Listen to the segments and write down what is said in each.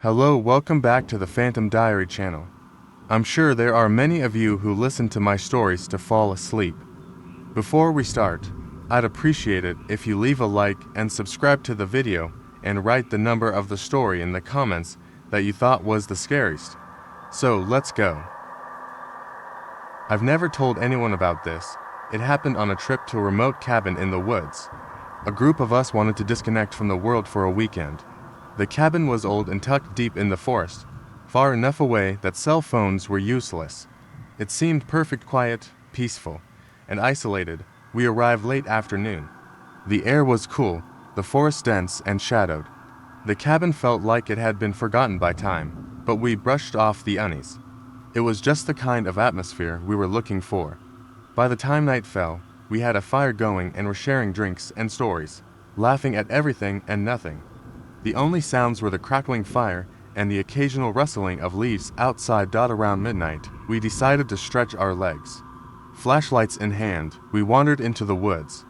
Hello, welcome back to the Phantom Diary channel. I'm sure there are many of you who listen to my stories to fall asleep. Before we start, I'd appreciate it if you leave a like and subscribe to the video and write the number of the story in the comments that you thought was the scariest. So let's go. I've never told anyone about this. It happened on a trip to a remote cabin in the woods. A group of us wanted to disconnect from the world for a weekend. The cabin was old and tucked deep in the forest, far enough away that cell phones were useless. It seemed perfect, quiet, peaceful, and isolated. We arrived late afternoon. The air was cool, the forest dense and shadowed. The cabin felt like it had been forgotten by time, but we brushed off the unease. It was just the kind of atmosphere we were looking for. By the time night fell, we had a fire going and were sharing drinks and stories, laughing at everything and nothing. The only sounds were the crackling fire and the occasional rustling of leaves outside. Around midnight, we decided to stretch our legs. Flashlights in hand, we wandered into the woods.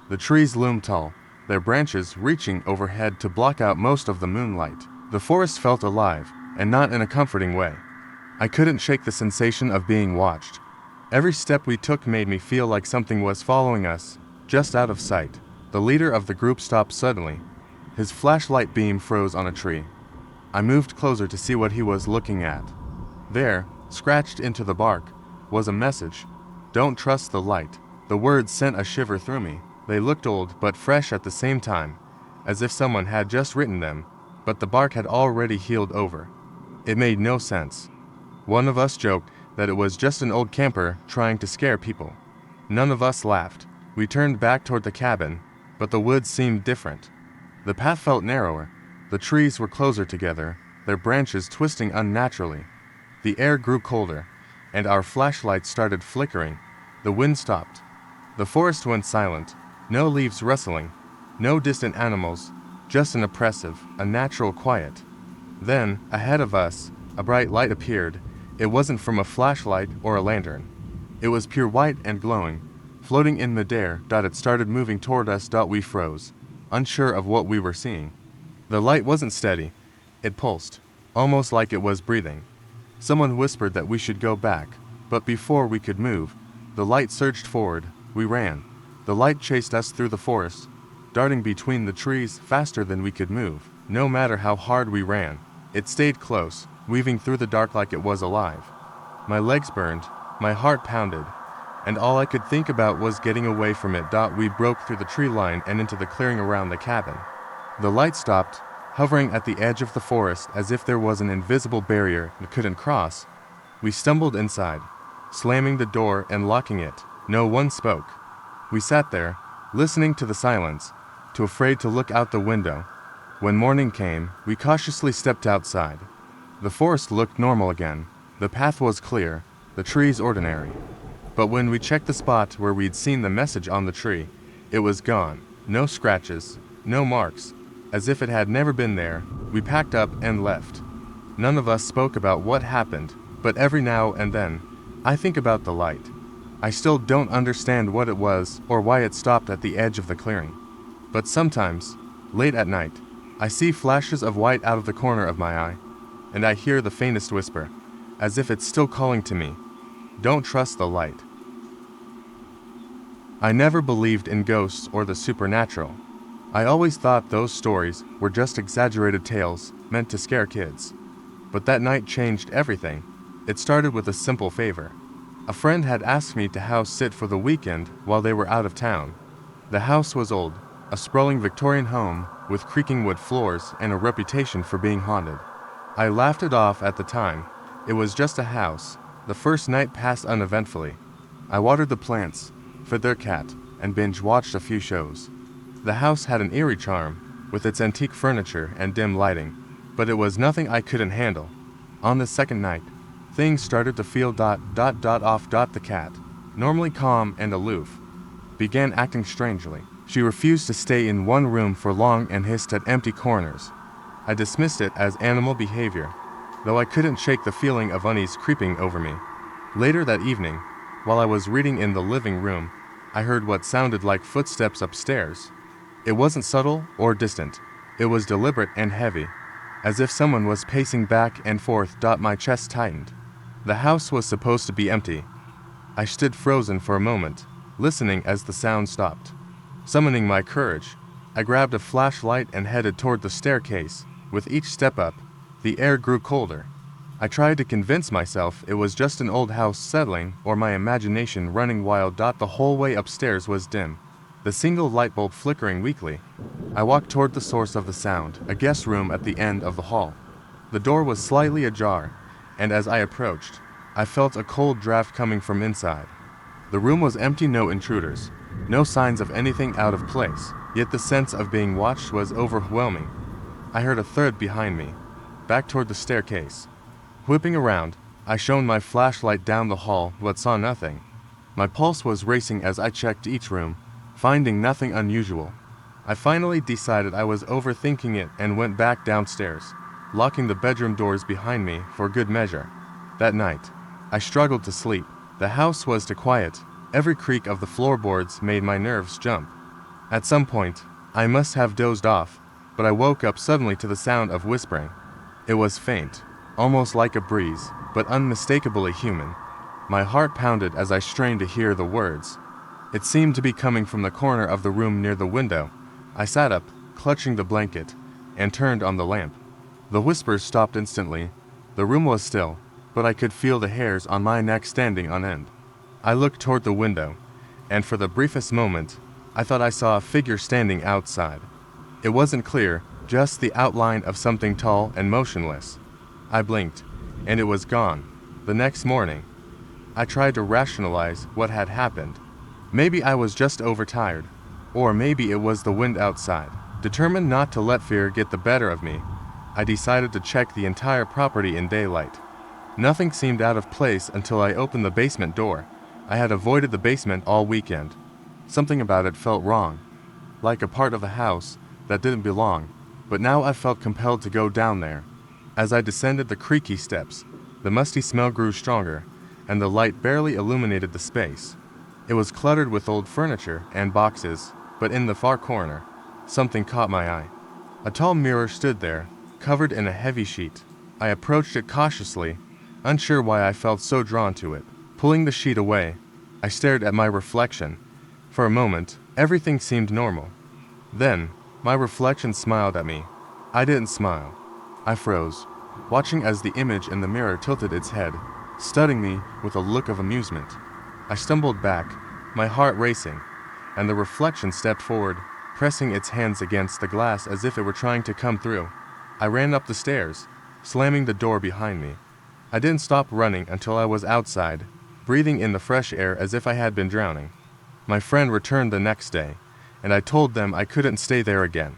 The trees loomed tall, their branches reaching overhead to block out most of the moonlight. The forest felt alive, and not in a comforting way. I couldn't shake the sensation of being watched. Every step we took made me feel like something was following us, just out of sight. The leader of the group stopped suddenly. His flashlight beam froze on a tree. I moved closer to see what he was looking at. There, scratched into the bark, was a message. "Don't trust the light." The words sent a shiver through me. They looked old but fresh at the same time, as if someone had just written them, but the bark had already healed over. It made no sense. One of us joked that it was just an old camper trying to scare people. None of us laughed. We turned back toward the cabin, but the woods seemed different. The path felt narrower. The trees were closer together, their branches twisting unnaturally. The air grew colder, and our flashlights started flickering. The wind stopped. The forest went silent, no leaves rustling, no distant animals, just an oppressive, unnatural quiet. Then, ahead of us, a bright light appeared. It wasn't from a flashlight or a lantern. It was pure white and glowing, floating in midair. It started moving toward us. We froze, unsure of what we were seeing. The light wasn't steady. It pulsed, almost like it was breathing. Someone whispered that we should go back, but before we could move, the light surged forward. We ran. The light chased us through the forest, darting between the trees faster than we could move. No matter how hard we ran, it stayed close, weaving through the dark like it was alive. My legs burned, my heart pounded, and all I could think about was getting away from it. We broke through the tree line and into the clearing around the cabin. The light stopped, hovering at the edge of the forest as if there was an invisible barrier it couldn't cross. We stumbled inside, slamming the door and locking it. No one spoke. We sat there, listening to the silence, too afraid to look out the window. When morning came, we cautiously stepped outside. The forest looked normal again. The path was clear, the trees ordinary. But when we checked the spot where we'd seen the message on the tree, it was gone. No scratches, no marks, as if it had never been there. We packed up and left. None of us spoke about what happened, but every now and then, I think about the light. I still don't understand what it was or why it stopped at the edge of the clearing. But sometimes, late at night, I see flashes of white out of the corner of my eye, and I hear the faintest whisper, as if it's still calling to me. Don't trust the light. I never believed in ghosts or the supernatural. I always thought those stories were just exaggerated tales meant to scare kids. But that night changed everything. It started with a simple favor. A friend had asked me to house sit for the weekend while they were out of town. The house was old, a sprawling Victorian home with creaking wood floors and a reputation for being haunted. I laughed it off at the time. It was just a house. The first night passed uneventfully. I watered the plants, fed their cat, and binge-watched a few shows. The house had an eerie charm, with its antique furniture and dim lighting, but it was nothing I couldn't handle. On the second night, things started to feel off. The cat, normally calm and aloof, began acting strangely. She refused to stay in one room for long and hissed at empty corners. I dismissed it as animal behavior, though I couldn't shake the feeling of unease creeping over me. Later that evening, while I was reading in the living room, I heard what sounded like footsteps upstairs. It wasn't subtle or distant. It was deliberate and heavy. as if someone was pacing back and forth. My chest tightened. The house was supposed to be empty. I stood frozen for a moment, listening as the sound stopped. Summoning my courage, I grabbed a flashlight and headed toward the staircase. With each step up, the air grew colder. I tried to convince myself it was just an old house settling or my imagination running wild. The hallway upstairs was dim, the single light bulb flickering weakly. I walked toward the source of the sound, a guest room at the end of the hall. The door was slightly ajar, and as I approached, I felt a cold draft coming from inside. The room was empty, no intruders, no signs of anything out of place, yet the sense of being watched was overwhelming. I heard a third behind me, back toward the staircase. Whipping around, I shone my flashlight down the hall but saw nothing. My pulse was racing as I checked each room, finding nothing unusual. I finally decided I was overthinking it and went back downstairs, locking the bedroom doors behind me for good measure. That night, I struggled to sleep. The house was too quiet. Every creak of the floorboards made my nerves jump. At some point, I must have dozed off, but I woke up suddenly to the sound of whispering. It was faint, almost like a breeze, but unmistakably human. My heart pounded as I strained to hear the words. It seemed to be coming from the corner of the room near the window. I sat up, clutching the blanket, and turned on the lamp. The whispers stopped instantly. The room was still, but I could feel the hairs on my neck standing on end. I looked toward the window, and for the briefest moment, I thought I saw a figure standing outside. It wasn't clear, just the outline of something tall and motionless. I blinked, and it was gone. The next morning, I tried to rationalize what had happened. Maybe I was just overtired, or maybe it was the wind outside. Determined not to let fear get the better of me, I decided to check the entire property in daylight. Nothing seemed out of place until I opened the basement door. I had avoided the basement all weekend. Something about it felt wrong, like a part of the house that didn't belong, but now I felt compelled to go down there. As I descended the creaky steps, the musty smell grew stronger, and the light barely illuminated the space. It was cluttered with old furniture and boxes, but in the far corner, something caught my eye. A tall mirror stood there, covered in a heavy sheet. I approached it cautiously, unsure why I felt so drawn to it. Pulling the sheet away, I stared at my reflection. For a moment, everything seemed normal. Then, my reflection smiled at me. I didn't smile. I froze, watching as the image in the mirror tilted its head, studying me with a look of amusement. I stumbled back, my heart racing, and the reflection stepped forward, pressing its hands against the glass as if it were trying to come through. I ran up the stairs, slamming the door behind me. I didn't stop running until I was outside, breathing in the fresh air as if I had been drowning. My friend returned the next day, and I told them I couldn't stay there again.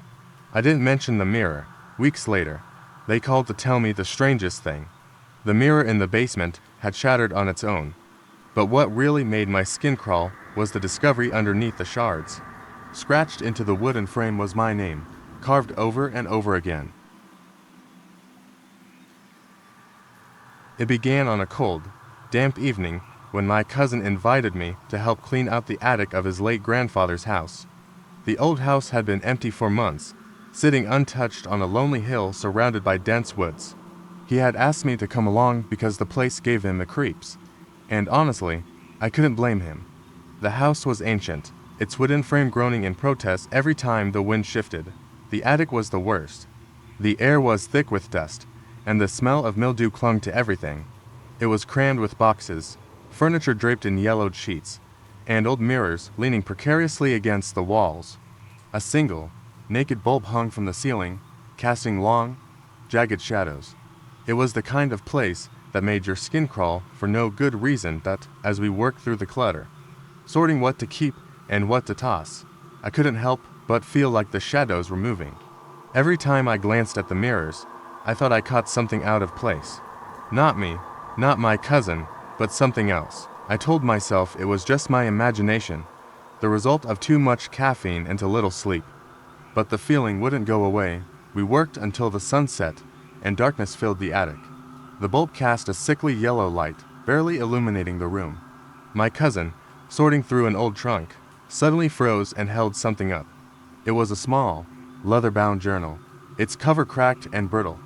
I didn't mention the mirror. Weeks later, they called to tell me the strangest thing. The mirror in the basement had shattered on its own. But what really made my skin crawl was the discovery underneath the shards. Scratched into the wooden frame was my name, carved over and over again. It began on a cold, damp evening when my cousin invited me to help clean out the attic of his late grandfather's house. The old house had been empty for months, sitting untouched on a lonely hill surrounded by dense woods. He had asked me to come along because the place gave him the creeps, and honestly, I couldn't blame him. The house was ancient, its wooden frame groaning in protest every time the wind shifted. The attic was the worst. The air was thick with dust, and the smell of mildew clung to everything. It was crammed with boxes, furniture draped in yellowed sheets, and old mirrors leaning precariously against the walls. A single, naked bulb hung from the ceiling, casting long, jagged shadows. It was the kind of place that made your skin crawl for no good reason. That, as we worked through the clutter, sorting what to keep and what to toss, I couldn't help but feel like the shadows were moving. Every time I glanced at the mirrors, I thought I caught something out of place. Not me, not my cousin, but something else. I told myself it was just my imagination, the result of too much caffeine and too little sleep. But the feeling wouldn't go away. We worked until the sun set, and darkness filled the attic. The bulb cast a sickly yellow light, barely illuminating the room. My cousin, sorting through an old trunk, suddenly froze and held something up. It was a small, leather-bound journal, its cover cracked and brittle.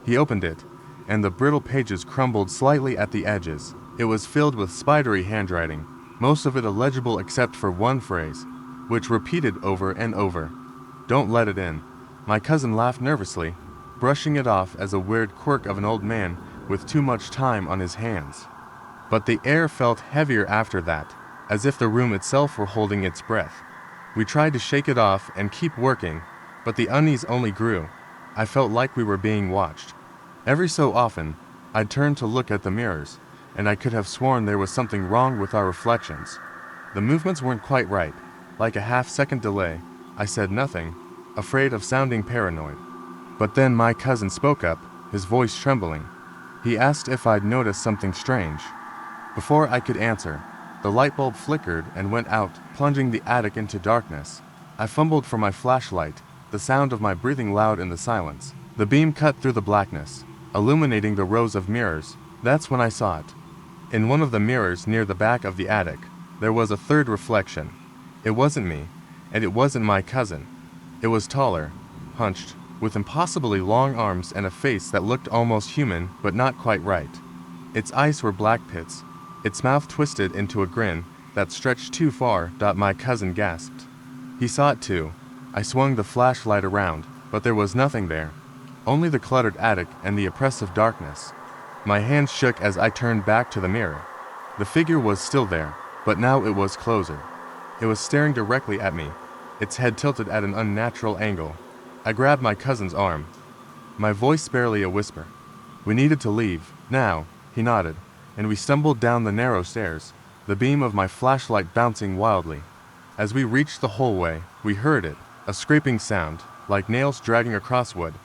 He opened it, and the brittle pages crumbled slightly at the edges. It was filled with spidery handwriting, most of it illegible except for one phrase, which repeated over and over. "Don't let it in." My cousin laughed nervously, brushing it off as a weird quirk of an old man with too much time on his hands. But the air felt heavier after that, as if the room itself were holding its breath. We tried to shake it off and keep working, but the unease only grew. I felt like we were being watched. Every so often, I'd turn to look at the mirrors, and I could have sworn there was something wrong with our reflections. The movements weren't quite right. Like a half-second delay, I said nothing, afraid of sounding paranoid. But then my cousin spoke up, his voice trembling. He asked if I'd noticed something strange. Before I could answer, the light bulb flickered and went out, plunging the attic into darkness. I fumbled for my flashlight, the sound of my breathing loud in the silence. The beam cut through the blackness, illuminating the rows of mirrors. That's when I saw it. In one of the mirrors near the back of the attic, there was a third reflection. It wasn't me, and it wasn't my cousin. It was taller, hunched, with impossibly long arms and a face that looked almost human but not quite right. Its eyes were black pits, its mouth twisted into a grin that stretched too far. My cousin gasped. He saw it too. I swung the flashlight around, but there was nothing there. Only the cluttered attic and the oppressive darkness. My hands shook as I turned back to the mirror. The figure was still there, but now it was closer. It was staring directly at me, its head tilted at an unnatural angle. I grabbed my cousin's arm, my voice barely a whisper. We needed to leave, now. He nodded, and we stumbled down the narrow stairs, the beam of my flashlight bouncing wildly. As we reached the hallway, we heard it, a scraping sound, like nails dragging across wood.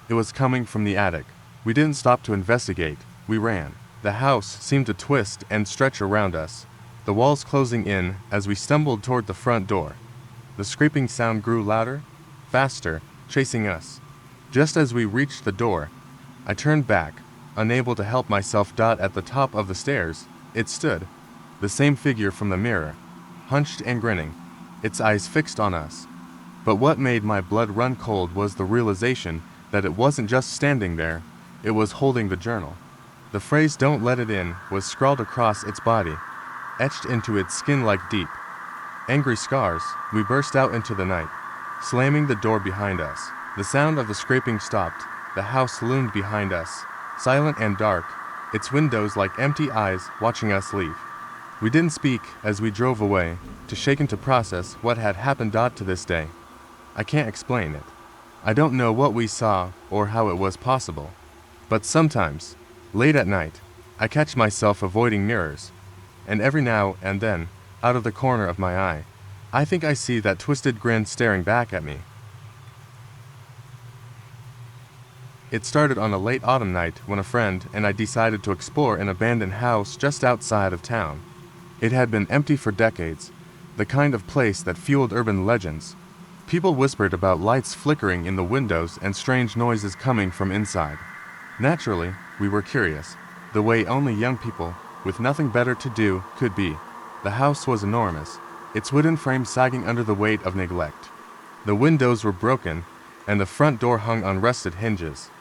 It was coming from the attic. We didn't stop to investigate, we ran. The house seemed to twist and stretch around us, the walls closing in as we stumbled toward the front door. The scraping sound grew louder, faster, chasing us. Just as we reached the door, I turned back, unable to help myself. At the top of the stairs, it stood, the same figure from the mirror, hunched and grinning, its eyes fixed on us. But what made my blood run cold was the realization that it wasn't just standing there, it was holding the journal. The phrase "don't let it in" was scrawled across its body, etched into its skin like deep, angry scars. We burst out into the night, slamming the door behind us. The sound of the scraping stopped. The house loomed behind us, silent and dark, its windows like empty eyes watching us leave. We didn't speak as we drove away, too shaken to process what had happened. To this day, I can't explain it. I don't know what we saw or how it was possible. But sometimes, late at night, I catch myself avoiding mirrors, and every now and then, out of the corner of my eye, I think I see that twisted grin staring back at me. It started on a late autumn night when a friend and I decided to explore an abandoned house just outside of town. It had been empty for decades, the kind of place that fueled urban legends. People whispered about lights flickering in the windows and strange noises coming from inside. Naturally, we were curious, the way only young people, with nothing better to do, could be. The house was enormous, its wooden frame sagging under the weight of neglect. The windows were broken, and the front door hung on rusted hinges.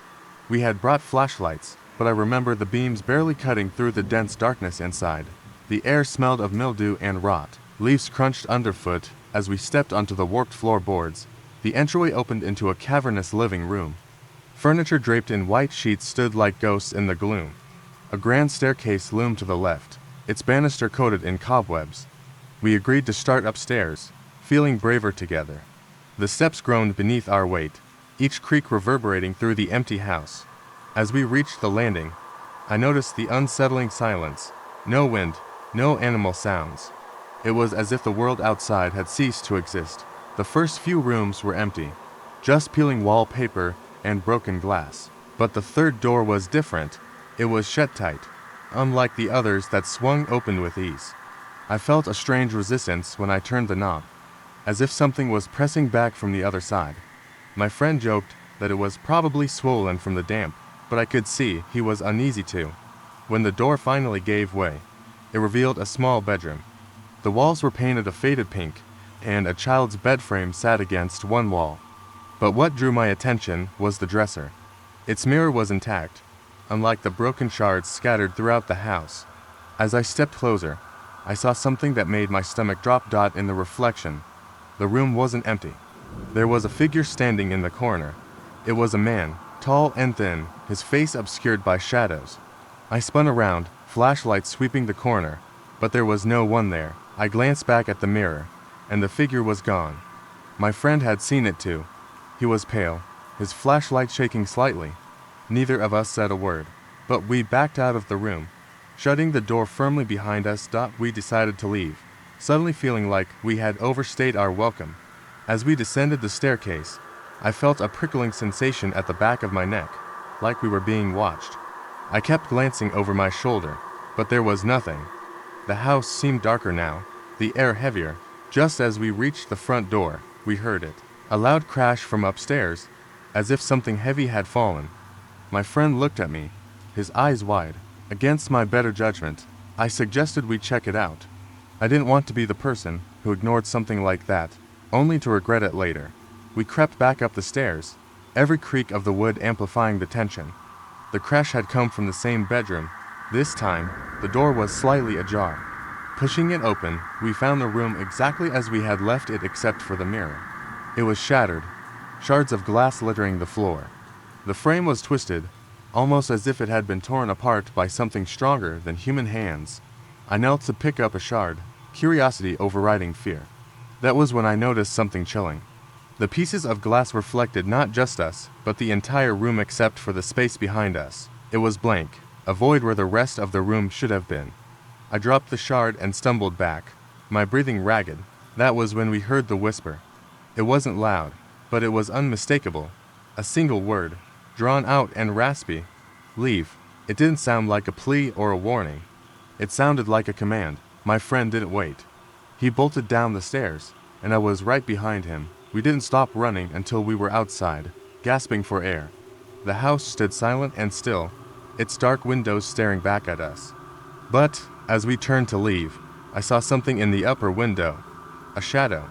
We had brought flashlights, but I remember the beams barely cutting through the dense darkness inside. The air smelled of mildew and rot. Leaves crunched underfoot as we stepped onto the warped floorboards. The entryway opened into a cavernous living room. Furniture draped in white sheets stood like ghosts in the gloom. A grand staircase loomed to the left, its banister coated in cobwebs. We agreed to start upstairs, feeling braver together. The steps groaned beneath our weight, each creak reverberating through the empty house. As we reached the landing, I noticed the unsettling silence. No wind, no animal sounds. It was as if the world outside had ceased to exist. The first few rooms were empty, just peeling wallpaper and broken glass. But the third door was different. It was shut tight, unlike the others that swung open with ease. I felt a strange resistance when I turned the knob, as if something was pressing back from the other side. My friend joked that it was probably swollen from the damp, but I could see he was uneasy too. When the door finally gave way, it revealed a small bedroom. The walls were painted a faded pink, and a child's bed frame sat against one wall. But what drew my attention was the dresser. Its mirror was intact, unlike the broken shards scattered throughout the house. As I stepped closer, I saw something that made my stomach drop. In the reflection, the room wasn't empty. There was a figure standing in the corner. It was a man, tall and thin, his face obscured by shadows. I spun around, flashlight sweeping the corner, but there was no one there. I glanced back at the mirror, and the figure was gone. My friend had seen it too. He was pale, his flashlight shaking slightly. Neither of us said a word, but we backed out of the room. Shutting the door firmly behind us, we decided to leave, suddenly feeling like we had overstayed our welcome. As we descended the staircase, I felt a prickling sensation at the back of my neck, like we were being watched. I kept glancing over my shoulder, but there was nothing. The house seemed darker now, the air heavier. Just as we reached the front door, we heard it. A loud crash from upstairs, as if something heavy had fallen. My friend looked at me, his eyes wide. Against my better judgment, I suggested we check it out. I didn't want to be the person who ignored something like that, only to regret it later. We crept back up the stairs, every creak of the wood amplifying the tension. The crash had come from the same bedroom. This time, the door was slightly ajar. Pushing it open, we found the room exactly as we had left it except for the mirror. It was shattered, shards of glass littering the floor. The frame was twisted, almost as if it had been torn apart by something stronger than human hands. I knelt to pick up a shard, curiosity overriding fear. That was when I noticed something chilling. The pieces of glass reflected not just us, but the entire room except for the space behind us. It was blank, a void where the rest of the room should have been. I dropped the shard and stumbled back, my breathing ragged. That was when we heard the whisper. It wasn't loud, but it was unmistakable. A single word, drawn out and raspy. Leave. It didn't sound like a plea or a warning. It sounded like a command. My friend didn't wait. He bolted down the stairs, and I was right behind him. We didn't stop running until we were outside, gasping for air. The house stood silent and still, its dark windows staring back at us. But, as we turned to leave, I saw something in the upper window. A shadow.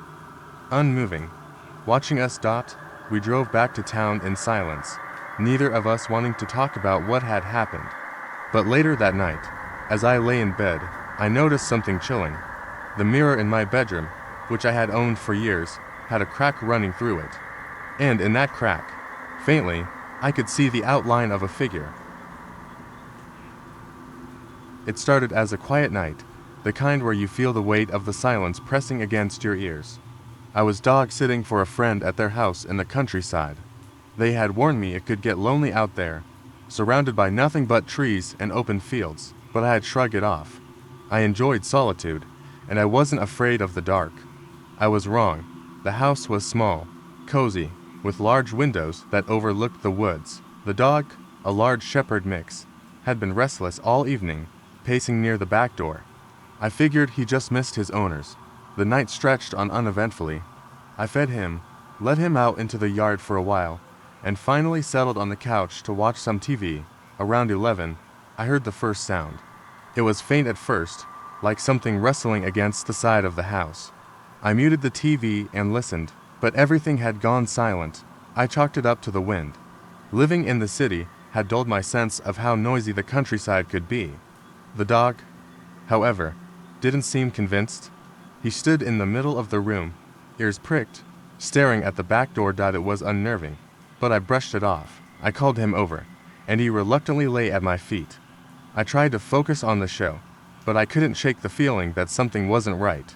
Unmoving. Watching us. We drove back to town in silence, neither of us wanting to talk about what had happened. But later that night, as I lay in bed, I noticed something chilling. The mirror in my bedroom, which I had owned for years, had a crack running through it. And in that crack, faintly, I could see the outline of a figure. It started as a quiet night, the kind where you feel the weight of the silence pressing against your ears. I was dog-sitting for a friend at their house in the countryside. They had warned me it could get lonely out there, surrounded by nothing but trees and open fields, but I had shrugged it off. I enjoyed solitude, and I wasn't afraid of the dark. I was wrong. The house was small, cozy, with large windows that overlooked the woods. The dog, a large shepherd mix, had been restless all evening, pacing near the back door. I figured he just missed his owners. The night stretched on uneventfully. I fed him, let him out into the yard for a while, and finally settled on the couch to watch some TV. Around 11, I heard the first sound. It was faint at first, like something rustling against the side of the house. I muted the TV and listened, but everything had gone silent. I chalked it up to the wind. Living in the city had dulled my sense of how noisy the countryside could be. The dog, however, didn't seem convinced. He stood in the middle of the room, ears pricked, staring at the back door. It was unnerving, but I brushed it off. I called him over, and he reluctantly lay at my feet. I tried to focus on the show, but I couldn't shake the feeling that something wasn't right.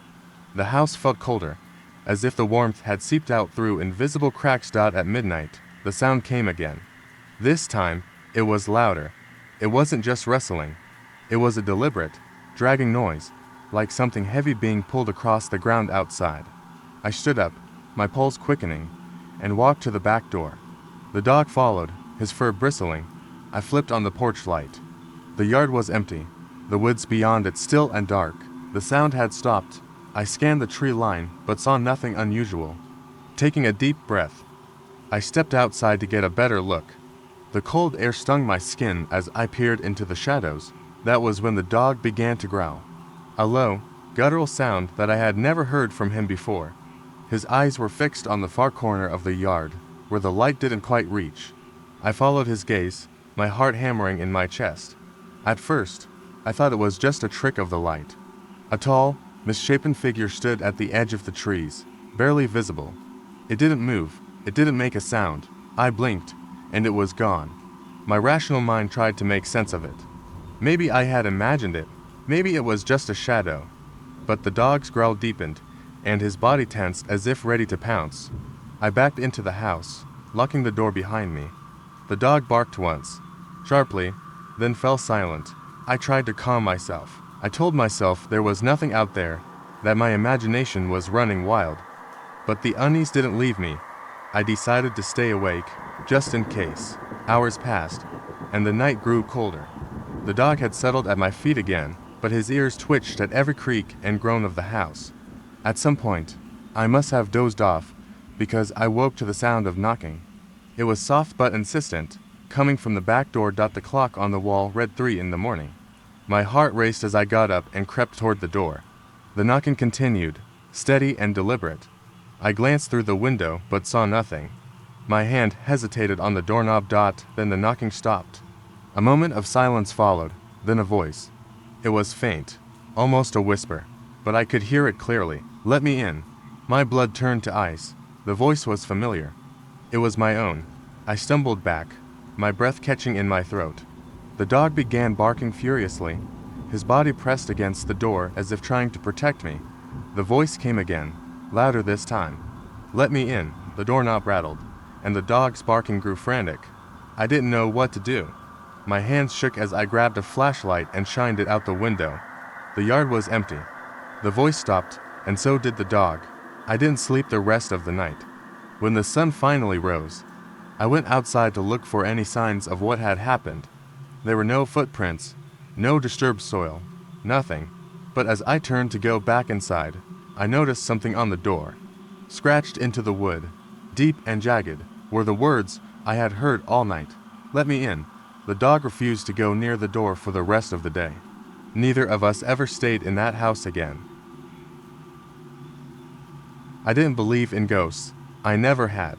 The house felt colder, as if the warmth had seeped out through invisible cracks. At midnight, the sound came again. This time, it was louder. It wasn't just rustling. It was a deliberate, dragging noise, like something heavy being pulled across the ground outside. I stood up, my pulse quickening, and walked to the back door. The dog followed, his fur bristling. I flipped on the porch light. The yard was empty, the woods beyond it still and dark. The sound had stopped. I scanned the tree line, but saw nothing unusual. Taking a deep breath, I stepped outside to get a better look. The cold air stung my skin as I peered into the shadows. That was when the dog began to growl. A low, guttural sound that I had never heard from him before. His eyes were fixed on the far corner of the yard, where the light didn't quite reach. I followed his gaze, my heart hammering in my chest. At first, I thought it was just a trick of the light. A tall, misshapen figure stood at the edge of the trees, barely visible. It didn't move, it didn't make a sound. I blinked, and it was gone. My rational mind tried to make sense of it. Maybe I had imagined it, maybe it was just a shadow. But the dog's growl deepened, and his body tensed as if ready to pounce. I backed into the house, locking the door behind me. The dog barked once, sharply, then fell silent. I tried to calm myself. I told myself there was nothing out there, that my imagination was running wild. But the unease didn't leave me. I decided to stay awake, just in case. Hours passed, and the night grew colder. The dog had settled at my feet again, but his ears twitched at every creak and groan of the house. At some point, I must have dozed off, because I woke to the sound of knocking. It was soft but insistent, coming from the back door. The clock on the wall read 3 in the morning. My heart raced as I got up and crept toward the door. The knocking continued, steady and deliberate. I glanced through the window but saw nothing. My hand hesitated on the doorknob. Then the knocking stopped. A moment of silence followed, then a voice. It was faint, almost a whisper, but I could hear it clearly. "Let me in." My blood turned to ice. The voice was familiar. It was my own. I stumbled back, my breath catching in my throat. The dog began barking furiously. His body pressed against the door as if trying to protect me. The voice came again, louder this time. "Let me in." The doorknob rattled, and the dog's barking grew frantic. I didn't know what to do. My hands shook as I grabbed a flashlight and shined it out the window. The yard was empty. The voice stopped, and so did the dog. I didn't sleep the rest of the night. When the sun finally rose, I went outside to look for any signs of what had happened. There were no footprints, no disturbed soil, nothing. But as I turned to go back inside, I noticed something on the door. Scratched into the wood, deep and jagged, were the words I had heard all night. "Let me in." The dog refused to go near the door for the rest of the day. Neither of us ever stayed in that house again. I didn't believe in ghosts. I never had.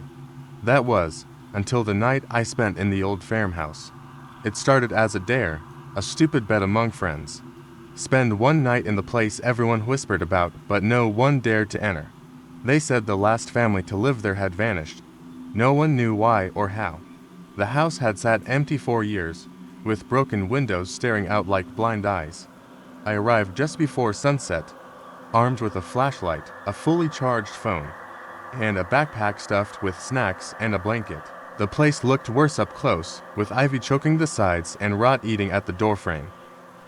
That was, until the night I spent in the old farmhouse. It started as a dare, a stupid bet among friends. Spend one night in the place everyone whispered about, but no one dared to enter. They said the last family to live there had vanished. No one knew why or how. The house had sat empty for years, with broken windows staring out like blind eyes. I arrived just before sunset, armed with a flashlight, a fully charged phone, and a backpack stuffed with snacks and a blanket. The place looked worse up close, with ivy choking the sides and rot eating at the doorframe.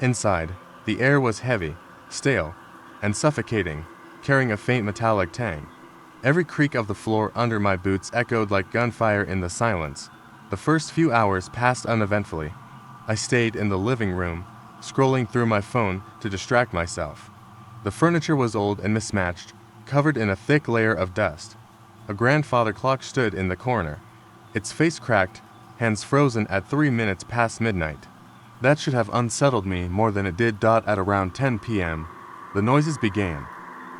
Inside, the air was heavy, stale, and suffocating, carrying a faint metallic tang. Every creak of the floor under my boots echoed like gunfire in the silence. The first few hours passed uneventfully. I stayed in the living room, scrolling through my phone to distract myself. The furniture was old and mismatched, covered in a thick layer of dust. A grandfather clock stood in the corner, its face cracked, hands frozen at 3 minutes past midnight. That should have unsettled me more than it did. At around 10 p.m., the noises began.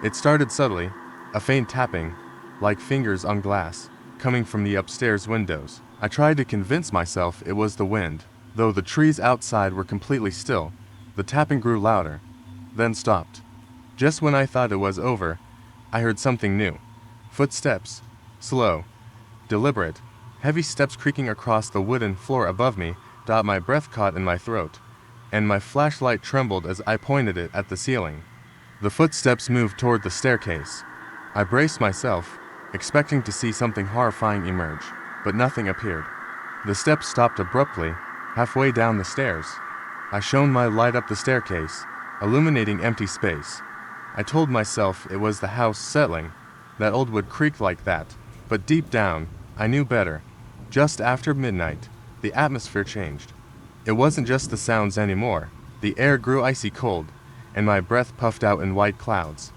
It started subtly, a faint tapping, like fingers on glass, coming from the upstairs windows. I tried to convince myself it was the wind. Though the trees outside were completely still, the tapping grew louder, then stopped. Just when I thought it was over, I heard something new. Footsteps. Slow. Deliberate. Heavy steps creaking across the wooden floor above me. My breath caught in my throat, and my flashlight trembled as I pointed it at the ceiling. The footsteps moved toward the staircase. I braced myself, expecting to see something horrifying emerge, but nothing appeared. The steps stopped abruptly, halfway down the stairs. I shone my light up the staircase, illuminating empty space. I told myself it was the house settling, that old wood creaked like that, but deep down, I knew better. Just after midnight, the atmosphere changed. It wasn't just the sounds anymore. The air grew icy cold, and my breath puffed out in white clouds.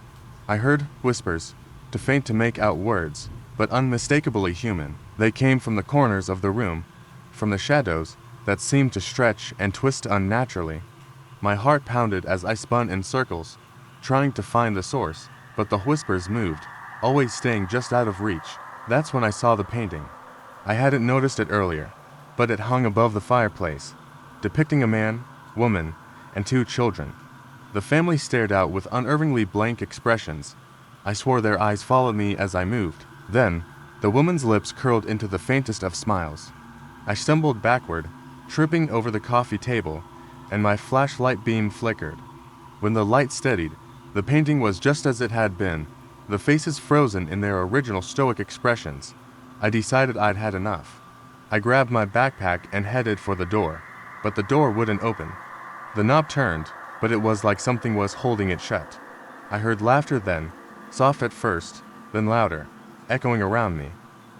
I heard whispers, too faint to make out words, but unmistakably human. They came from the corners of the room, from the shadows that seemed to stretch and twist unnaturally. My heart pounded as I spun in circles, trying to find the source, but the whispers moved, always staying just out of reach. That's when I saw the painting. I hadn't noticed it earlier. but it hung above the fireplace, depicting a man, woman, and 2 children. The family stared out with unerringly blank expressions. I swore their eyes followed me as I moved. Then, the woman's lips curled into the faintest of smiles. I stumbled backward, tripping over the coffee table, and my flashlight beam flickered. When the light steadied, the painting was just as it had been, the faces frozen in their original stoic expressions. I decided I'd had enough. I grabbed my backpack and headed for the door, but the door wouldn't open. The knob turned, but it was like something was holding it shut. I heard laughter then, soft at first, then louder, echoing around me.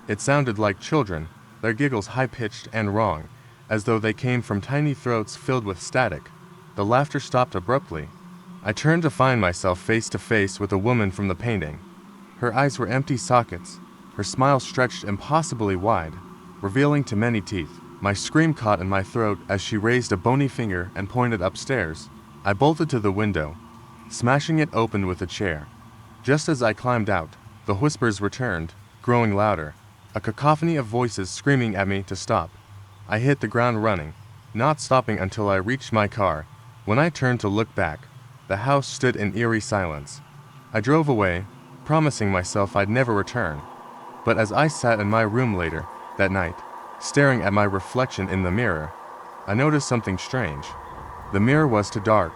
It sounded like children, their giggles high-pitched and wrong, as though they came from tiny throats filled with static. The laughter stopped abruptly. I turned to find myself face to face with a woman from the painting. Her eyes were empty sockets, her smile stretched impossibly wide, revealing too many teeth. My scream caught in my throat as she raised a bony finger and pointed upstairs. I bolted to the window, smashing it open with a chair. Just as I climbed out, the whispers returned, growing louder, a cacophony of voices screaming at me to stop. I hit the ground running, not stopping until I reached my car. When I turned to look back, the house stood in eerie silence. I drove away, promising myself I'd never return. But as I sat in my room later, that night, staring at my reflection in the mirror, I noticed something strange. The mirror was too dark.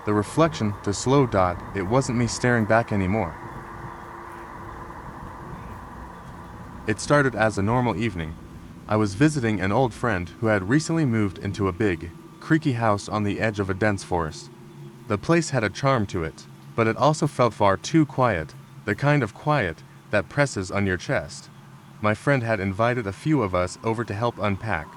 The reflection too slow. It wasn't me staring back anymore. It started as a normal evening. I was visiting an old friend who had recently moved into a big, creaky house on the edge of a dense forest. The place had a charm to it, but it also felt far too quiet, the kind of quiet that presses on your chest. My friend had invited a few of us over to help unpack,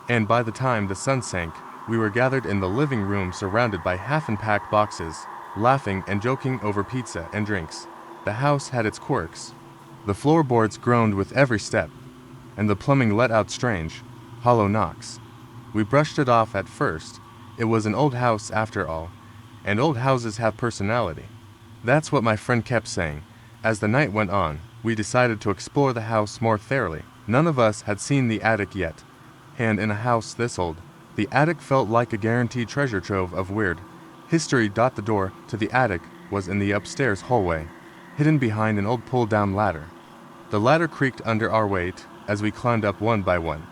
and by the time the sun sank, we were gathered in the living room surrounded by half-unpacked boxes, laughing and joking over pizza and drinks. The house had its quirks. The floorboards groaned with every step, and the plumbing let out strange, hollow knocks. We brushed it off at first. It was an old house after all, and old houses have personality. That's what my friend kept saying. As the night went on, we decided to explore the house more thoroughly. None of us had seen the attic yet, and in a house this old, the attic felt like a guaranteed treasure trove of weird history. The door to the attic was in the upstairs hallway, hidden behind an old pull-down ladder. The ladder creaked under our weight as we climbed up one by one.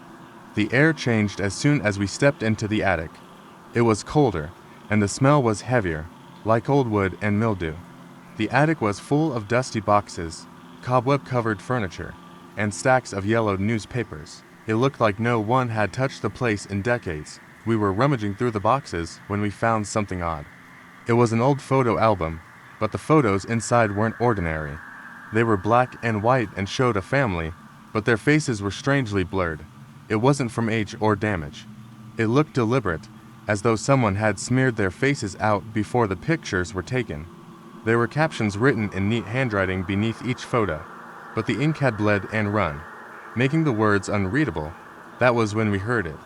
The air changed as soon as we stepped into the attic. It was colder, and the smell was heavier, like old wood and mildew. The attic was full of dusty boxes, cobweb-covered furniture, and stacks of yellowed newspapers. It looked like no one had touched the place in decades. We were rummaging through the boxes when we found something odd. It was an old photo album, but the photos inside weren't ordinary. They were black and white and showed a family, but their faces were strangely blurred. It wasn't from age or damage. It looked deliberate, as though someone had smeared their faces out before the pictures were taken. There were captions written in neat handwriting beneath each photo, but the ink had bled and run, making the words unreadable. That was when we heard it.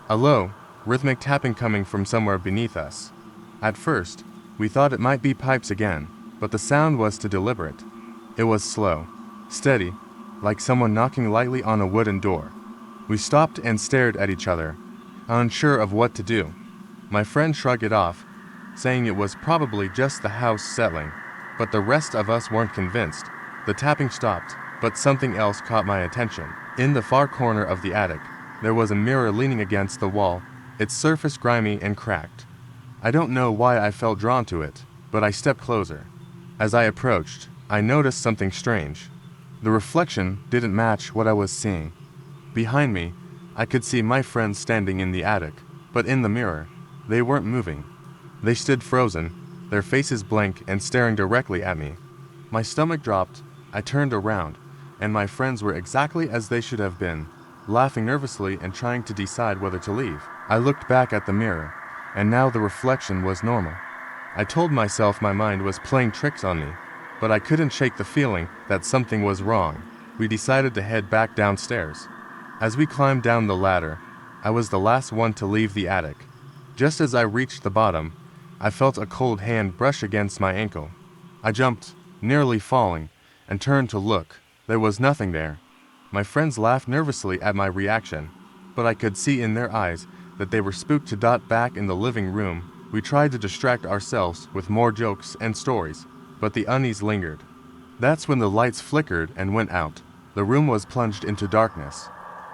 A low, rhythmic tapping coming from somewhere beneath us. At first, we thought it might be pipes again, but the sound was too deliberate. It was slow, steady, like someone knocking lightly on a wooden door. We stopped and stared at each other, unsure of what to do. My friend shrugged it off, saying it was probably just the house settling, but the rest of us weren't convinced. The tapping stopped, but something else caught my attention. In the far corner of the attic, there was a mirror leaning against the wall, its surface grimy and cracked. I don't know why I felt drawn to it, but I stepped closer. As I approached, I noticed something strange. The reflection didn't match what I was seeing. Behind me, I could see my friends standing in the attic, but in the mirror, they weren't moving. They stood frozen, their faces blank and staring directly at me. My stomach dropped, I turned around, and my friends were exactly as they should have been, laughing nervously and trying to decide whether to leave. I looked back at the mirror, and now the reflection was normal. I told myself my mind was playing tricks on me, but I couldn't shake the feeling that something was wrong. We decided to head back downstairs. As we climbed down the ladder, I was the last one to leave the attic. Just as I reached the bottom, I felt a cold hand brush against my ankle. I jumped, nearly falling, and turned to look. There was nothing there. My friends laughed nervously at my reaction. but I could see in their eyes that they were spooked to. Back in the living room, we tried to distract ourselves with more jokes and stories, but the unease lingered. That's when the lights flickered and went out. The room was plunged into darkness.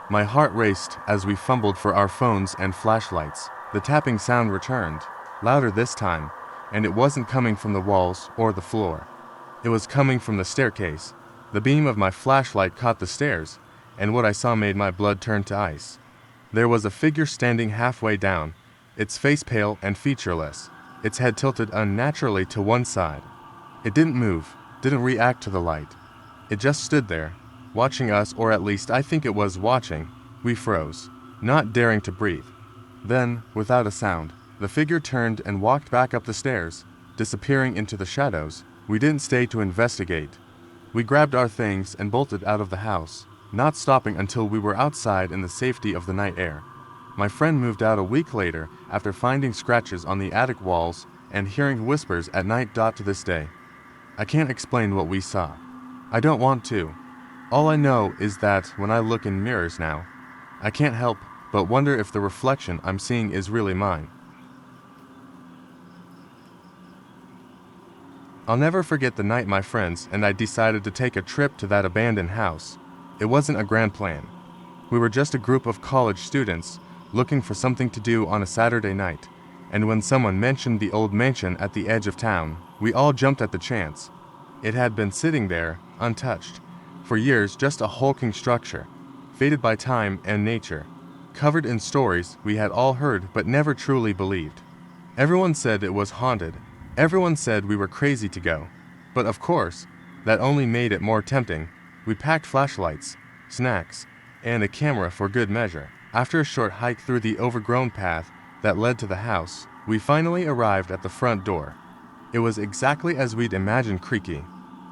My heart raced as we fumbled for our phones and flashlights. The tapping sound returned, louder this time, and it wasn't coming from the walls or the floor. It was coming from the staircase. The beam of my flashlight caught the stairs, and what I saw made my blood turn to ice. There was a figure standing halfway down, its face pale and featureless, its head tilted unnaturally to one side. It didn't move, didn't react to the light. It just stood there, watching us, or at least I think it was watching. We froze, not daring to breathe. Then, without a sound, the figure turned and walked back up the stairs, disappearing into the shadows. We didn't stay to investigate. We grabbed our things and bolted out of the house, not stopping until we were outside in the safety of the night air. My friend moved out a week later after finding scratches on the attic walls and hearing whispers at night. To this day, I can't explain what we saw. I don't want to. All I know is that when I look in mirrors now, I can't help but wonder if the reflection I'm seeing is really mine. I'll never forget the night my friends and I decided to take a trip to that abandoned house. It wasn't a grand plan. We were just a group of college students looking for something to do on a Saturday night, and when someone mentioned the old mansion at the edge of town, we all jumped at the chance. It had been sitting there, untouched, for years, just a hulking structure, faded by time and nature, covered in stories we had all heard but never truly believed. Everyone said it was haunted. Everyone said we were crazy to go. But of course, that only made it more tempting. We packed flashlights, snacks, and a camera for good measure. After a short hike through the overgrown path that led to the house, we finally arrived at the front door. It was exactly as we'd imagined: creaky,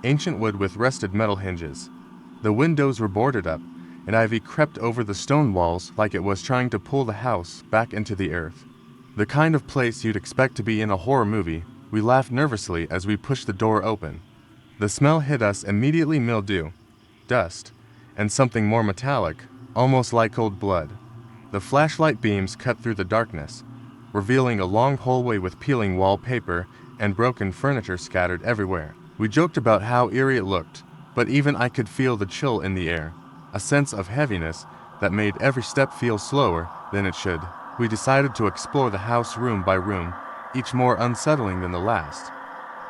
ancient wood with rusted metal hinges. The windows were boarded up, and ivy crept over the stone walls like it was trying to pull the house back into the earth. The kind of place you'd expect to be in a horror movie. We laughed nervously as we pushed the door open. The smell hit us immediately: mildew, dust, and something more metallic, almost like cold blood. The flashlight beams cut through the darkness, revealing a long hallway with peeling wallpaper and broken furniture scattered everywhere. We joked about how eerie it looked, but even I could feel the chill in the air, a sense of heaviness that made every step feel slower than it should. We decided to explore the house room by room, each more unsettling than the last.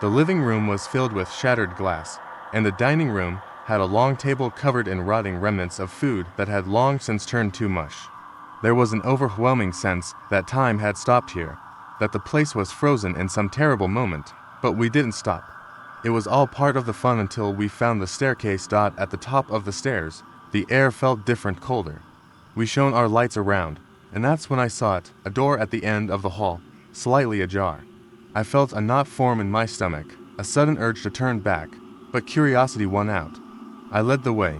The living room was filled with shattered glass, and the dining room had a long table covered in rotting remnants of food that had long since turned to mush. There was an overwhelming sense that time had stopped here, that the place was frozen in some terrible moment, but we didn't stop. It was all part of the fun until we found the staircase. At the top of the stairs, the air felt different, colder. We shone our lights around, and that's when I saw it, a door at the end of the hall, slightly ajar. I felt a knot form in my stomach, a sudden urge to turn back, but curiosity won out. I led the way.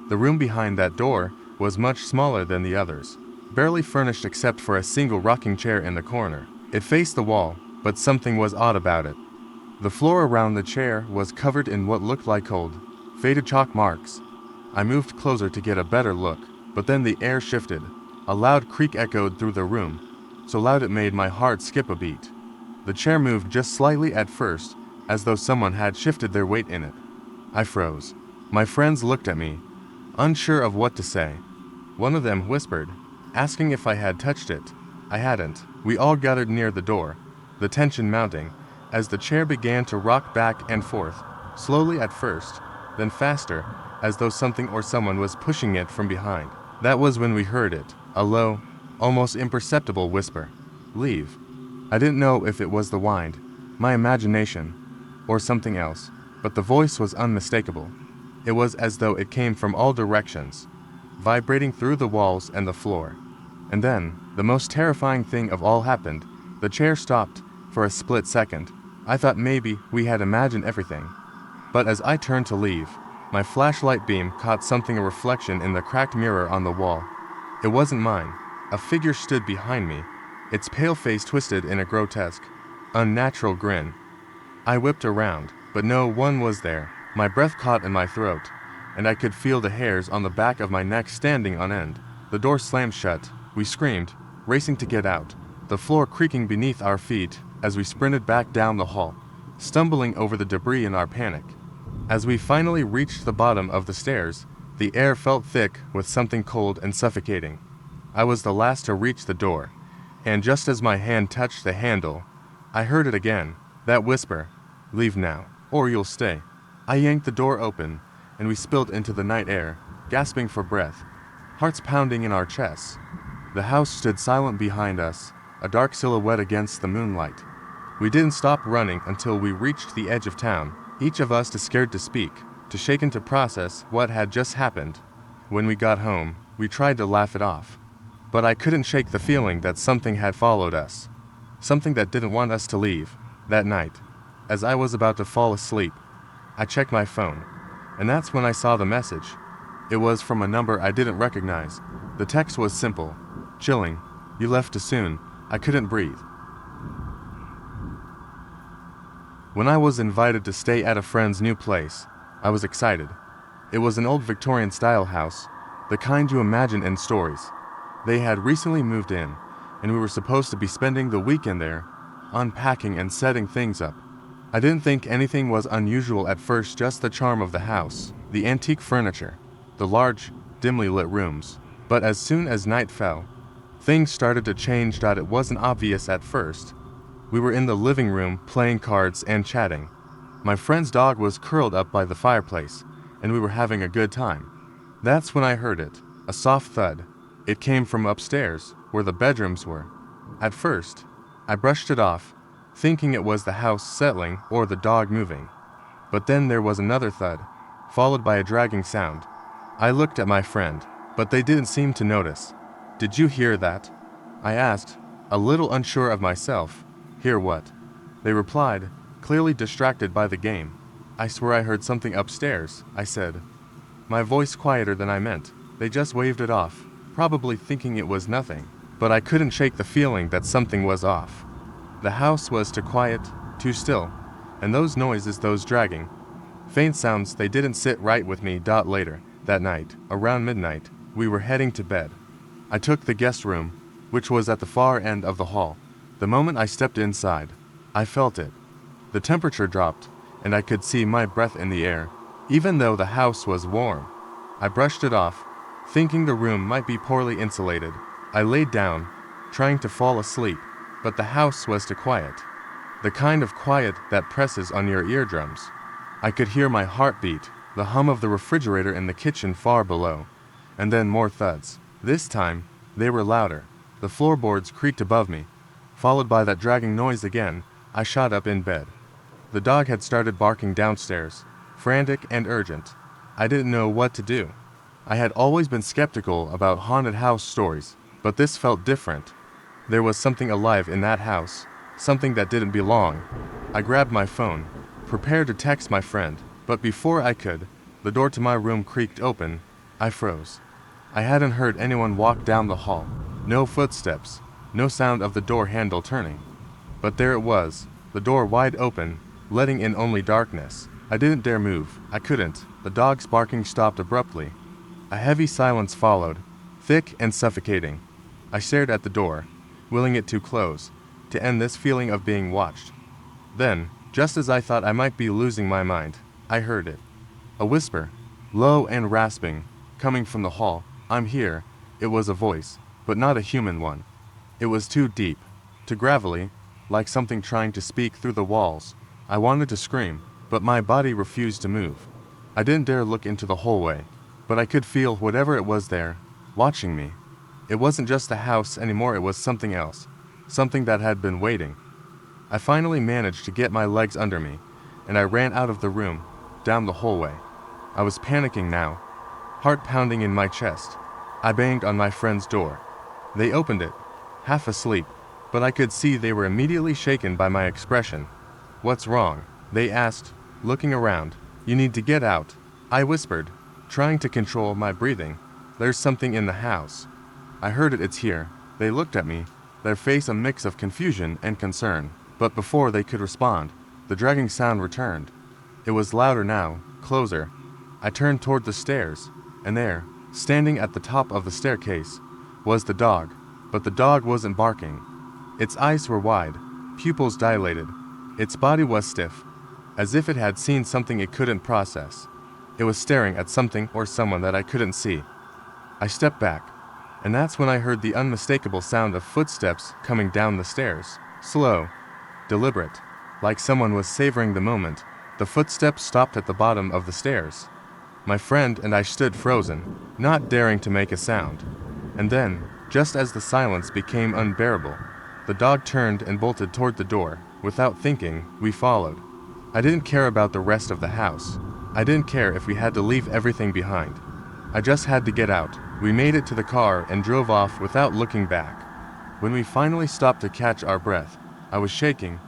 The room behind that door was much smaller than the others, barely furnished except for a single rocking chair in the corner. It faced the wall, but something was odd about it. The floor around the chair was covered in what looked like old, faded chalk marks. I moved closer to get a better look, but then the air shifted. A loud creak echoed through the room, so loud it made my heart skip a beat. The chair moved just slightly at first, as though someone had shifted their weight in it. I froze. My friends looked at me, unsure of what to say. One of them whispered, asking if I had touched it. I hadn't. We all gathered near the door, the tension mounting, as the chair began to rock back and forth, slowly at first, then faster, as though something or someone was pushing it from behind. That was when we heard it, a low, almost imperceptible whisper. Leave. I didn't know if it was the wind, my imagination, or something else, but the voice was unmistakable. It was as though it came from all directions, vibrating through the walls and the floor. And then, the most terrifying thing of all happened. The chair stopped for a split second. I thought maybe we had imagined everything. But as I turned to leave, my flashlight beam caught something, a reflection in the cracked mirror on the wall. It wasn't mine. A figure stood behind me, its pale face twisted in a grotesque, unnatural grin. I whipped around, but no one was there. My breath caught in my throat, and I could feel the hairs on the back of my neck standing on end. The door slammed shut, We screamed, racing to get out, the floor creaking beneath our feet as we sprinted back down the hall, stumbling over the debris in our panic. As we finally reached the bottom of the stairs, the air felt thick with something cold and suffocating. I was the last to reach the door, and just as my hand touched the handle, I heard it again, that whisper, "Leave now, or you'll stay." I yanked the door open, and we spilled into the night air, gasping for breath, hearts pounding in our chests. The house stood silent behind us, a dark silhouette against the moonlight. We didn't stop running until we reached the edge of town, each of us too scared to speak, too shaken to process what had just happened. When we got home, we tried to laugh it off. But I couldn't shake the feeling that something had followed us. Something that didn't want us to leave. That night, as I was about to fall asleep, I checked my phone, and that's when I saw the message. It was from a number I didn't recognize. The text was simple, chilling. "You left too soon. I couldn't breathe." When I was invited to stay at a friend's new place, I was excited. It was an old Victorian-style house, the kind you imagine in stories. They had recently moved in, and we were supposed to be spending the weekend there, unpacking and setting things up. I didn't think anything was unusual at first, just the charm of the house, the antique furniture, the large, dimly lit rooms. But as soon as night fell, things started to change. It wasn't obvious at first. We were in the living room playing cards and chatting. My friend's dog was curled up by the fireplace, and we were having a good time. That's when I heard it, a soft thud. It came from upstairs, where the bedrooms were. At first, I brushed it off, thinking it was the house settling or the dog moving. But then there was another thud, followed by a dragging sound. I looked at my friend, but they didn't seem to notice. "Did you hear that?" I asked, a little unsure of myself. "Hear what?" They replied, clearly distracted by the game. "I swear I heard something upstairs," I said, my voice quieter than I meant. They just waved it off, probably thinking it was nothing. But I couldn't shake the feeling that something was off. The house was too quiet, too still, and those noises, those dragging, faint sounds, they didn't sit right with me. Later, that night, around midnight, we were heading to bed. I took the guest room, which was at the far end of the hall. The moment I stepped inside, I felt it. The temperature dropped, and I could see my breath in the air, even though the house was warm. I brushed it off, thinking the room might be poorly insulated. I laid down, trying to fall asleep, but the house was too quiet. The kind of quiet that presses on your eardrums. I could hear my heartbeat, the hum of the refrigerator in the kitchen far below, and then more thuds. This time, they were louder. The floorboards creaked above me, followed by that dragging noise again. I shot up in bed. The dog had started barking downstairs, frantic and urgent. I didn't know what to do. I had always been skeptical about haunted house stories, but this felt different. There was something alive in that house, something that didn't belong. I grabbed my phone, prepared to text my friend, but before I could, the door to my room creaked open. I froze. I hadn't heard anyone walk down the hall. No footsteps, no sound of the door handle turning. But there it was, the door wide open, letting in only darkness. I didn't dare move. I couldn't. The dog's barking stopped abruptly. A heavy silence followed, thick and suffocating. I stared at the door, willing it to close, to end this feeling of being watched. Then, just as I thought I might be losing my mind, I heard it. A whisper, low and rasping, coming from the hall. "I'm here." It was a voice, but not a human one. It was too deep, too gravelly, like something trying to speak through the walls. I wanted to scream, but my body refused to move. I didn't dare look into the hallway, but I could feel whatever it was there, watching me. It wasn't just the house anymore, it was something else, something that had been waiting. I finally managed to get my legs under me, and I ran out of the room, down the hallway. I was panicking now, heart pounding in my chest. I banged on my friend's door. They opened it, half asleep, but I could see they were immediately shaken by my expression. "What's wrong?" they asked, looking around. "You need to get out," I whispered, trying to control my breathing. "There's something in the house." I heard it, "It's here." They looked at me, their face a mix of confusion and concern. But before they could respond, the dragging sound returned. It was louder now, closer. I turned toward the stairs, and there, standing at the top of the staircase, was the dog, but the dog wasn't barking. Its eyes were wide, pupils dilated. Its body was stiff, as if it had seen something it couldn't process. It was staring at something or someone that I couldn't see. I stepped back, and that's when I heard the unmistakable sound of footsteps coming down the stairs. Slow, deliberate, like someone was savoring the moment. The footsteps stopped at the bottom of the stairs. My friend and I stood frozen, not daring to make a sound. And then, just as the silence became unbearable, the dog turned and bolted toward the door. Without thinking, we followed. I didn't care about the rest of the house. I didn't care if we had to leave everything behind. I just had to get out. We made it to the car and drove off without looking back. When we finally stopped to catch our breath, I was shaking,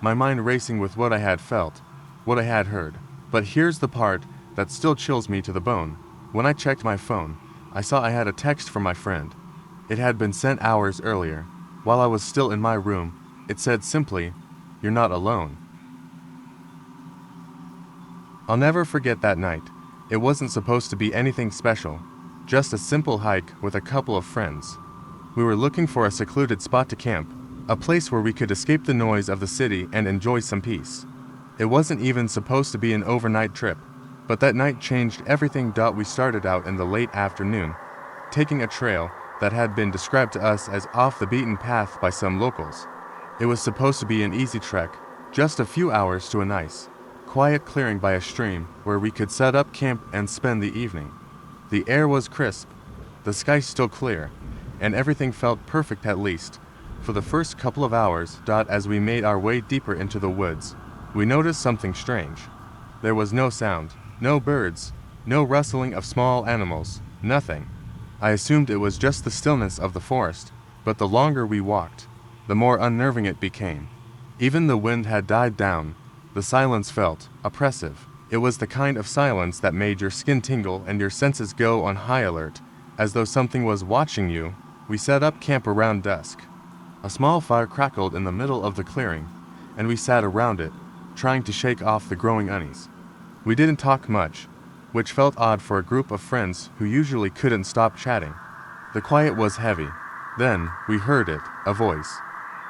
my mind racing with what I had felt, what I had heard. But here's the part that still chills me to the bone. When I checked my phone, I saw I had a text from my friend. It had been sent hours earlier. While I was still in my room, it said simply, "You're not alone." I'll never forget that night. It wasn't supposed to be anything special, just a simple hike with a couple of friends. We were looking for a secluded spot to camp, a place where we could escape the noise of the city and enjoy some peace. It wasn't even supposed to be an overnight trip, but that night changed everything. We started out in the late afternoon, taking a trail that had been described to us as off the beaten path by some locals. It was supposed to be an easy trek, just a few hours to a nice, quiet clearing by a stream where we could set up camp and spend the evening. The air was crisp, the sky still clear, and everything felt perfect, at least for the first couple of hours. As we made our way deeper into the woods, we noticed something strange. There was no sound, no birds, no rustling of small animals, nothing. I assumed it was just the stillness of the forest, but the longer we walked, the more unnerving it became. Even the wind had died down. The silence felt oppressive. It was the kind of silence that made your skin tingle and your senses go on high alert, as though something was watching you. We set up camp around dusk. A small fire crackled in the middle of the clearing, and we sat around it, trying to shake off the growing unease. We didn't talk much, which felt odd for a group of friends who usually couldn't stop chatting. The quiet was heavy. Then we heard it, a voice.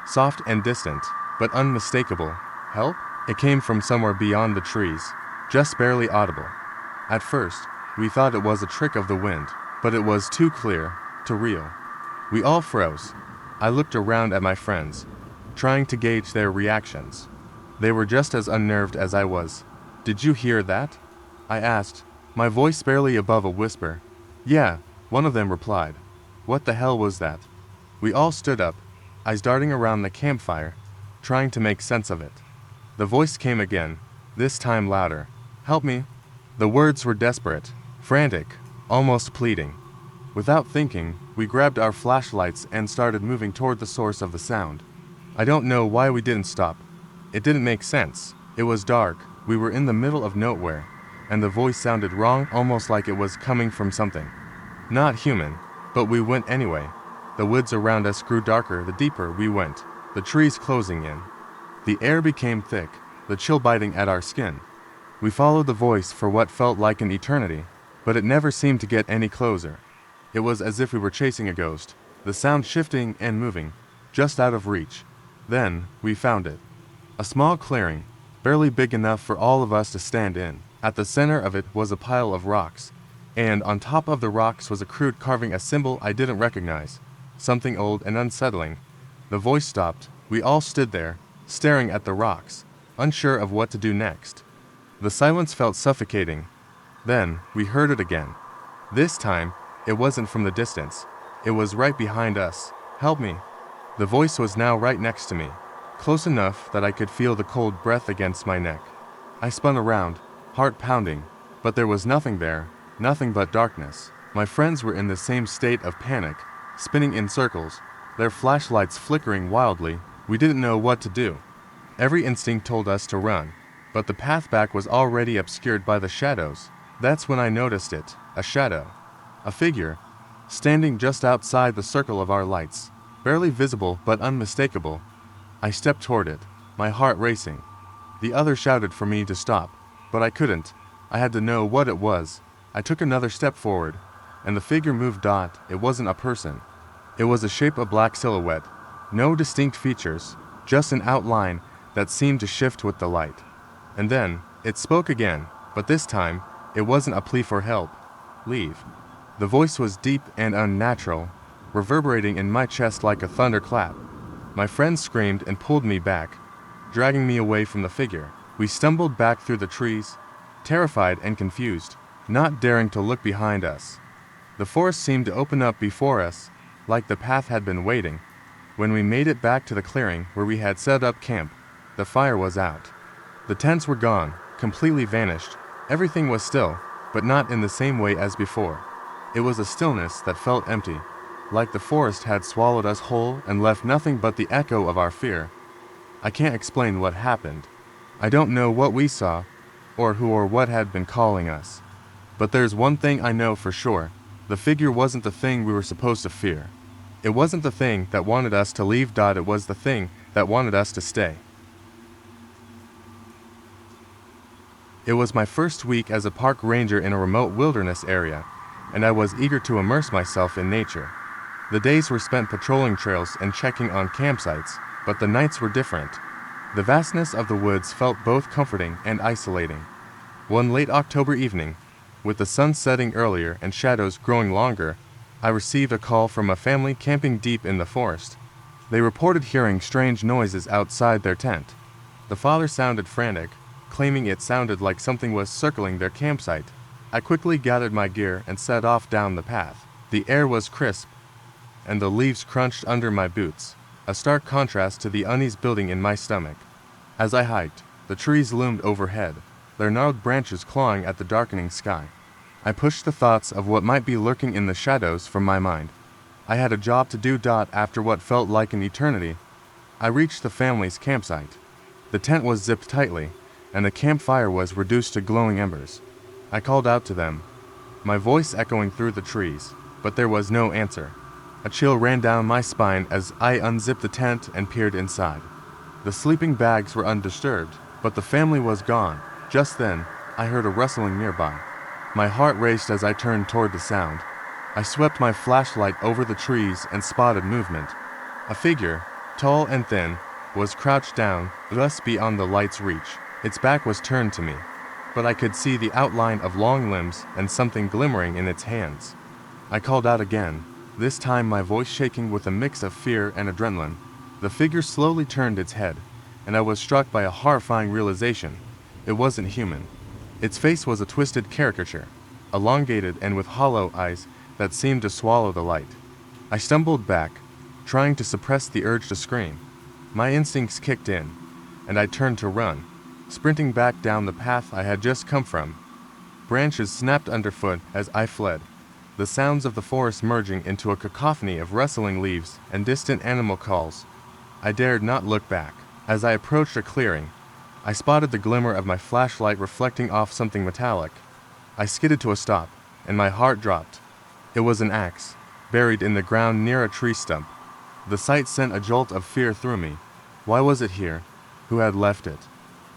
Soft and distant, but unmistakable. Help? It came from somewhere beyond the trees, just barely audible. At first, we thought it was a trick of the wind, but it was too clear, too real. We all froze. I looked around at my friends, trying to gauge their reactions. They were just as unnerved as I was. "Did you hear that?" I asked, my voice barely above a whisper. "Yeah," one of them replied. "What the hell was that?" We all stood up, eyes darting around the campfire, trying to make sense of it. The voice came again, this time louder. "Help me." The words were desperate, frantic, almost pleading. Without thinking, we grabbed our flashlights and started moving toward the source of the sound. I don't know why we didn't stop. It didn't make sense. It was dark, we were in the middle of nowhere, and the voice sounded wrong, almost like it was coming from something not human. But we went anyway. The woods around us grew darker the deeper we went, the trees closing in. The air became thick, the chill biting at our skin. We followed the voice for what felt like an eternity, but it never seemed to get any closer. It was as if we were chasing a ghost, the sound shifting and moving, just out of reach. Then, we found it. A small clearing, barely big enough for all of us to stand in. At the center of it was a pile of rocks, and on top of the rocks was a crude carving, a symbol I didn't recognize, something old and unsettling. The voice stopped. We all stood there, staring at the rocks, unsure of what to do next. The silence felt suffocating. Then, we heard it again. This time, it wasn't from the distance. It was right behind us. "Help me." The voice was now right next to me, close enough that I could feel the cold breath against my neck. I spun around, heart pounding, but there was nothing there, nothing but darkness. My friends were in the same state of panic, spinning in circles, their flashlights flickering wildly. We didn't know what to do. Every instinct told us to run, but the path back was already obscured by the shadows. That's when I noticed it, a shadow. A figure, standing just outside the circle of our lights, barely visible but unmistakable. I stepped toward it, my heart racing. The other shouted for me to stop, but I couldn't. I had to know what it was. I took another step forward, and the figure moved. It wasn't a person. It was a shape of black silhouette, no distinct features, just an outline that seemed to shift with the light. And then, it spoke again, but this time, it wasn't a plea for help. Leave. The voice was deep and unnatural, reverberating in my chest like a thunderclap. My friend screamed and pulled me back, dragging me away from the figure. We stumbled back through the trees, terrified and confused, not daring to look behind us. The forest seemed to open up before us, like the path had been waiting. When we made it back to the clearing where we had set up camp, the fire was out. The tents were gone, completely vanished. Everything was still, but not in the same way as before. It was a stillness that felt empty, like the forest had swallowed us whole and left nothing but the echo of our fear. I can't explain what happened. I don't know what we saw, or who or what had been calling us. But there's one thing I know for sure. The figure wasn't the thing we were supposed to fear. It wasn't the thing that wanted us to leave. It was the thing that wanted us to stay. It was my first week as a park ranger in a remote wilderness area, and I was eager to immerse myself in nature. The days were spent patrolling trails and checking on campsites, but the nights were different. The vastness of the woods felt both comforting and isolating. One late October evening, with the sun setting earlier and shadows growing longer, I received a call from a family camping deep in the forest. They reported hearing strange noises outside their tent. The father sounded frantic, claiming it sounded like something was circling their campsite. I quickly gathered my gear and set off down the path. The air was crisp, and the leaves crunched under my boots, a stark contrast to the unease building in my stomach. As I hiked, the trees loomed overhead, their gnarled branches clawing at the darkening sky. I pushed the thoughts of what might be lurking in the shadows from my mind. I had a job to do. After what felt like an eternity, I reached the family's campsite. The tent was zipped tightly, and the campfire was reduced to glowing embers. I called out to them, my voice echoing through the trees, but there was no answer. A chill ran down my spine as I unzipped the tent and peered inside. The sleeping bags were undisturbed, but the family was gone. Just then, I heard a rustling nearby. My heart raced as I turned toward the sound. I swept my flashlight over the trees and spotted movement. A figure, tall and thin, was crouched down, just beyond the light's reach. Its back was turned to me, but I could see the outline of long limbs and something glimmering in its hands. I called out again, this time my voice shaking with a mix of fear and adrenaline. The figure slowly turned its head, and I was struck by a horrifying realization. It wasn't human. Its face was a twisted caricature, elongated and with hollow eyes that seemed to swallow the light. I stumbled back, trying to suppress the urge to scream. My instincts kicked in, and I turned to run, sprinting back down the path I had just come from. Branches snapped underfoot as I fled, the sounds of the forest merging into a cacophony of rustling leaves and distant animal calls. I dared not look back. As I approached a clearing, I spotted the glimmer of my flashlight reflecting off something metallic. I skidded to a stop, and my heart dropped. It was an axe, buried in the ground near a tree stump. The sight sent a jolt of fear through me. Why was it here? Who had left it?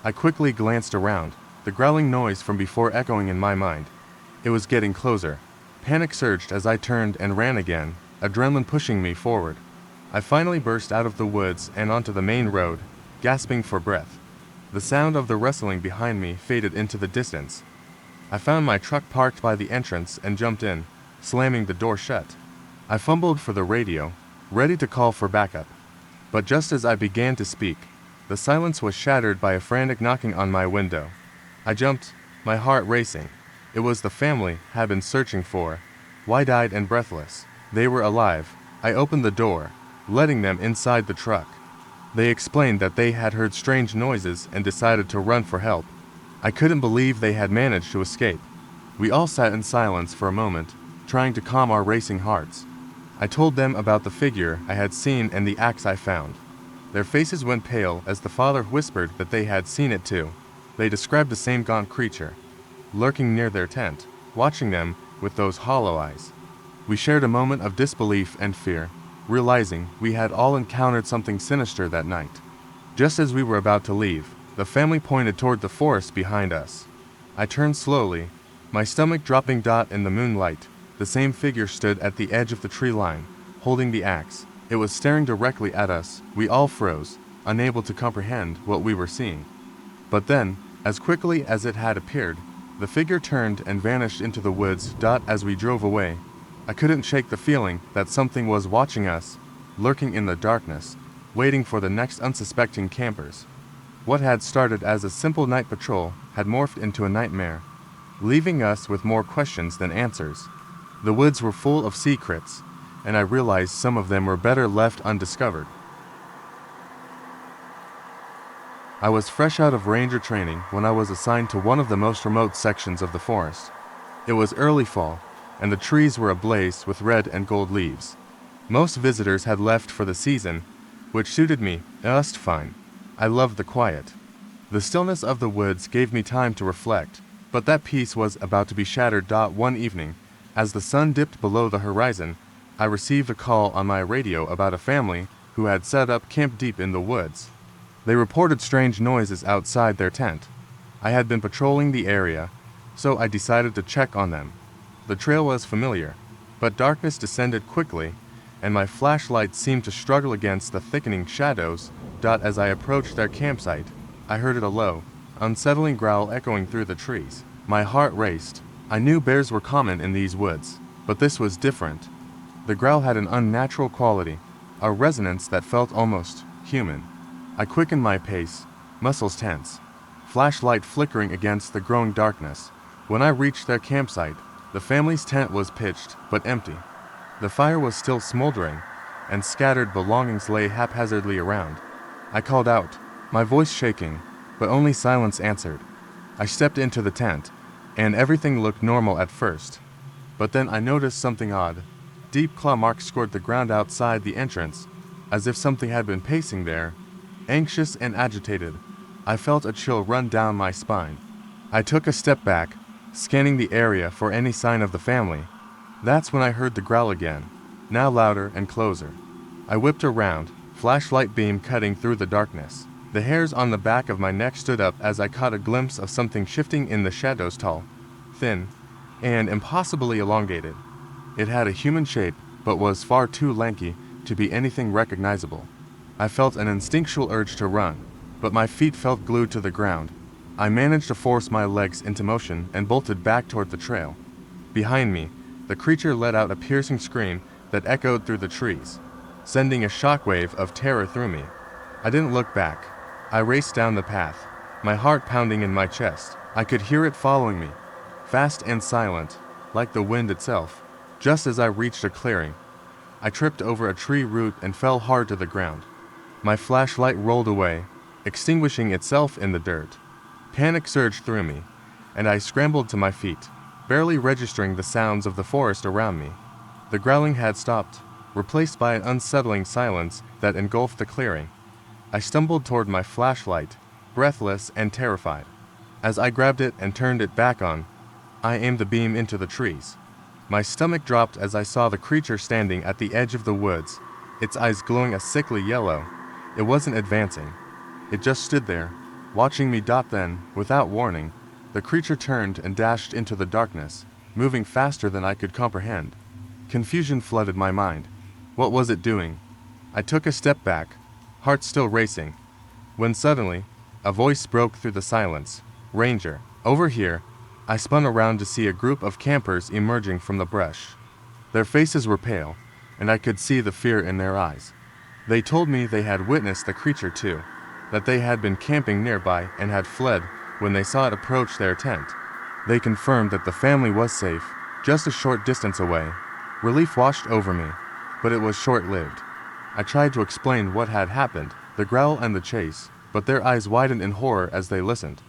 I quickly glanced around, the growling noise from before echoing in my mind. It was getting closer. Panic surged as I turned and ran again, adrenaline pushing me forward. I finally burst out of the woods and onto the main road, gasping for breath. The sound of the rustling behind me faded into the distance. I found my truck parked by the entrance and jumped in, slamming the door shut. I fumbled for the radio, ready to call for backup. But just as I began to speak, the silence was shattered by a frantic knocking on my window. I jumped, my heart racing. It was the family I had been searching for, wide-eyed and breathless. They were alive. I opened the door, letting them inside the truck. They explained that they had heard strange noises and decided to run for help. I couldn't believe they had managed to escape. We all sat in silence for a moment, trying to calm our racing hearts. I told them about the figure I had seen and the axe I found. Their faces went pale as the father whispered that they had seen it too. They described the same gaunt creature, lurking near their tent, watching them with those hollow eyes. We shared a moment of disbelief and fear, realizing we had all encountered something sinister that night. Just as we were about to leave, the family pointed toward the forest behind us. I turned slowly, my stomach dropping. In the moonlight, the same figure stood at the edge of the tree line, holding the axe. It was staring directly at us. We all froze, unable to comprehend what we were seeing. But then, as quickly as it had appeared, the figure turned and vanished into the woods. As we drove away, I couldn't shake the feeling that something was watching us, lurking in the darkness, waiting for the next unsuspecting campers. What had started as a simple night patrol had morphed into a nightmare, leaving us with more questions than answers. The woods were full of secrets, and I realized some of them were better left undiscovered. I was fresh out of ranger training when I was assigned to one of the most remote sections of the forest. It was early fall, and the trees were ablaze with red and gold leaves. Most visitors had left for the season, which suited me just fine. I loved the quiet. The stillness of the woods gave me time to reflect, but that peace was about to be shattered. One evening, as the sun dipped below the horizon, I received a call on my radio about a family who had set up camp deep in the woods. They reported strange noises outside their tent. I had been patrolling the area, so I decided to check on them. The trail was familiar, but darkness descended quickly, and my flashlight seemed to struggle against the thickening shadows. As I approached their campsite, I heard a low, unsettling growl echoing through the trees. My heart raced. I knew bears were common in these woods, but this was different. The growl had an unnatural quality, a resonance that felt almost human. I quickened my pace, muscles tense, flashlight flickering against the growing darkness. When I reached their campsite, the family's tent was pitched but empty. The fire was still smoldering, and scattered belongings lay haphazardly around. I called out, my voice shaking, but only silence answered. I stepped into the tent, and everything looked normal at first. But then I noticed something odd. Deep claw marks scored the ground outside the entrance, as if something had been pacing there. Anxious and agitated, I felt a chill run down my spine. I took a step back, scanning the area for any sign of the family. That's when I heard the growl again, now louder and closer. I whipped around, flashlight beam cutting through the darkness. The hairs on the back of my neck stood up as I caught a glimpse of something shifting in the shadows, tall, thin, and impossibly elongated. It had a human shape, but was far too lanky to be anything recognizable. I felt an instinctual urge to run, but my feet felt glued to the ground. I managed to force my legs into motion and bolted back toward the trail. Behind me, the creature let out a piercing scream that echoed through the trees, sending a shockwave of terror through me. I didn't look back. I raced down the path, my heart pounding in my chest. I could hear it following me, fast and silent, like the wind itself. Just as I reached a clearing, I tripped over a tree root and fell hard to the ground. My flashlight rolled away, extinguishing itself in the dirt. Panic surged through me, and I scrambled to my feet, barely registering the sounds of the forest around me. The growling had stopped, replaced by an unsettling silence that engulfed the clearing. I stumbled toward my flashlight, breathless and terrified. As I grabbed it and turned it back on, I aimed the beam into the trees. My stomach dropped as I saw the creature standing at the edge of the woods, its eyes glowing a sickly yellow. It wasn't advancing. It just stood there, watching me. Then, without warning, the creature turned and dashed into the darkness, moving faster than I could comprehend. Confusion flooded my mind. What was it doing? I took a step back, heart still racing, when suddenly, a voice broke through the silence. Ranger, over here. I spun around to see a group of campers emerging from the brush. Their faces were pale, and I could see the fear in their eyes. They told me they had witnessed the creature too, that they had been camping nearby and had fled when they saw it approach their tent. They confirmed that the family was safe, just a short distance away. Relief washed over me, but it was short-lived. I tried to explain what had happened, the growl and the chase, but their eyes widened in horror as they listened.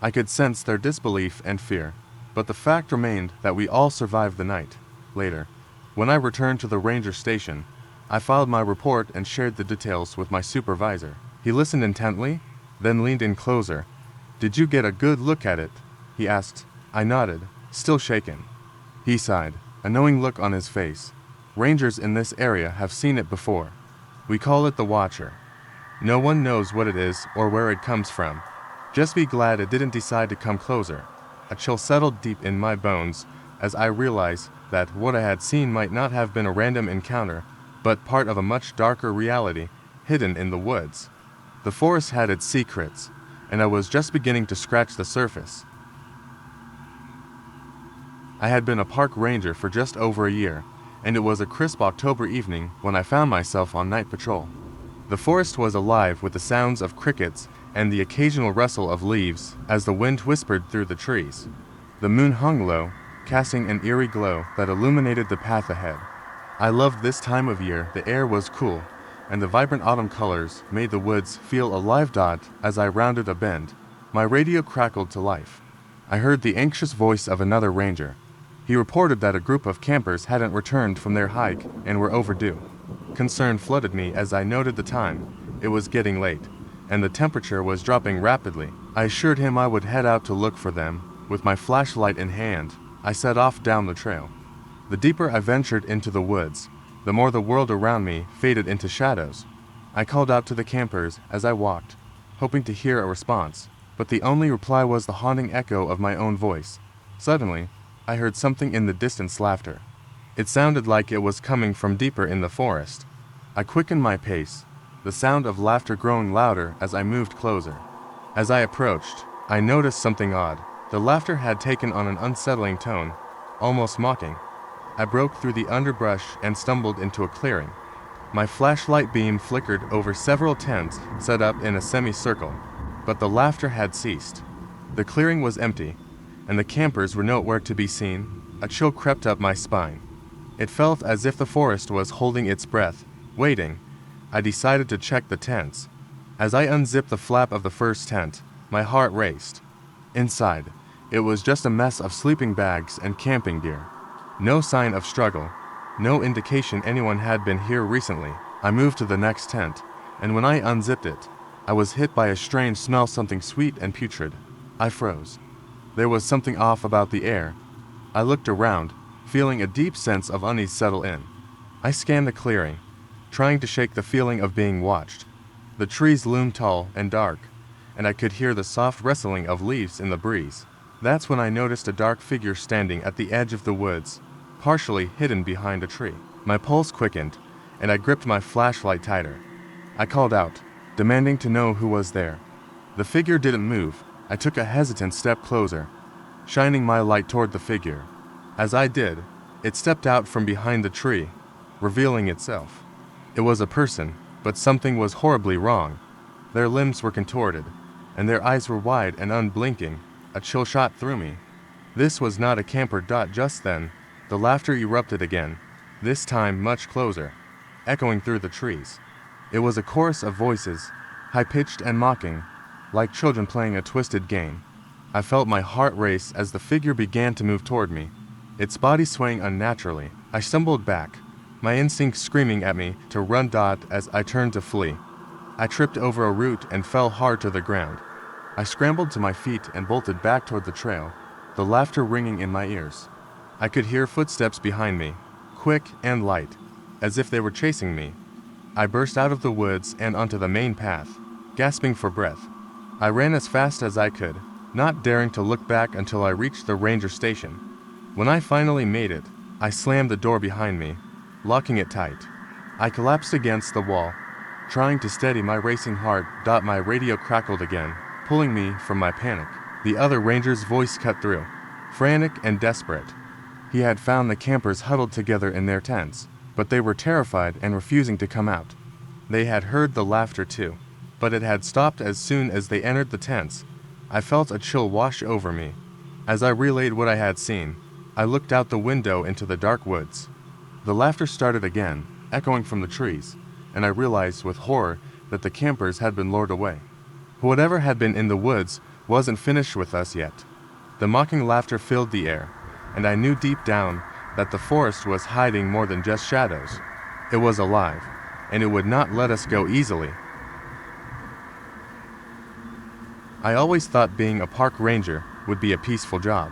I could sense their disbelief and fear, but the fact remained that we all survived the night. Later, when I returned to the ranger station, I filed my report and shared the details with my supervisor. He listened intently, then leaned in closer. "Did you get a good look at it?" he asked. I nodded, still shaken. He sighed, a knowing look on his face. "Rangers in this area have seen it before. We call it the Watcher. No one knows what it is or where it comes from. Just be glad it didn't decide to come closer." A chill settled deep in my bones as I realized that what I had seen might not have been a random encounter, but part of a much darker reality hidden in the woods. The forest had its secrets, and I was just beginning to scratch the surface. I had been a park ranger for just over a year, and it was a crisp October evening when I found myself on night patrol. The forest was alive with the sounds of crickets and the occasional rustle of leaves as the wind whispered through the trees. The moon hung low, casting an eerie glow that illuminated the path ahead. I loved this time of year. The air was cool, and the vibrant autumn colors made the woods feel alive. As I rounded a bend, my radio crackled to life. I heard the anxious voice of another ranger. He reported that a group of campers hadn't returned from their hike and were overdue. Concern flooded me as I noted the time. It was getting late, and the temperature was dropping rapidly. I assured him I would head out to look for them. With my flashlight in hand, I set off down the trail. The deeper I ventured into the woods, the more the world around me faded into shadows. I called out to the campers as I walked, hoping to hear a response, but the only reply was the haunting echo of my own voice. Suddenly, I heard something in the distance: laughter. It sounded like it was coming from deeper in the forest. I quickened my pace, the sound of laughter growing louder as I moved closer. As I approached, I noticed something odd. The laughter had taken on an unsettling tone, almost mocking. I broke through the underbrush and stumbled into a clearing. My flashlight beam flickered over several tents set up in a semicircle, but the laughter had ceased. The clearing was empty, and the campers were nowhere to be seen. A chill crept up my spine. It felt as if the forest was holding its breath, waiting. I decided to check the tents. As I unzipped the flap of the first tent, my heart raced. Inside, it was just a mess of sleeping bags and camping gear. No sign of struggle, no indication anyone had been here recently. I moved to the next tent, and when I unzipped it, I was hit by a strange smell, something sweet and putrid. I froze. There was something off about the air. I looked around, feeling a deep sense of unease settle in. I scanned the clearing, trying to shake the feeling of being watched. The trees loomed tall and dark, and I could hear the soft rustling of leaves in the breeze. That's when I noticed a dark figure standing at the edge of the woods, partially hidden behind a tree. My pulse quickened, and I gripped my flashlight tighter. I called out, demanding to know who was there. The figure didn't move. I took a hesitant step closer, shining my light toward the figure. As I did, it stepped out from behind the tree, revealing itself. It was a person, but something was horribly wrong. Their limbs were contorted, and their eyes were wide and unblinking. A chill shot through me. This was not a camper. Just then, the laughter erupted again, this time much closer, echoing through the trees. It was a chorus of voices, high-pitched and mocking, like children playing a twisted game. I felt my heart race as the figure began to move toward me, its body swaying unnaturally. I stumbled back, my instincts screaming at me to run. As I turned to flee, I tripped over a root and fell hard to the ground. I scrambled to my feet and bolted back toward the trail, the laughter ringing in my ears. I could hear footsteps behind me, quick and light, as if they were chasing me. I burst out of the woods and onto the main path, gasping for breath. I ran as fast as I could, not daring to look back until I reached the ranger station. When I finally made it, I slammed the door behind me, locking it tight. I collapsed against the wall, trying to steady my racing heart. My radio crackled again, pulling me from my panic. The other ranger's voice cut through, frantic and desperate. He had found the campers huddled together in their tents, but they were terrified and refusing to come out. They had heard the laughter too, but it had stopped as soon as they entered the tents. I felt a chill wash over me. As I relayed what I had seen, I looked out the window into the dark woods. The laughter started again, echoing from the trees, and I realized with horror that the campers had been lured away. Whatever had been in the woods wasn't finished with us yet. The mocking laughter filled the air, and I knew deep down that the forest was hiding more than just shadows. It was alive, and it would not let us go easily. I always thought being a park ranger would be a peaceful job.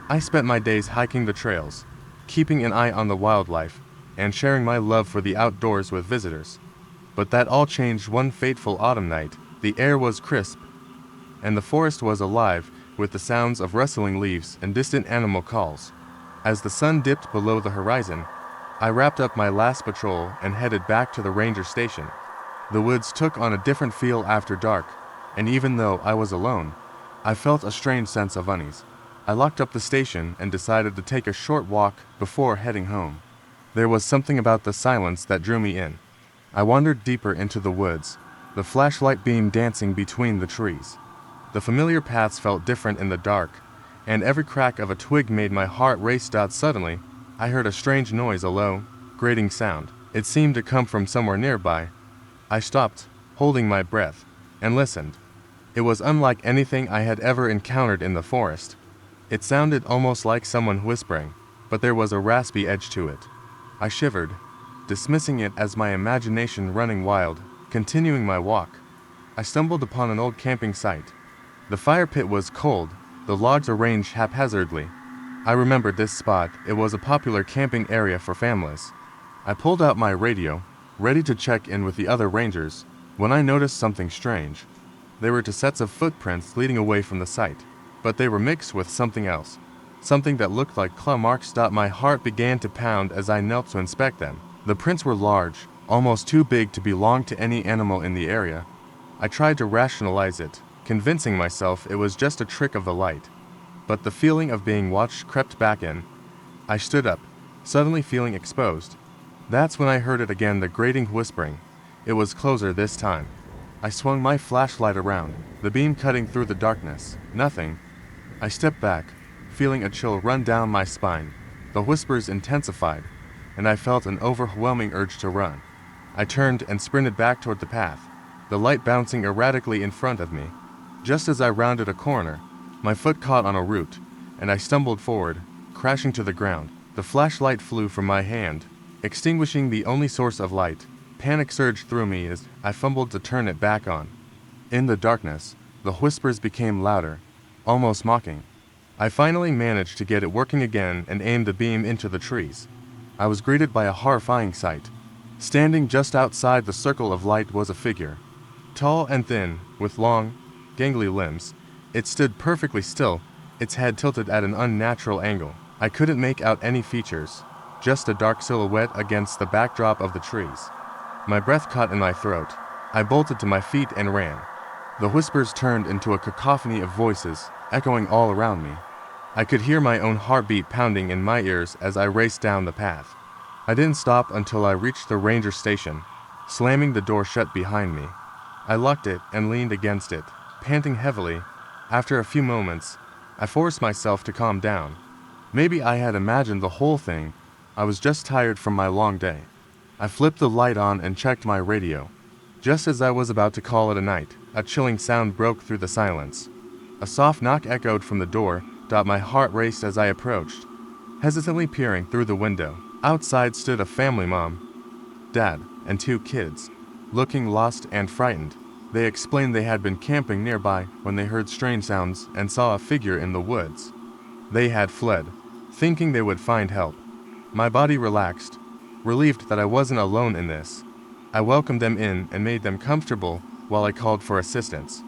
I spent my days hiking the trails, keeping an eye on the wildlife, and sharing my love for the outdoors with visitors. But that all changed one fateful autumn night. The air was crisp, and the forest was alive with the sounds of rustling leaves and distant animal calls. As the sun dipped below the horizon, I wrapped up my last patrol and headed back to the ranger station. The woods took on a different feel after dark, and even though I was alone, I felt a strange sense of unease. I locked up the station and decided to take a short walk before heading home. There was something about the silence that drew me in. I wandered deeper into the woods, the flashlight beam dancing between the trees. The familiar paths felt different in the dark, and every crack of a twig made my heart race. Suddenly, I heard a strange noise, a low, grating sound. It seemed to come from somewhere nearby. I stopped, holding my breath, and listened. It was unlike anything I had ever encountered in the forest. It sounded almost like someone whispering, but there was a raspy edge to it. I shivered, dismissing it as my imagination running wild. Continuing my walk, I stumbled upon an old camping site. The fire pit was cold, the logs arranged haphazardly. I remembered this spot. It was a popular camping area for families. I pulled out my radio, ready to check in with the other rangers, when I noticed something strange. There were two sets of footprints leading away from the site, but they were mixed with something else, something that looked like claw marks. My heart began to pound as I knelt to inspect them. The prints were large, almost too big to belong to any animal in the area. I tried to rationalize it, convincing myself it was just a trick of the light. But the feeling of being watched crept back in. I stood up, suddenly feeling exposed. That's when I heard it again, the grating whispering. It was closer this time. I swung my flashlight around, the beam cutting through the darkness. Nothing. I stepped back, feeling a chill run down my spine. The whispers intensified, and I felt an overwhelming urge to run. I turned and sprinted back toward the path, the light bouncing erratically in front of me. Just as I rounded a corner, my foot caught on a root, and I stumbled forward, crashing to the ground. The flashlight flew from my hand, extinguishing the only source of light. Panic surged through me as I fumbled to turn it back on. In the darkness, the whispers became louder, almost mocking. I finally managed to get it working again and aimed the beam into the trees. I was greeted by a horrifying sight. Standing just outside the circle of light was a figure. Tall and thin, with long, gangly limbs, it stood perfectly still, its head tilted at an unnatural angle. I couldn't make out any features, just a dark silhouette against the backdrop of the trees. My breath caught in my throat. I bolted to my feet and ran. The whispers turned into a cacophony of voices, echoing all around me. I could hear my own heartbeat pounding in my ears as I raced down the path. I didn't stop until I reached the ranger station, slamming the door shut behind me. I locked it and leaned against it, panting heavily. After a few moments, I forced myself to calm down. Maybe I had imagined the whole thing. I was just tired from my long day. I flipped the light on and checked my radio. Just as I was about to call it a night, a chilling sound broke through the silence. A soft knock echoed from the door. My heart raced as I approached, hesitantly peering through the window. Outside stood a family: mom, dad, and two kids, looking lost and frightened. They explained they had been camping nearby when they heard strange sounds and saw a figure in the woods. They had fled, thinking they would find help. My body relaxed, relieved that I wasn't alone in this. I welcomed them in and made them comfortable while I called for assistance.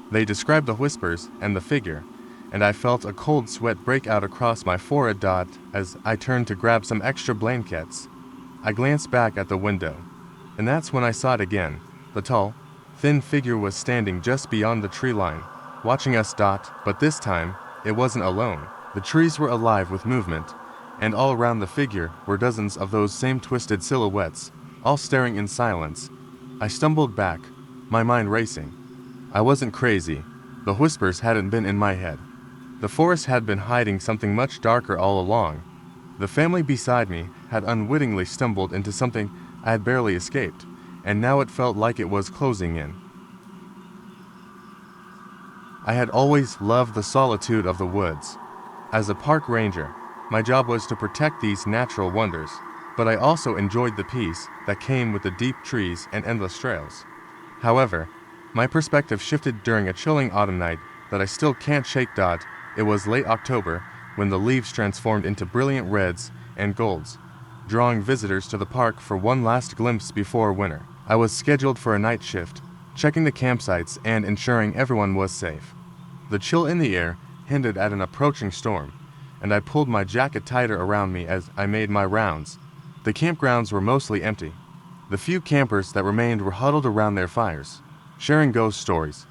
They described the whispers and the figure, and I felt a cold sweat break out across my forehead. As I turned to grab some extra blankets, I glanced back at the window, and that's when I saw it again. The tall, thin figure was standing just beyond the tree line, watching us. But this time, it wasn't alone. The trees were alive with movement, and all around the figure were dozens of those same twisted silhouettes, all staring in silence. I stumbled back, my mind racing. I wasn't crazy. The whispers hadn't been in my head. The forest had been hiding something much darker all along. The family beside me had unwittingly stumbled into something I had barely escaped, and now it felt like it was closing in. I had always loved the solitude of the woods. As a park ranger, my job was to protect these natural wonders, but I also enjoyed the peace that came with the deep trees and endless trails. However, my perspective shifted during a chilling autumn night that I still can't shake. It was late October when the leaves transformed into brilliant reds and golds, drawing visitors to the park for one last glimpse before winter. I was scheduled for a night shift, checking the campsites and ensuring everyone was safe. The chill in the air hinted at an approaching storm, and I pulled my jacket tighter around me as I made my rounds. The campgrounds were mostly empty. The few campers that remained were huddled around their fires, sharing ghost stories.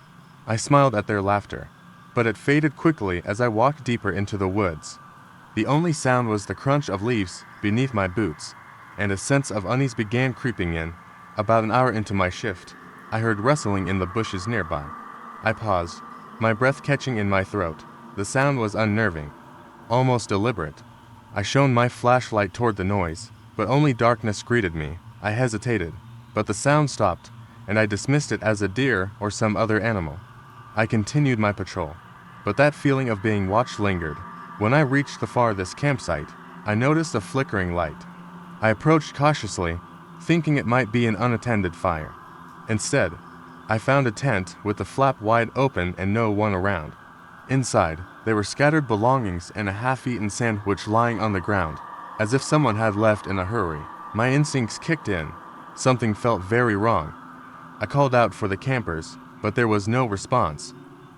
I smiled at their laughter, but it faded quickly as I walked deeper into the woods. The only sound was the crunch of leaves beneath my boots, and a sense of unease began creeping in. About an hour into my shift, I heard rustling in the bushes nearby. I paused, my breath catching in my throat. The sound was unnerving, almost deliberate. I shone my flashlight toward the noise, but only darkness greeted me. I hesitated, but the sound stopped, and I dismissed it as a deer or some other animal. I continued my patrol, but that feeling of being watched lingered. When I reached the farthest campsite, I noticed a flickering light. I approached cautiously, thinking it might be an unattended fire. Instead, I found a tent with the flap wide open and no one around. Inside, there were scattered belongings and a half-eaten sandwich lying on the ground, as if someone had left in a hurry. My instincts kicked in. Something felt very wrong. I called out for the campers, but there was no response,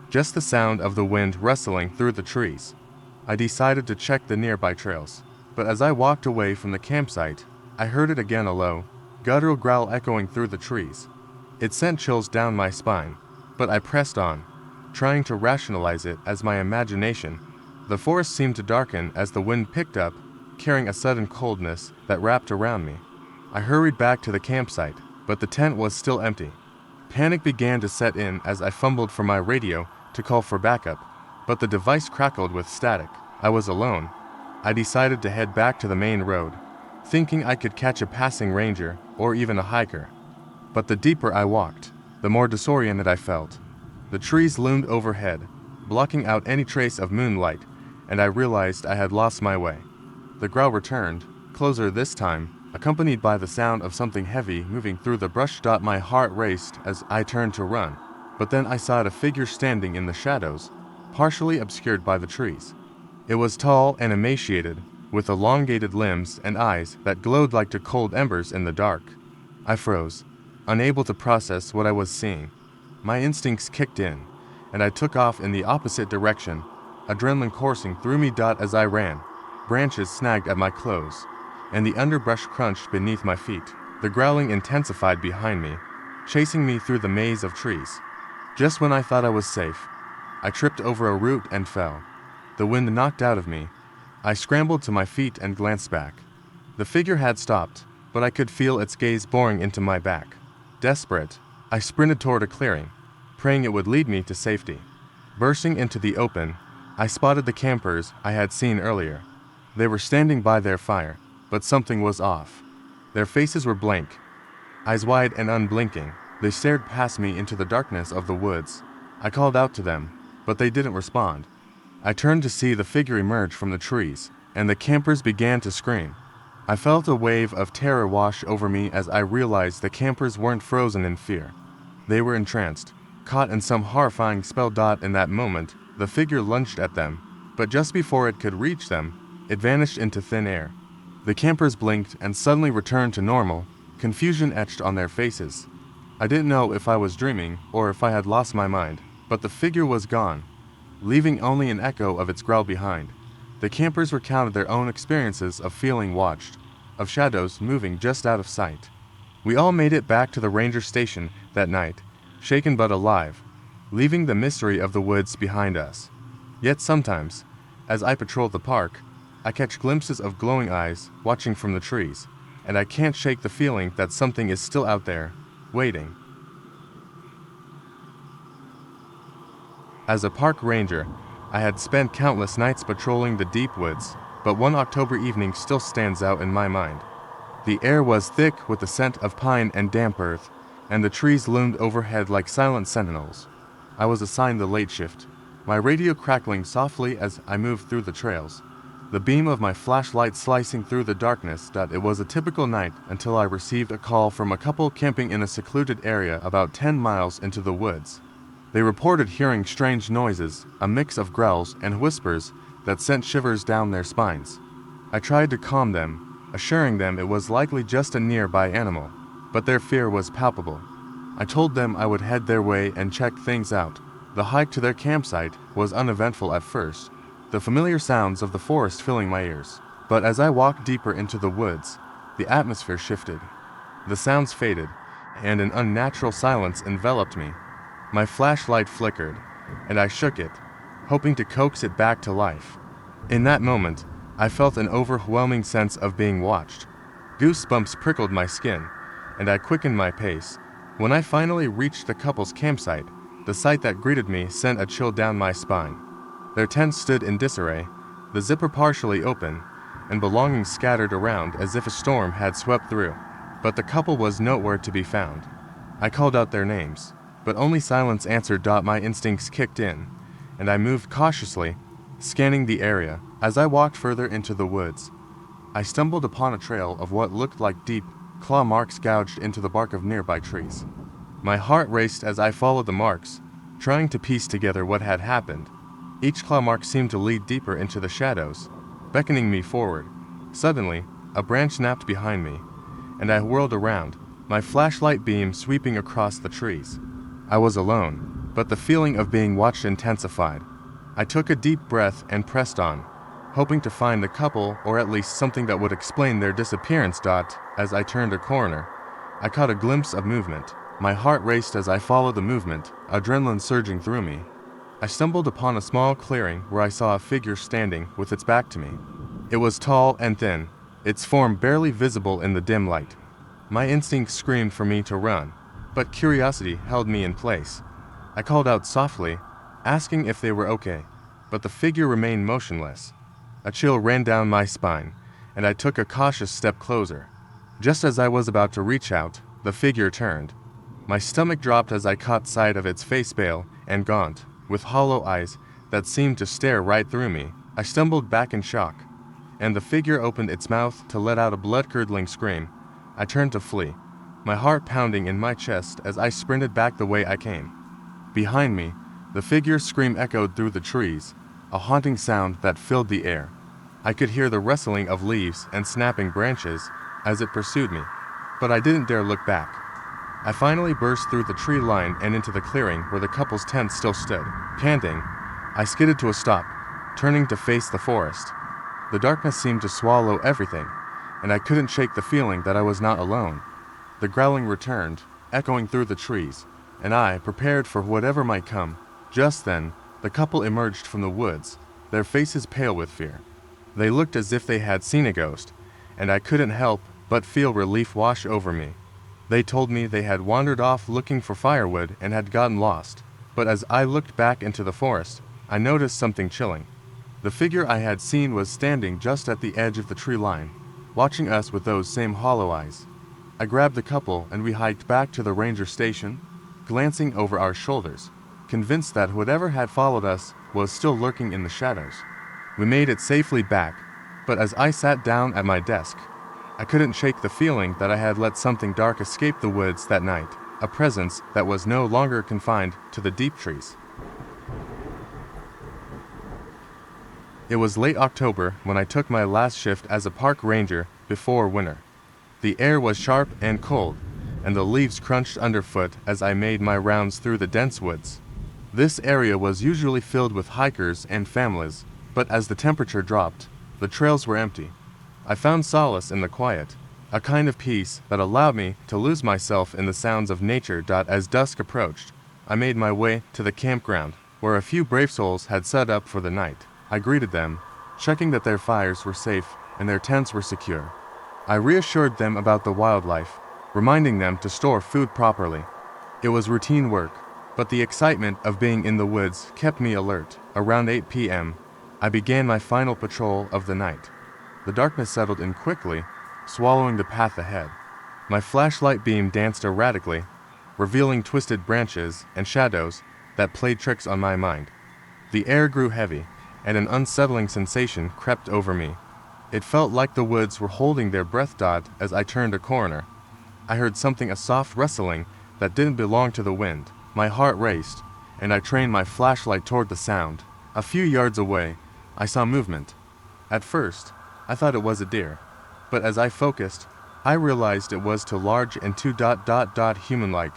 just the sound of the wind rustling through the trees. I decided to check the nearby trails, but as I walked away from the campsite, I heard it again, a low, guttural growl echoing through the trees. It sent chills down my spine, but I pressed on, trying to rationalize it as my imagination. The forest seemed to darken as the wind picked up, carrying a sudden coldness that wrapped around me. I hurried back to the campsite, but the tent was still empty. Panic began to set in as I fumbled for my radio to call for backup, but the device crackled with static. I was alone. I decided to head back to the main road, thinking I could catch a passing ranger or even a hiker. But the deeper I walked, the more disoriented I felt. The trees loomed overhead, blocking out any trace of moonlight, and I realized I had lost my way. The growl returned, closer this time, accompanied by the sound of something heavy moving through the brush. My heart raced as I turned to run, but then I saw a figure standing in the shadows, partially obscured by the trees. It was tall and emaciated, with elongated limbs and eyes that glowed like two cold embers in the dark. I froze, unable to process what I was seeing. My instincts kicked in, and I took off in the opposite direction, adrenaline coursing through me. As I ran, branches snagged at my clothes, and the underbrush crunched beneath my feet. The growling intensified behind me, chasing me through the maze of trees. Just when I thought I was safe, I tripped over a root and fell. The wind knocked out of me. I scrambled to my feet and glanced back. The figure had stopped, but I could feel its gaze boring into my back. Desperate, I sprinted toward a clearing, praying it would lead me to safety. Bursting into the open, I spotted the campers I had seen earlier. They were standing by their fire, but something was off. Their faces were blank, eyes wide and unblinking. They stared past me into the darkness of the woods. I called out to them, but they didn't respond. I turned to see the figure emerge from the trees, and the campers began to scream. I felt a wave of terror wash over me as I realized the campers weren't frozen in fear. They were entranced, caught in some horrifying spell. In that moment, the figure lunged at them, but just before it could reach them, it vanished into thin air. The campers blinked and suddenly returned to normal, confusion etched on their faces. I didn't know if I was dreaming or if I had lost my mind, but the figure was gone, leaving only an echo of its growl behind. The campers recounted their own experiences of feeling watched, of shadows moving just out of sight. We all made it back to the ranger station that night, shaken but alive, leaving the mystery of the woods behind us. Yet sometimes, as I patrol the park, I catch glimpses of glowing eyes watching from the trees, and I can't shake the feeling that something is still out there, waiting. As a park ranger, I had spent countless nights patrolling the deep woods, but one October evening still stands out in my mind. The air was thick with the scent of pine and damp earth, and the trees loomed overhead like silent sentinels. I was assigned the late shift, my radio crackling softly as I moved through the trails, the beam of my flashlight slicing through the darkness. It was a typical night until I received a call from a couple camping in a secluded area about 10 miles into the woods. They reported hearing strange noises, a mix of growls and whispers that sent shivers down their spines. I tried to calm them, assuring them it was likely just a nearby animal, but their fear was palpable. I told them I would head their way and check things out. The hike to their campsite was uneventful at first, the familiar sounds of the forest filling my ears. But as I walked deeper into the woods, The atmosphere shifted. The sounds faded, and an unnatural silence enveloped me. My flashlight flickered, and I shook it, hoping to coax it back to life. In that moment, I felt an overwhelming sense of being watched. Goosebumps prickled my skin, and I quickened my pace. When I finally reached the couple's campsite, the sight that greeted me sent a chill down my spine. Their tent stood in disarray, the zipper partially open, and belongings scattered around as if a storm had swept through. But the couple was nowhere to be found. I called out their names, but only silence answered. My instincts kicked in, and I moved cautiously, scanning the area. As I walked further into the woods, I stumbled upon a trail of what looked like deep claw marks gouged into the bark of nearby trees. My heart raced as I followed the marks, trying to piece together what had happened. Each claw mark seemed to lead deeper into the shadows, beckoning me forward. Suddenly, a branch snapped behind me, and I whirled around, my flashlight beam sweeping across the trees. I was alone, but the feeling of being watched intensified. I took a deep breath and pressed on, hoping to find the couple or at least something that would explain their disappearance. As I turned a corner, I caught a glimpse of movement. My heart raced as I followed the movement, adrenaline surging through me. I stumbled upon a small clearing where I saw a figure standing with its back to me. It was tall and thin, its form barely visible in the dim light. My instinct screamed for me to run, but curiosity held me in place. I called out softly, asking if they were okay, but the figure remained motionless. A chill ran down my spine, and I took a cautious step closer. Just as I was about to reach out, the figure turned. My stomach dropped as I caught sight of its face, pale and gaunt, with hollow eyes that seemed to stare right through me. I stumbled back in shock, and the figure opened its mouth to let out a blood-curdling scream. I turned to flee, my heart pounding in my chest as I sprinted back the way I came. Behind me, the figure's scream echoed through the trees, a haunting sound that filled the air. I could hear the rustling of leaves and snapping branches as it pursued me, but I didn't dare look back. I finally burst through the tree line and into the clearing where the couple's tent still stood. Panting, I skidded to a stop, turning to face the forest. The darkness seemed to swallow everything, and I couldn't shake the feeling that I was not alone. The growling returned, echoing through the trees, and I, prepared for whatever might come. Just then, the couple emerged from the woods, their faces pale with fear. They looked as if they had seen a ghost, and I couldn't help but feel relief wash over me. They told me they had wandered off looking for firewood and had gotten lost, but as I looked back into the forest, I noticed something chilling. The figure I had seen was standing just at the edge of the tree line, watching us with those same hollow eyes. I grabbed the couple and we hiked back to the ranger station, glancing over our shoulders, convinced that whatever had followed us was still lurking in the shadows. We made it safely back, but as I sat down at my desk, I couldn't shake the feeling that I had let something dark escape the woods that night, a presence that was no longer confined to the deep trees. It was late October when I took my last shift as a park ranger before winter. The air was sharp and cold, and the leaves crunched underfoot as I made my rounds through the dense woods. This area was usually filled with hikers and families, but as the temperature dropped, the trails were empty. I found solace in the quiet, a kind of peace that allowed me to lose myself in the sounds of nature. As dusk approached, I made my way to the campground, where a few brave souls had set up for the night. I greeted them, checking that their fires were safe and their tents were secure. I reassured them about the wildlife, reminding them to store food properly. It was routine work, but the excitement of being in the woods kept me alert. Around 8 p.m., I began my final patrol of the night. The darkness settled in quickly, swallowing the path ahead. My flashlight beam danced erratically, revealing twisted branches and shadows that played tricks on my mind. The air grew heavy, and an unsettling sensation crept over me. It felt like the woods were holding their breath. As I turned a corner, I heard a soft rustling that didn't belong to the wind. My heart raced, and I trained my flashlight toward the sound. A few yards away, I saw movement. At first, I thought it was a deer, but as I focused, I realized it was too large and too human-like.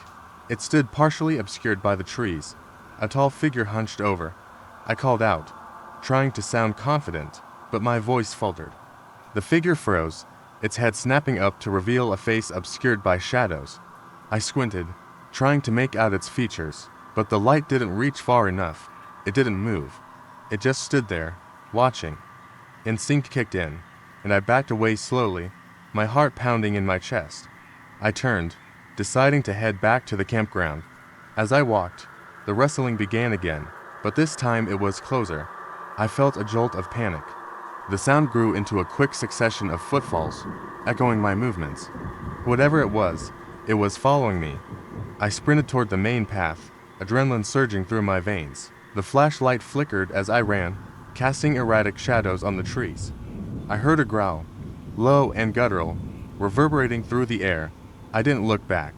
It stood partially obscured by the trees, a tall figure hunched over. I called out, trying to sound confident, but my voice faltered. The figure froze, its head snapping up to reveal a face obscured by shadows. I squinted, trying to make out its features, but the light didn't reach far enough. It didn't move. It just stood there, watching. Instinct kicked in, and I backed away slowly, my heart pounding in my chest. I turned, deciding to head back to the campground. As I walked, the wrestling began again, but this time it was closer. I felt a jolt of panic. The sound grew into a quick succession of footfalls, echoing my movements. Whatever it was following me. I sprinted toward the main path, adrenaline surging through my veins. The flashlight flickered as I ran, casting erratic shadows on the trees. I heard a growl, low and guttural, reverberating through the air. I didn't look back.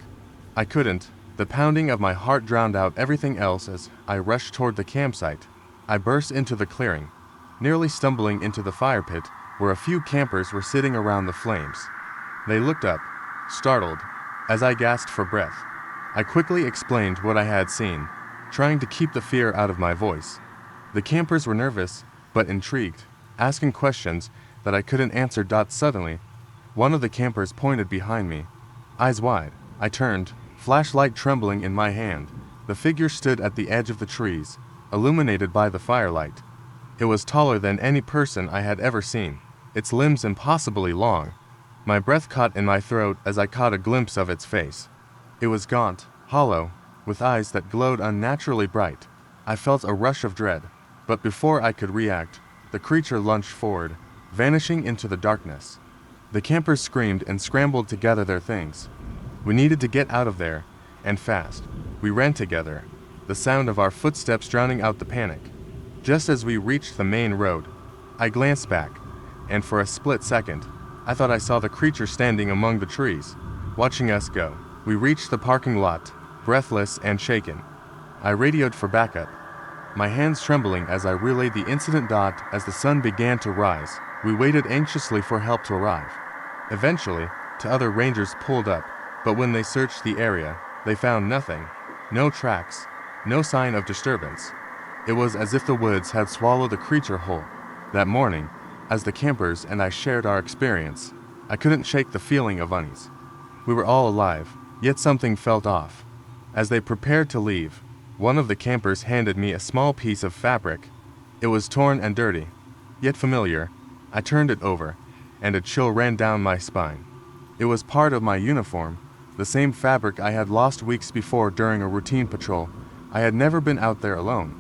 I couldn't. The pounding of my heart drowned out everything else as I rushed toward the campsite. I burst into the clearing, nearly stumbling into the fire pit where a few campers were sitting around the flames. They looked up, startled, as I gasped for breath. I quickly explained what I had seen, trying to keep the fear out of my voice. The campers were nervous, but intrigued, asking questions that I couldn't answer. Suddenly, one of the campers pointed behind me. Eyes wide, I turned, flashlight trembling in my hand. The figure stood at the edge of the trees, illuminated by the firelight. It was taller than any person I had ever seen, its limbs impossibly long. My breath caught in my throat as I caught a glimpse of its face. It was gaunt, hollow, with eyes that glowed unnaturally bright. I felt a rush of dread, but before I could react, the creature lunged forward, vanishing into the darkness. The campers screamed and scrambled to gather their things. We needed to get out of there, and fast. We ran together, the sound of our footsteps drowning out the panic. Just as we reached the main road, I glanced back, and for a split second, I thought I saw the creature standing among the trees, watching us go. We reached the parking lot, breathless and shaken. I radioed for backup, my hands trembling as I relayed the incident. As the sun began to rise, we waited anxiously for help to arrive. Eventually, two other rangers pulled up, but when they searched the area, they found nothing. No tracks, no sign of disturbance. It was as if the woods had swallowed the creature whole. That morning, as the campers and I shared our experience, I couldn't shake the feeling of unease. We were all alive, yet something felt off. As they prepared to leave, one of the campers handed me a small piece of fabric. It was torn and dirty, yet familiar. I turned it over, and a chill ran down my spine. It was part of my uniform, the same fabric I had lost weeks before during a routine patrol. I had never been out there alone.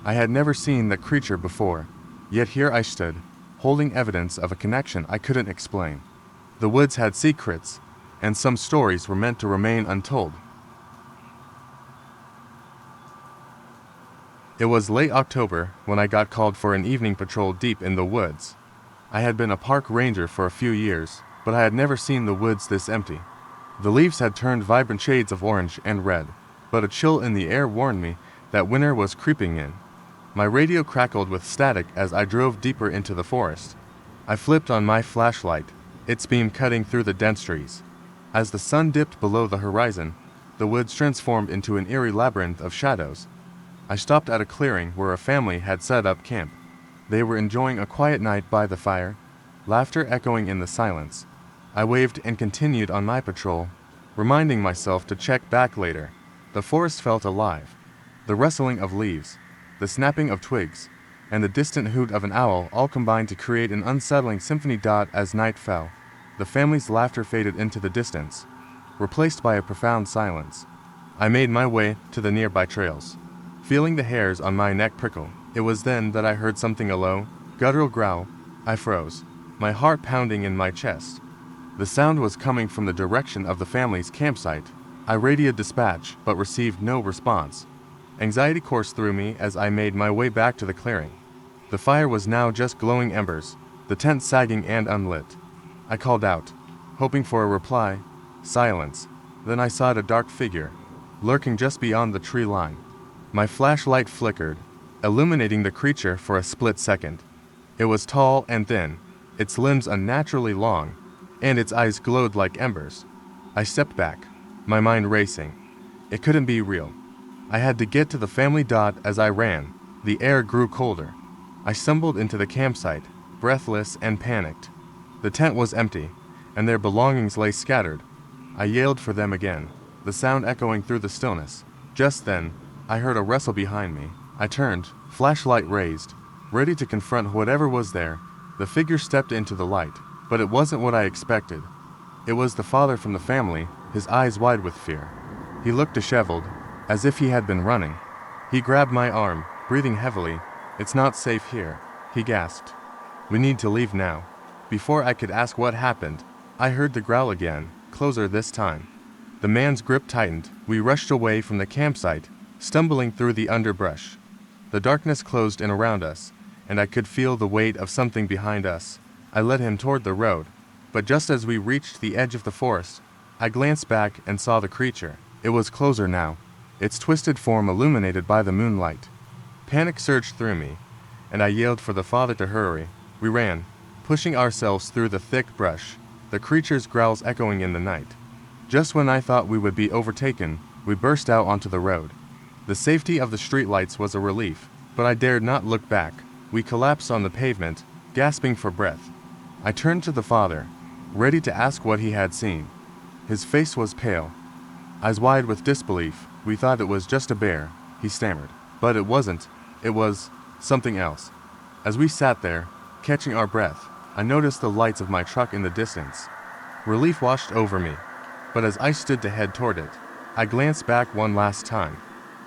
I had never seen the creature before, yet here I stood, holding evidence of a connection I couldn't explain. The woods had secrets, and some stories were meant to remain untold. It was late October when I got called for an evening patrol deep in the woods. I had been a park ranger for a few years, but I had never seen the woods this empty. The leaves had turned vibrant shades of orange and red, but a chill in the air warned me that winter was creeping in. My radio crackled with static as I drove deeper into the forest. I flipped on my flashlight, its beam cutting through the dense trees. As the sun dipped below the horizon, the woods transformed into an eerie labyrinth of shadows. I stopped at a clearing where a family had set up camp. They were enjoying a quiet night by the fire, laughter echoing in the silence. I waved and continued on my patrol, reminding myself to check back later. The forest felt alive. The rustling of leaves, the snapping of twigs, and the distant hoot of an owl all combined to create an unsettling symphony. As night fell, the family's laughter faded into the distance, replaced by a profound silence. I made my way to the nearby trails, feeling the hairs on my neck prickle. It was then that I heard something, a low, guttural growl. I froze, my heart pounding in my chest. The sound was coming from the direction of the family's campsite. I radioed dispatch, but received no response. Anxiety coursed through me as I made my way back to the clearing. The fire was now just glowing embers, the tent sagging and unlit. I called out, hoping for a reply. Silence. Then I saw a dark figure, lurking just beyond the tree line. My flashlight flickered, illuminating the creature for a split second. It was tall and thin, its limbs unnaturally long, and its eyes glowed like embers. I stepped back, my mind racing. It couldn't be real. I had to get to the family. As I ran, the air grew colder. I stumbled into the campsite, breathless and panicked. The tent was empty, and their belongings lay scattered. I yelled for them again, the sound echoing through the stillness. Just then, I heard a rustle behind me. I turned, flashlight raised, ready to confront whatever was there. The figure stepped into the light, but it wasn't what I expected. It was the father from the family, his eyes wide with fear. He looked disheveled, as if he had been running. He grabbed my arm, breathing heavily. "It's not safe here," he gasped. "We need to leave now." Before I could ask what happened, I heard the growl again, closer this time. The man's grip tightened. We rushed away from the campsite, stumbling through the underbrush. The darkness closed in around us, and I could feel the weight of something behind us. I led him toward the road, but just as we reached the edge of the forest, I glanced back and saw the creature. It was closer now, its twisted form illuminated by the moonlight. Panic surged through me, and I yelled for the father to hurry. We ran, pushing ourselves through the thick brush, the creature's growls echoing in the night. Just when I thought we would be overtaken, we burst out onto the road. The safety of the streetlights was a relief, but I dared not look back. We collapsed on the pavement, gasping for breath. I turned to the father, ready to ask what he had seen. His face was pale, eyes wide with disbelief. "We thought it was just a bear," he stammered. "But it wasn't. It was something else." As we sat there, catching our breath, I noticed the lights of my truck in the distance. Relief washed over me, but as I stood to head toward it, I glanced back one last time.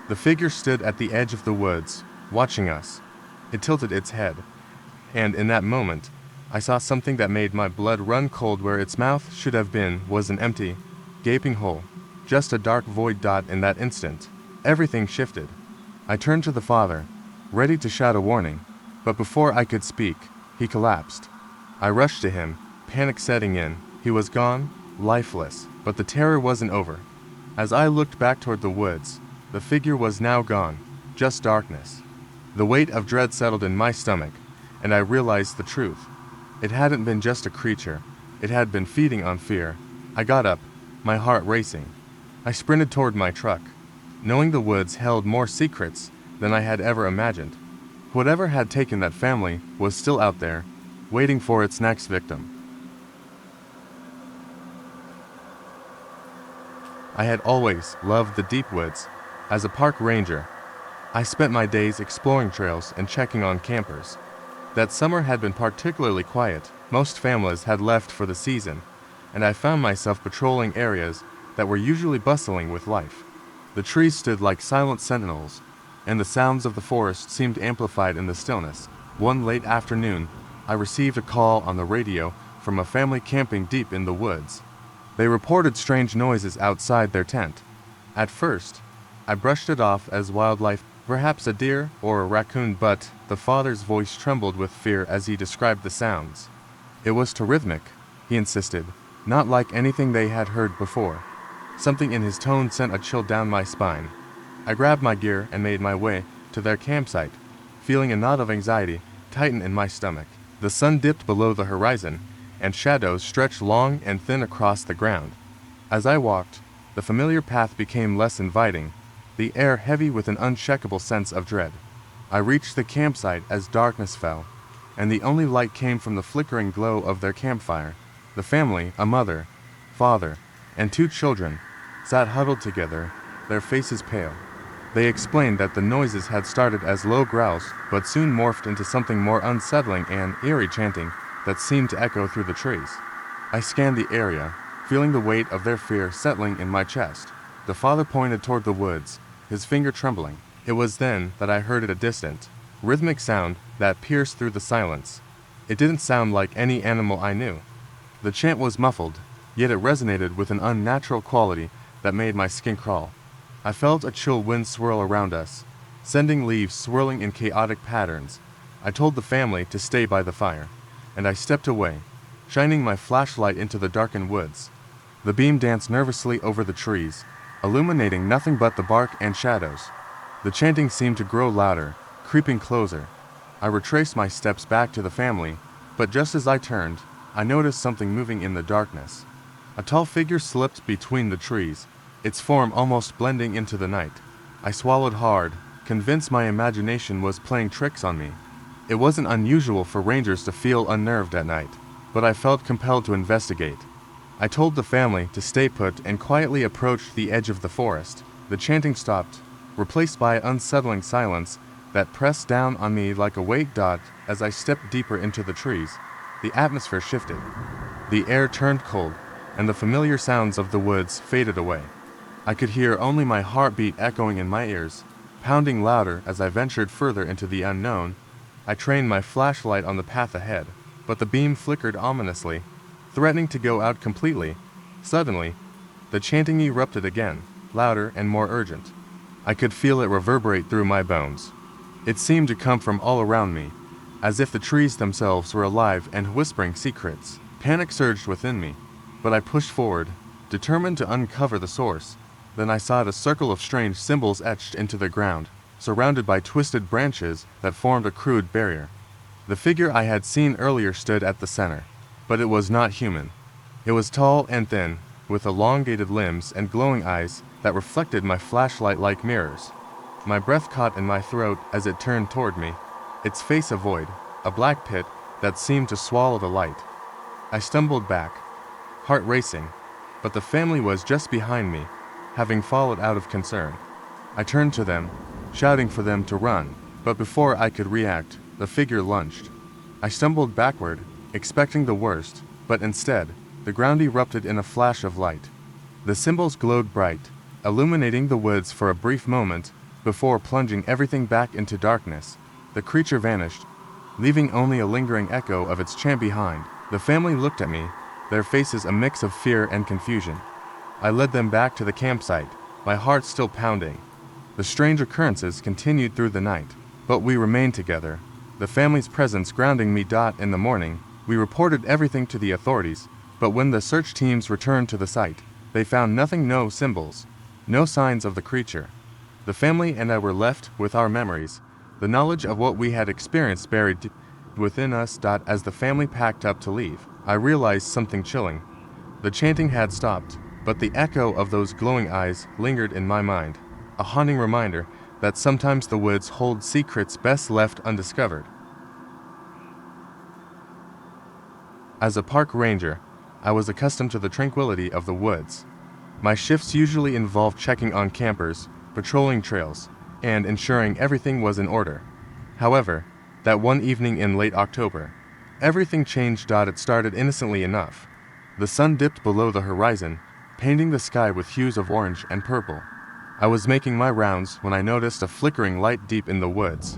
The figure stood at the edge of the woods, watching us. It tilted its head, and in that moment, I saw something that made my blood run cold. Where its mouth should have been was an empty, gaping hole, just a dark void. In that instant, everything shifted. I turned to the father, ready to shout a warning, but before I could speak, he collapsed. I rushed to him, panic setting in. He was gone, lifeless, but the terror wasn't over. As I looked back toward the woods, the figure was now gone, just darkness. The weight of dread settled in my stomach, and I realized the truth. It hadn't been just a creature, it had been feeding on fear. I got up, my heart racing. I sprinted toward my truck, knowing the woods held more secrets than I had ever imagined. Whatever had taken that family was still out there, waiting for its next victim. I had always loved the deep woods. As a park ranger, I spent my days exploring trails and checking on campers. That summer had been particularly quiet. Most families had left for the season, and I found myself patrolling areas that were usually bustling with life. The trees stood like silent sentinels, and the sounds of the forest seemed amplified in the stillness. One late afternoon, I received a call on the radio from a family camping deep in the woods. They reported strange noises outside their tent. At first, I brushed it off as wildlife, perhaps a deer or a raccoon, but the father's voice trembled with fear as he described the sounds. It was too rhythmic, he insisted, not like anything they had heard before. Something in his tone sent a chill down my spine. I grabbed my gear and made my way to their campsite, feeling a knot of anxiety tighten in my stomach. The sun dipped below the horizon, and shadows stretched long and thin across the ground. As I walked, the familiar path became less inviting, the air heavy with an unshakable sense of dread. I reached the campsite as darkness fell, and the only light came from the flickering glow of their campfire. The family, a mother, father, and 2 children, sat huddled together, their faces pale. They explained that the noises had started as low growls, but soon morphed into something more unsettling, an eerie chanting that seemed to echo through the trees. I scanned the area, feeling the weight of their fear settling in my chest. The father pointed toward the woods, his finger trembling. It was then that I heard a distant, rhythmic sound that pierced through the silence. It didn't sound like any animal I knew. The chant was muffled, yet it resonated with an unnatural quality that made my skin crawl. I felt a chill wind swirl around us, sending leaves swirling in chaotic patterns. I told the family to stay by the fire, and I stepped away, shining my flashlight into the darkened woods. The beam danced nervously over the trees, illuminating nothing but the bark and shadows. The chanting seemed to grow louder, creeping closer. I retraced my steps back to the family, but just as I turned, I noticed something moving in the darkness. A tall figure slipped between the trees, its form almost blending into the night. I swallowed hard, convinced my imagination was playing tricks on me. It wasn't unusual for rangers to feel unnerved at night, but I felt compelled to investigate. I told the family to stay put and quietly approached the edge of the forest. The chanting stopped, replaced by unsettling silence that pressed down on me like a weight dot as I stepped deeper into the trees. The atmosphere shifted. The air turned cold, and the familiar sounds of the woods faded away. I could hear only my heartbeat echoing in my ears, pounding louder as I ventured further into the unknown. I trained my flashlight on the path ahead, but the beam flickered ominously, threatening to go out completely. Suddenly, the chanting erupted again, louder and more urgent. I could feel it reverberate through my bones. It seemed to come from all around me, as if the trees themselves were alive and whispering secrets. Panic surged within me, but I pushed forward, determined to uncover the source. Then I saw a circle of strange symbols etched into the ground, surrounded by twisted branches that formed a crude barrier. The figure I had seen earlier stood at the center, but it was not human. It was tall and thin, with elongated limbs and glowing eyes that reflected my flashlight like mirrors. My breath caught in my throat as it turned toward me, its face a void, a black pit that seemed to swallow the light. I stumbled back, heart racing, but the family was just behind me, having followed out of concern. I turned to them, shouting for them to run, but before I could react, the figure lunged. I stumbled backward, expecting the worst, but instead, the ground erupted in a flash of light. The symbols glowed bright, illuminating the woods for a brief moment before plunging everything back into darkness. The creature vanished, leaving only a lingering echo of its chant behind. The family looked at me, their faces a mix of fear and confusion. I led them back to the campsite, my heart still pounding. The strange occurrences continued through the night, but we remained together, the family's presence grounding me. In the morning, we reported everything to the authorities, but when the search teams returned to the site, they found nothing, no symbols, no signs of the creature. The family and I were left with our memories, the knowledge of what we had experienced buried within us. As the family packed up to leave, I realized something chilling. The chanting had stopped, but the echo of those glowing eyes lingered in my mind, a haunting reminder that sometimes the woods hold secrets best left undiscovered. As a park ranger, I was accustomed to the tranquility of the woods. My shifts usually involved checking on campers, patrolling trails, and ensuring everything was in order. However, that one evening in late October, everything changed. It started innocently enough. The sun dipped below the horizon, painting the sky with hues of orange and purple. I was making my rounds when I noticed a flickering light deep in the woods.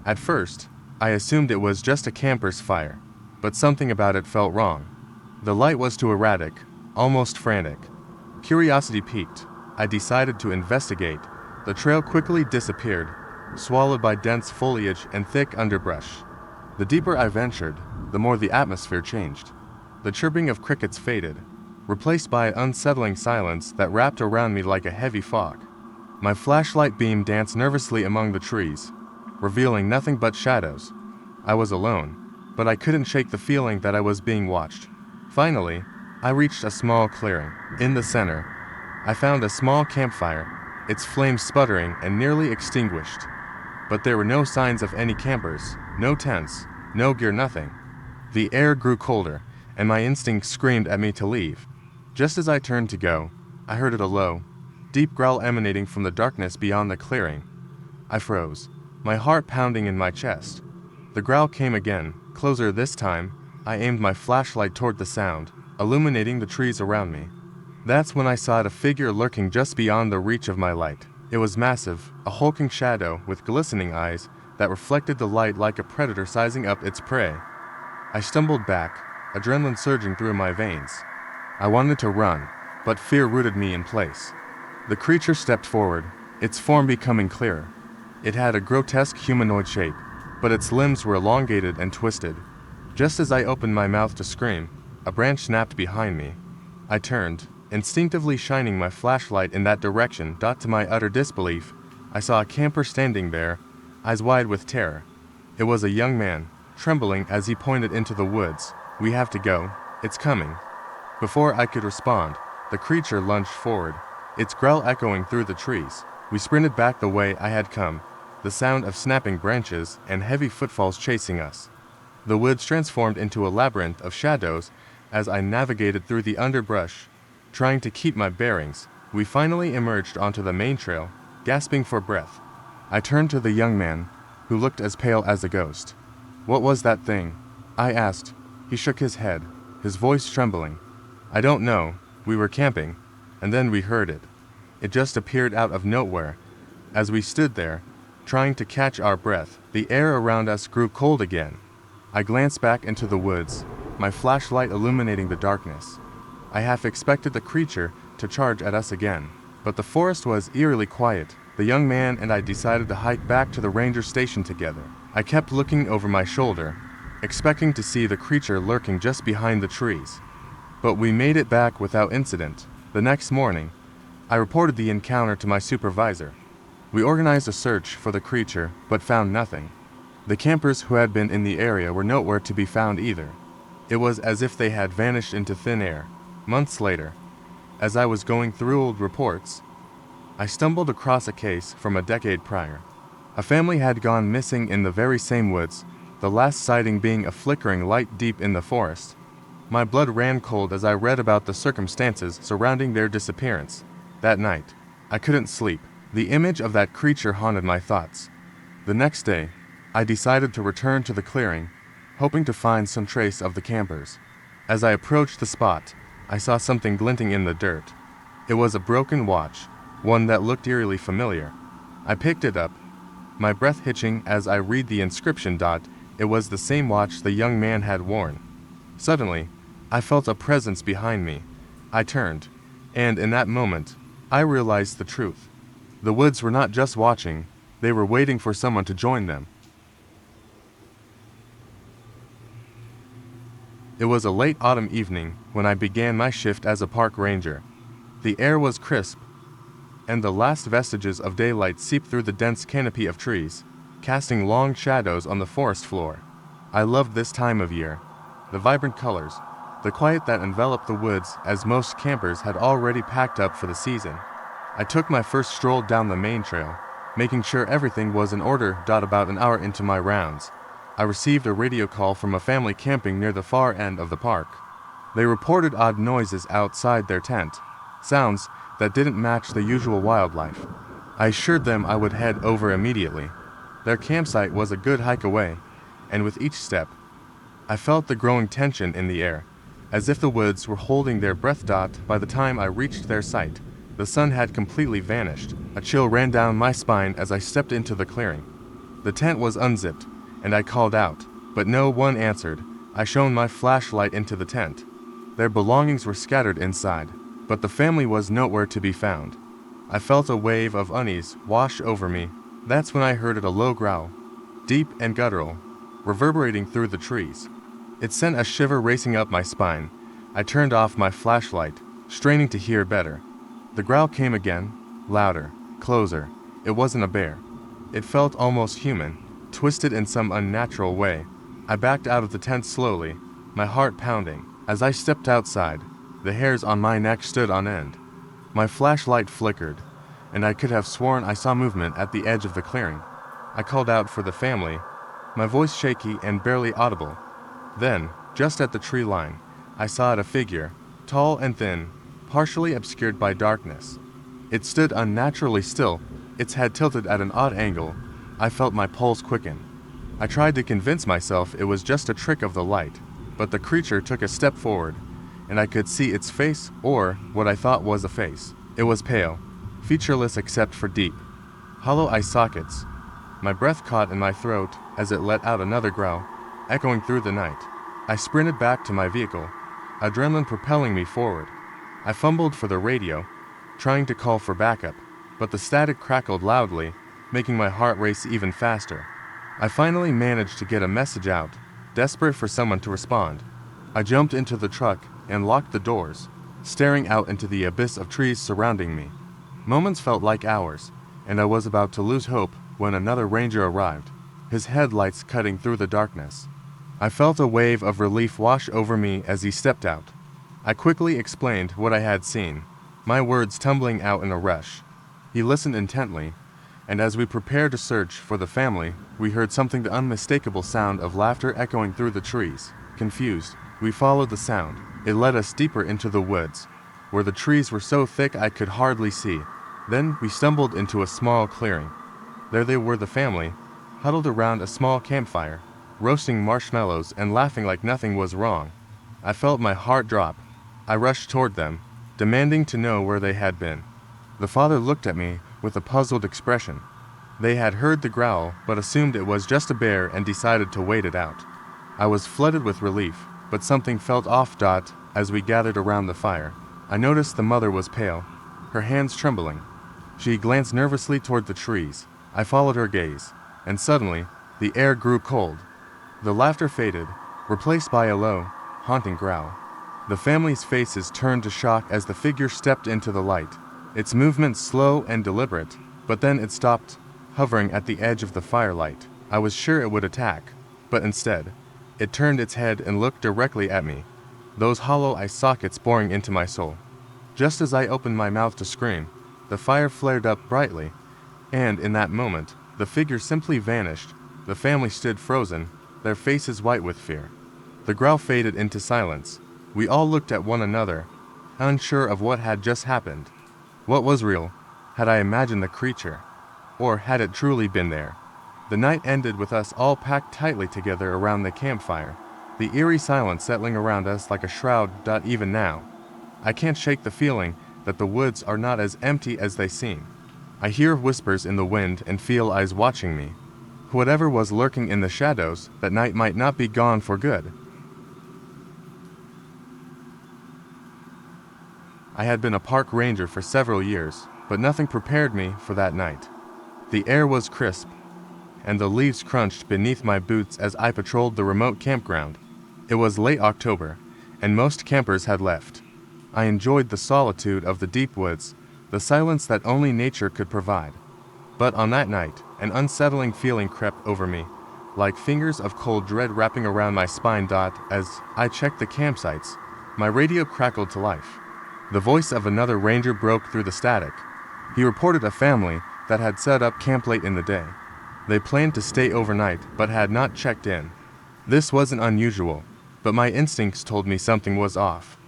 At first, I assumed it was just a camper's fire, but something about it felt wrong. The light was too erratic, almost frantic. Curiosity piqued. I decided to investigate. The trail quickly disappeared, swallowed by dense foliage and thick underbrush. The deeper I ventured, the more the atmosphere changed. The chirping of crickets faded, replaced by unsettling silence that wrapped around me like a heavy fog. My flashlight beam danced nervously among the trees, revealing nothing but shadows. I was alone, but I couldn't shake the feeling that I was being watched. Finally, I reached a small clearing. In the center, I found a small campfire, its flames sputtering and nearly extinguished. But there were no signs of any campers, no tents, no gear, nothing. The air grew colder, and my instinct screamed at me to leave. Just as I turned to go, I heard a low, deep growl emanating from the darkness beyond the clearing. I froze, my heart pounding in my chest. The growl came again, closer this time. I aimed my flashlight toward the sound, illuminating the trees around me. That's when I saw a figure lurking just beyond the reach of my light. It was massive, a hulking shadow with glistening eyes that reflected the light like a predator sizing up its prey. I stumbled back, adrenaline surging through my veins. I wanted to run, but fear rooted me in place. The creature stepped forward, its form becoming clearer. It had a grotesque humanoid shape, but its limbs were elongated and twisted. Just as I opened my mouth to scream, a branch snapped behind me. I turned, instinctively shining my flashlight in that direction. To my utter disbelief, I saw a camper standing there, eyes wide with terror. It was a young man, trembling as he pointed into the woods. "We have to go, it's coming." Before I could respond, the creature lunged forward, its growl echoing through the trees. We sprinted back the way I had come, the sound of snapping branches and heavy footfalls chasing us. The woods transformed into a labyrinth of shadows as I navigated through the underbrush, trying to keep my bearings. We finally emerged onto the main trail, gasping for breath. I turned to the young man, who looked as pale as a ghost. "What was that thing?" I asked. He shook his head, his voice trembling. "I don't know. We were camping, and then we heard it. It just appeared out of nowhere." As we stood there, trying to catch our breath, the air around us grew cold again. I glanced back into the woods, my flashlight illuminating the darkness. I half expected the creature to charge at us again, but the forest was eerily quiet. The young man and I decided to hike back to the ranger station together. I kept looking over my shoulder, expecting to see the creature lurking just behind the trees. But we made it back without incident. The next morning, I reported the encounter to my supervisor. We organized a search for the creature, but found nothing. The campers who had been in the area were nowhere to be found either. It was as if they had vanished into thin air. Months later, as I was going through old reports, I stumbled across a case from a decade prior. A family had gone missing in the very same woods, the last sighting being a flickering light deep in the forest. My blood ran cold as I read about the circumstances surrounding their disappearance. That night, I couldn't sleep. The image of that creature haunted my thoughts. The next day, I decided to return to the clearing, hoping to find some trace of the campers. As I approached the spot, I saw something glinting in the dirt. It was a broken watch, one that looked eerily familiar. I picked it up, my breath hitching as I read the inscription. It was the same watch the young man had worn. Suddenly, I felt a presence behind me. I turned, and in that moment, I realized the truth. The woods were not just watching, they were waiting for someone to join them. It was a late autumn evening when I began my shift as a park ranger. The air was crisp, and the last vestiges of daylight seeped through the dense canopy of trees, casting long shadows on the forest floor. I loved this time of year. The vibrant colors, the quiet that enveloped the woods as most campers had already packed up for the season. I took my first stroll down the main trail, making sure everything was in order. About an hour into my rounds, I received a radio call from a family camping near the far end of the park. They reported odd noises outside their tent, sounds that didn't match the usual wildlife. I assured them I would head over immediately. Their campsite was a good hike away, and with each step, I felt the growing tension in the air, as if the woods were holding their breath. By the time I reached their site, the sun had completely vanished. A chill ran down my spine as I stepped into the clearing. The tent was unzipped, and I called out, but no one answered. I shone my flashlight into the tent. Their belongings were scattered inside, but the family was nowhere to be found. I felt a wave of unease wash over me. That's when I heard a low growl, deep and guttural, reverberating through the trees. It sent a shiver racing up my spine. I turned off my flashlight, straining to hear better. The growl came again, louder, closer. It wasn't a bear. It felt almost human, twisted in some unnatural way. I backed out of the tent slowly, my heart pounding. As I stepped outside, the hairs on my neck stood on end. My flashlight flickered, and I could have sworn I saw movement at the edge of the clearing. I called out for the family, my voice shaky and barely audible. Then, just at the tree line, I saw a figure, tall and thin, partially obscured by darkness. It stood unnaturally still, its head tilted at an odd angle. I felt my pulse quicken. I tried to convince myself it was just a trick of the light, but the creature took a step forward, and I could see its face, or what I thought was a face. It was pale, featureless except for deep, hollow eye sockets. My breath caught in my throat as it let out another growl, echoing through the night. I sprinted back to my vehicle, adrenaline propelling me forward. I fumbled for the radio, trying to call for backup, but the static crackled loudly, making my heart race even faster. I finally managed to get a message out, desperate for someone to respond. I jumped into the truck and locked the doors, staring out into the abyss of trees surrounding me. Moments felt like hours, and I was about to lose hope when another ranger arrived, his headlights cutting through the darkness. I felt a wave of relief wash over me as he stepped out. I quickly explained what I had seen, my words tumbling out in a rush. He listened intently, and as we prepared to search for the family, we heard something, the unmistakable sound of laughter echoing through the trees. Confused, we followed the sound, It led us deeper into the woods, where the trees were so thick I could hardly see. Then we stumbled into a small clearing. There they were, the family, huddled around a small campfire, roasting marshmallows and laughing like nothing was wrong. I felt my heart drop. I rushed toward them, demanding to know where they had been. The father looked at me with a puzzled expression. They had heard the growl, but assumed it was just a bear and decided to wait it out. I was flooded with relief, but something felt off. As we gathered around the fire, I noticed the mother was pale, her hands trembling. She glanced nervously toward the trees. I followed her gaze, and suddenly, the air grew cold. The laughter faded, replaced by a low, haunting growl. The family's faces turned to shock as the figure stepped into the light, its movements slow and deliberate, but then it stopped, hovering at the edge of the firelight. I was sure it would attack, but instead, it turned its head and looked directly at me, those hollow eye sockets boring into my soul. Just as I opened my mouth to scream, the fire flared up brightly, and in that moment, the figure simply vanished. The family stood frozen, their faces white with fear. The growl faded into silence. We all looked at one another, unsure of what had just happened. What was real? Had I imagined the creature? Or had it truly been there? The night ended with us all packed tightly together around the campfire, the eerie silence settling around us like a shroud. Even now, I can't shake the feeling that the woods are not as empty as they seem. I hear whispers in the wind and feel eyes watching me. Whatever was lurking in the shadows that night might not be gone for good. I had been a park ranger for several years, but nothing prepared me for that night. The air was crisp, and the leaves crunched beneath my boots as I patrolled the remote campground. It was late October, and most campers had left. I enjoyed the solitude of the deep woods, the silence that only nature could provide. But on that night, an unsettling feeling crept over me, like fingers of cold dread wrapping around my spine. As I checked the campsites, my radio crackled to life. The voice of another ranger broke through the static. He reported a family that had set up camp late in the day. They planned to stay overnight, but had not checked in. This wasn't unusual, but my instincts told me something was off.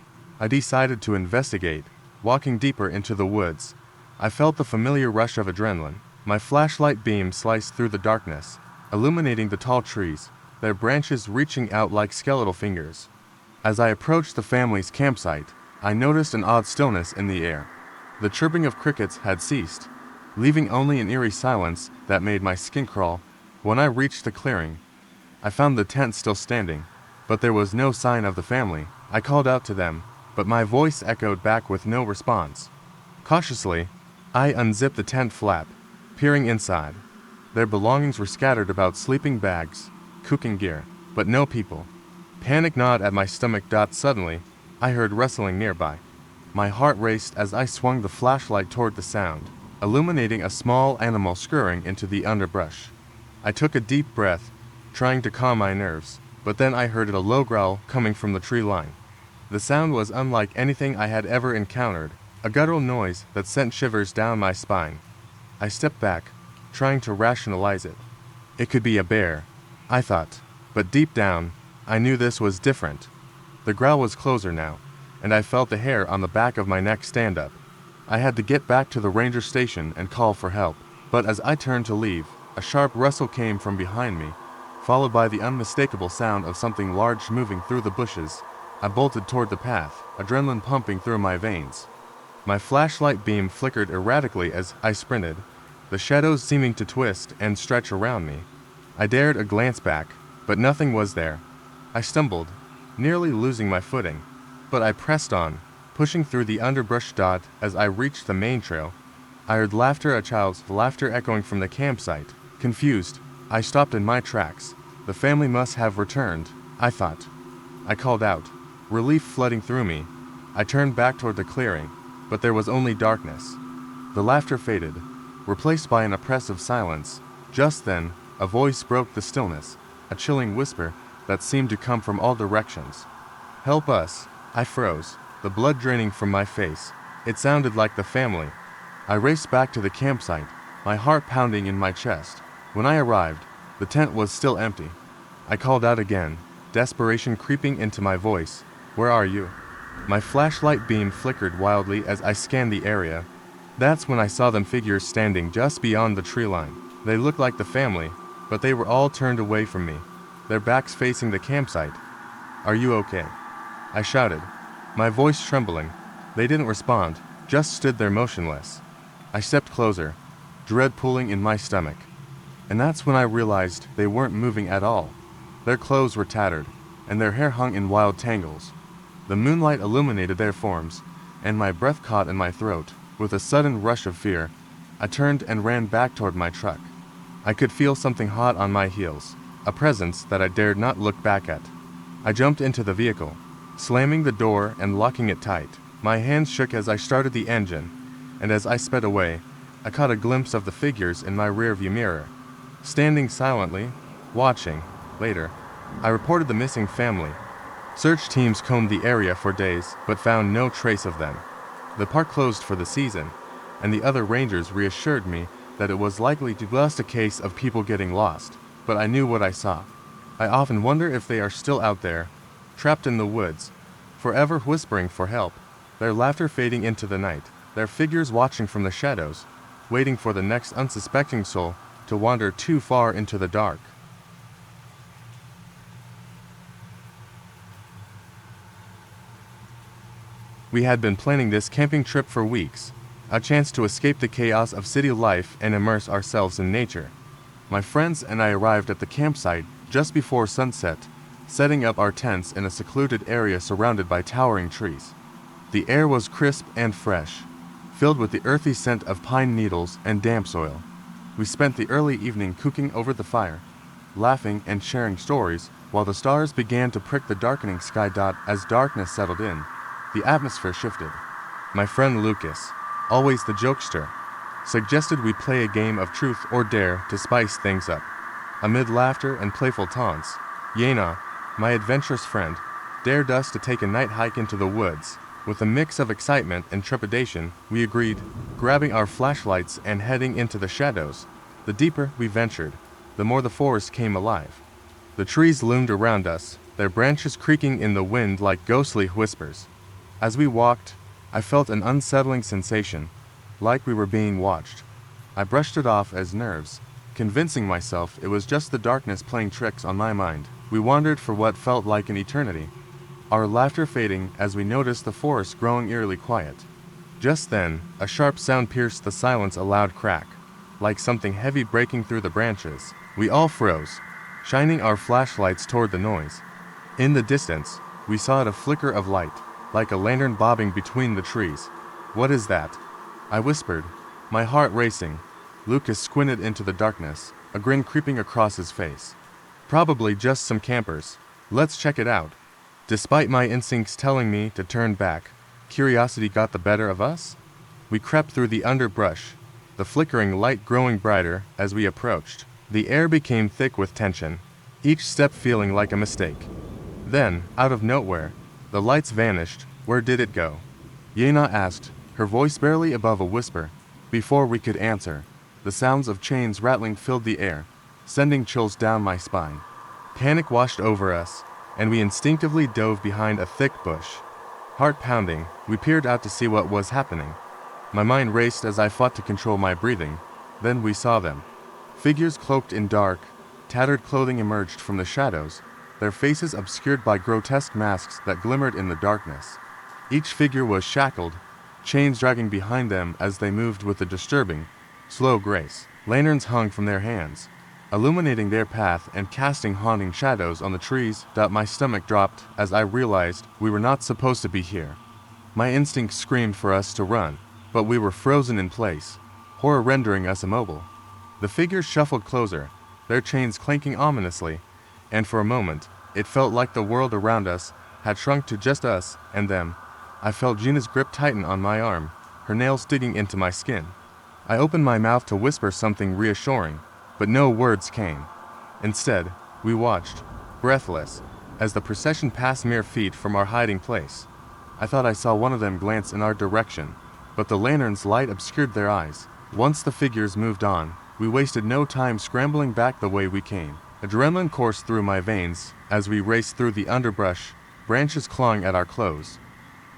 I decided to investigate, walking deeper into the woods. I felt the familiar rush of adrenaline. My flashlight beam sliced through the darkness, illuminating the tall trees, their branches reaching out like skeletal fingers. As I approached the family's campsite, I noticed an odd stillness in the air. The chirping of crickets had ceased, leaving only an eerie silence that made my skin crawl. When I reached the clearing, I found the tent still standing, but there was no sign of the family. I called out to them, but my voice echoed back with no response. Cautiously, I unzipped the tent flap, peering inside. Their belongings were scattered about: sleeping bags, cooking gear, but no people. Panic gnawed at my stomach. Suddenly, I heard rustling nearby. My heart raced as I swung the flashlight toward the sound, illuminating a small animal scurrying into the underbrush. I took a deep breath, trying to calm my nerves, but then I heard a low growl coming from the tree line. The sound was unlike anything I had ever encountered, a guttural noise that sent shivers down my spine. I stepped back, trying to rationalize it. It could be a bear, I thought, but deep down, I knew this was different. The growl was closer now, and I felt the hair on the back of my neck stand up. I had to get back to the ranger station and call for help, but as I turned to leave, a sharp rustle came from behind me, followed by the unmistakable sound of something large moving through the bushes. I bolted toward the path, adrenaline pumping through my veins. My flashlight beam flickered erratically as I sprinted, the shadows seeming to twist and stretch around me. I dared a glance back, but nothing was there. I stumbled, nearly losing my footing, but I pressed on, pushing through the underbrush. As I reached the main trail, I heard laughter, a child's laughter echoing from the campsite. Confused, I stopped in my tracks. The family must have returned, I thought. I called out, relief flooding through me. I turned back toward the clearing, but there was only darkness. The laughter faded, replaced by an oppressive silence. Just then, a voice broke the stillness, a chilling whisper that seemed to come from all directions. Help us! I froze, the blood draining from my face. It sounded like the family. I raced back to the campsite, my heart pounding in my chest. When I arrived, the tent was still empty. I called out again, desperation creeping into my voice. Where are you? My flashlight beam flickered wildly as I scanned the area. That's when I saw them figures standing just beyond the tree line. They looked like the family, but they were all turned away from me, their backs facing the campsite. "Are you okay?" I shouted, my voice trembling. They didn't respond, just stood there motionless. I stepped closer, dread pulling in my stomach. And that's when I realized they weren't moving at all. Their clothes were tattered, and their hair hung in wild tangles. The moonlight illuminated their forms, and my breath caught in my throat. With a sudden rush of fear, I turned and ran back toward my truck. I could feel something hot on my heels, a presence that I dared not look back at. I jumped into the vehicle, slamming the door and locking it tight. My hands shook as I started the engine, and as I sped away, I caught a glimpse of the figures in my rearview mirror, standing silently, watching. Later, I reported the missing family. Search teams combed the area for days, but found no trace of them. The park closed for the season, and the other rangers reassured me that it was likely to be just a case of people getting lost, but I knew what I saw. I often wonder if they are still out there, trapped in the woods, forever whispering for help, their laughter fading into the night, their figures watching from the shadows, waiting for the next unsuspecting soul to wander too far into the dark. We had been planning this camping trip for weeks, a chance to escape the chaos of city life and immerse ourselves in nature. My friends and I arrived at the campsite just before sunset, setting up our tents in a secluded area surrounded by towering trees. The air was crisp and fresh, filled with the earthy scent of pine needles and damp soil. We spent the early evening cooking over the fire, laughing and sharing stories, while the stars began to prick the darkening sky. As darkness settled in, the atmosphere shifted. My friend Lucas, always the jokester, suggested we play a game of truth or dare to spice things up. Amid laughter and playful taunts, Yena, my adventurous friend, dared us to take a night hike into the woods. With a mix of excitement and trepidation, we agreed, grabbing our flashlights and heading into the shadows. The deeper we ventured, the more the forest came alive. The trees loomed around us, their branches creaking in the wind like ghostly whispers. As we walked, I felt an unsettling sensation, like we were being watched. I brushed it off as nerves, convincing myself it was just the darkness playing tricks on my mind. We wandered for what felt like an eternity, our laughter fading as we noticed the forest growing eerily quiet. Just then, a sharp sound pierced the silence, a loud crack, like something heavy breaking through the branches. We all froze, shining our flashlights toward the noise. In the distance, we saw a flicker of light, like a lantern bobbing between the trees. "What is that?" I whispered, my heart racing. Lucas squinted into the darkness, a grin creeping across his face. "Probably just some campers. Let's check it out." Despite my instincts telling me to turn back, curiosity got the better of us. We crept through the underbrush, the flickering light growing brighter as we approached. The air became thick with tension, each step feeling like a mistake. Then, out of nowhere, the lights vanished. "Where did it go?" Yena asked, her voice barely above a whisper. Before we could answer, the sounds of chains rattling filled the air, sending chills down my spine. Panic washed over us, and we instinctively dove behind a thick bush. Heart pounding, we peered out to see what was happening. My mind raced as I fought to control my breathing. Then we saw them. Figures cloaked in dark, tattered clothing emerged from the shadows, their faces obscured by grotesque masks that glimmered in the darkness. Each figure was shackled, chains dragging behind them as they moved with a disturbing, slow grace. Lanterns hung from their hands, illuminating their path and casting haunting shadows on the trees. My stomach dropped as I realized we were not supposed to be here. My instincts screamed for us to run, but we were frozen in place, horror rendering us immobile. The figures shuffled closer, their chains clanking ominously, and for a moment, it felt like the world around us had shrunk to just us and them. I felt Gina's grip tighten on my arm, her nails digging into my skin. I opened my mouth to whisper something reassuring, but no words came. Instead, we watched, breathless, as the procession passed mere feet from our hiding place. I thought I saw one of them glance in our direction, but the lantern's light obscured their eyes. Once the figures moved on, we wasted no time scrambling back the way we came. Adrenaline coursed through my veins as we raced through the underbrush, branches clawing at our clothes.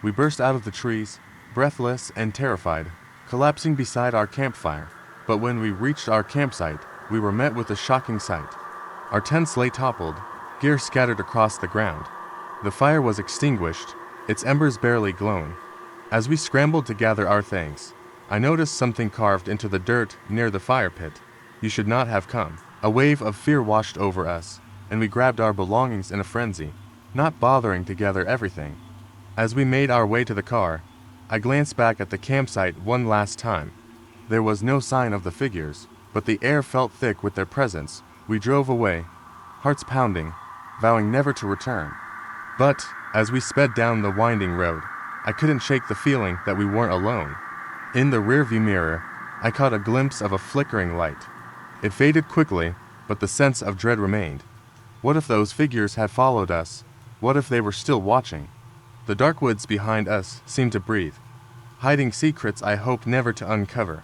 We burst out of the trees, breathless and terrified, collapsing beside our campfire. But when we reached our campsite, we were met with a shocking sight. Our tents lay toppled, gear scattered across the ground. The fire was extinguished, its embers barely glowing. As we scrambled to gather our things, I noticed something carved into the dirt near the fire pit. "You should not have come." A wave of fear washed over us, and we grabbed our belongings in a frenzy, not bothering to gather everything. As we made our way to the car, I glanced back at the campsite one last time. There was no sign of the figures, but the air felt thick with their presence. We drove away, hearts pounding, vowing never to return. But, as we sped down the winding road, I couldn't shake the feeling that we weren't alone. In the rearview mirror, I caught a glimpse of a flickering light. It faded quickly, but the sense of dread remained. What if those figures had followed us? What if they were still watching? The dark woods behind us seemed to breathe, hiding secrets I hoped never to uncover.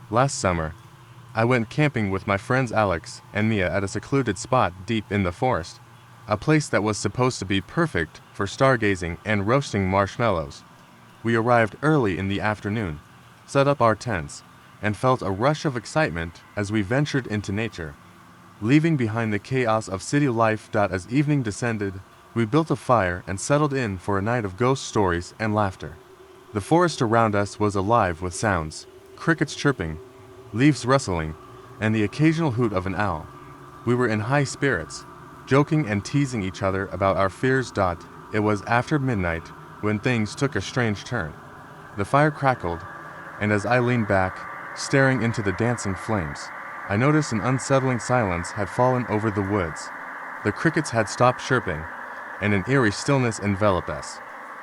Last summer, I went camping with my friends Alex and Mia at a secluded spot deep in the forest, a place that was supposed to be perfect for stargazing and roasting marshmallows. We arrived early in the afternoon, set up our tents, and felt a rush of excitement as we ventured into nature. Leaving behind the chaos of city life. As evening descended, we built a fire and settled in for a night of ghost stories and laughter. The forest around us was alive with sounds, crickets chirping, leaves rustling, and the occasional hoot of an owl. We were in high spirits, joking and teasing each other about our fears. It was after midnight when things took a strange turn. The fire crackled, and as I leaned back, staring into the dancing flames, I noticed an unsettling silence had fallen over the woods. The crickets had stopped chirping, and an eerie stillness enveloped us.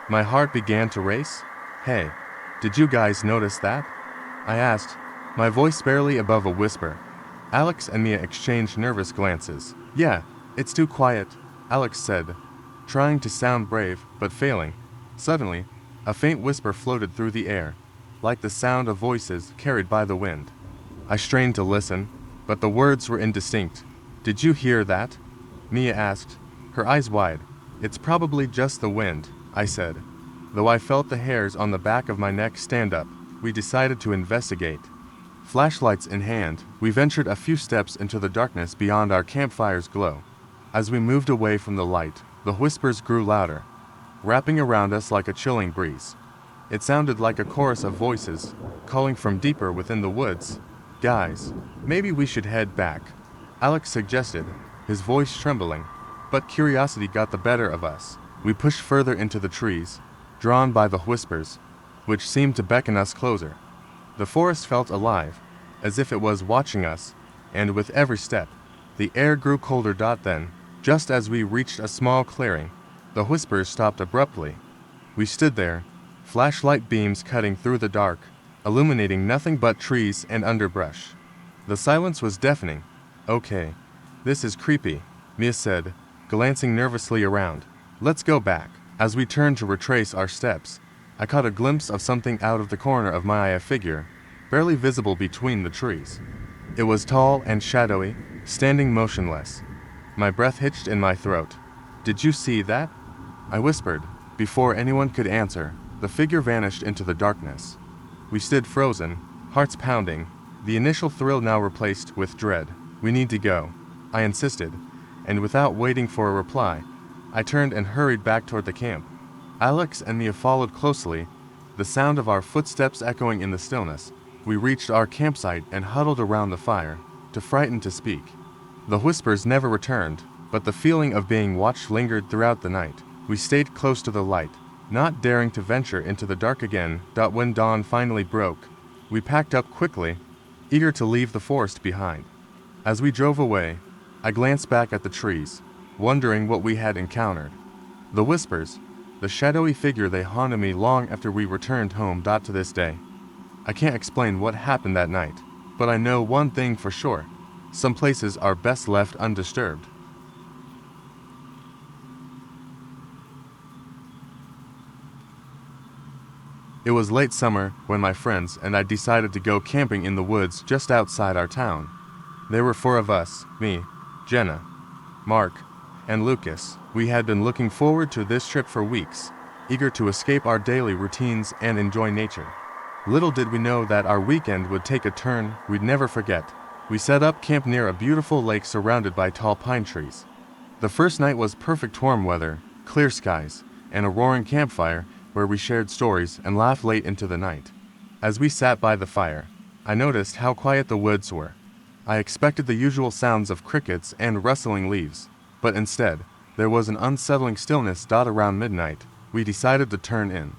My heart began to race. "Hey, did you guys notice that?" I asked, my voice barely above a whisper. Alex and Mia exchanged nervous glances. "Yeah, it's too quiet," Alex said, trying to sound brave, but failing. Suddenly, a faint whisper floated through the air, like the sound of voices carried by the wind. I strained to listen, but the words were indistinct. "Did you hear that?" Mia asked, her eyes wide. "It's probably just the wind," I said, though I felt the hairs on the back of my neck stand up. We decided to investigate. Flashlights in hand, we ventured a few steps into the darkness beyond our campfire's glow. As we moved away from the light, the whispers grew louder, wrapping around us like a chilling breeze. It sounded like a chorus of voices, calling from deeper within the woods. "Guys, maybe we should head back," Alex suggested, his voice trembling, but curiosity got the better of us. We pushed further into the trees, drawn by the whispers, which seemed to beckon us closer. The forest felt alive, as if it was watching us, and with every step, the air grew colder. Then, just as we reached a small clearing, the whispers stopped abruptly. We stood there, flashlight beams cutting through the dark, illuminating nothing but trees and underbrush. The silence was deafening. "Okay, this is creepy," Mia said, glancing nervously around. "Let's go back." As we turned to retrace our steps, I caught a glimpse of something out of the corner of my eye, a figure, barely visible between the trees. It was tall and shadowy, standing motionless. My breath hitched in my throat. "Did you see that?" I whispered. Before anyone could answer, the figure vanished into the darkness. We stood frozen, hearts pounding, the initial thrill now replaced with dread. "We need to go," I insisted, and without waiting for a reply, I turned and hurried back toward the camp. Alex and Mia followed closely, the sound of our footsteps echoing in the stillness. We reached our campsite and huddled around the fire, too frightened to speak. The whispers never returned, but the feeling of being watched lingered throughout the night. We stayed close to the light, not daring to venture into the dark again. When dawn finally broke, we packed up quickly, eager to leave the forest behind. As we drove away, I glanced back at the trees, wondering what we had encountered. The whispers, the shadowy figure, they haunted me long after we returned home. To this day, I can't explain what happened that night, but I know one thing for sure: some places are best left undisturbed. It was late summer when my friends and I decided to go camping in the woods just outside our town. There were 4 of us: me, Jenna, Mark, and Lucas. We had been looking forward to this trip for weeks, eager to escape our daily routines and enjoy nature. Little did we know that our weekend would take a turn we'd never forget. We set up camp near a beautiful lake surrounded by tall pine trees. The first night was perfect warm weather, clear skies, and a roaring campfire where we shared stories and laughed late into the night. As we sat by the fire, I noticed how quiet the woods were. I expected the usual sounds of crickets and rustling leaves, but instead, there was an unsettling stillness. Around midnight, we decided to turn in.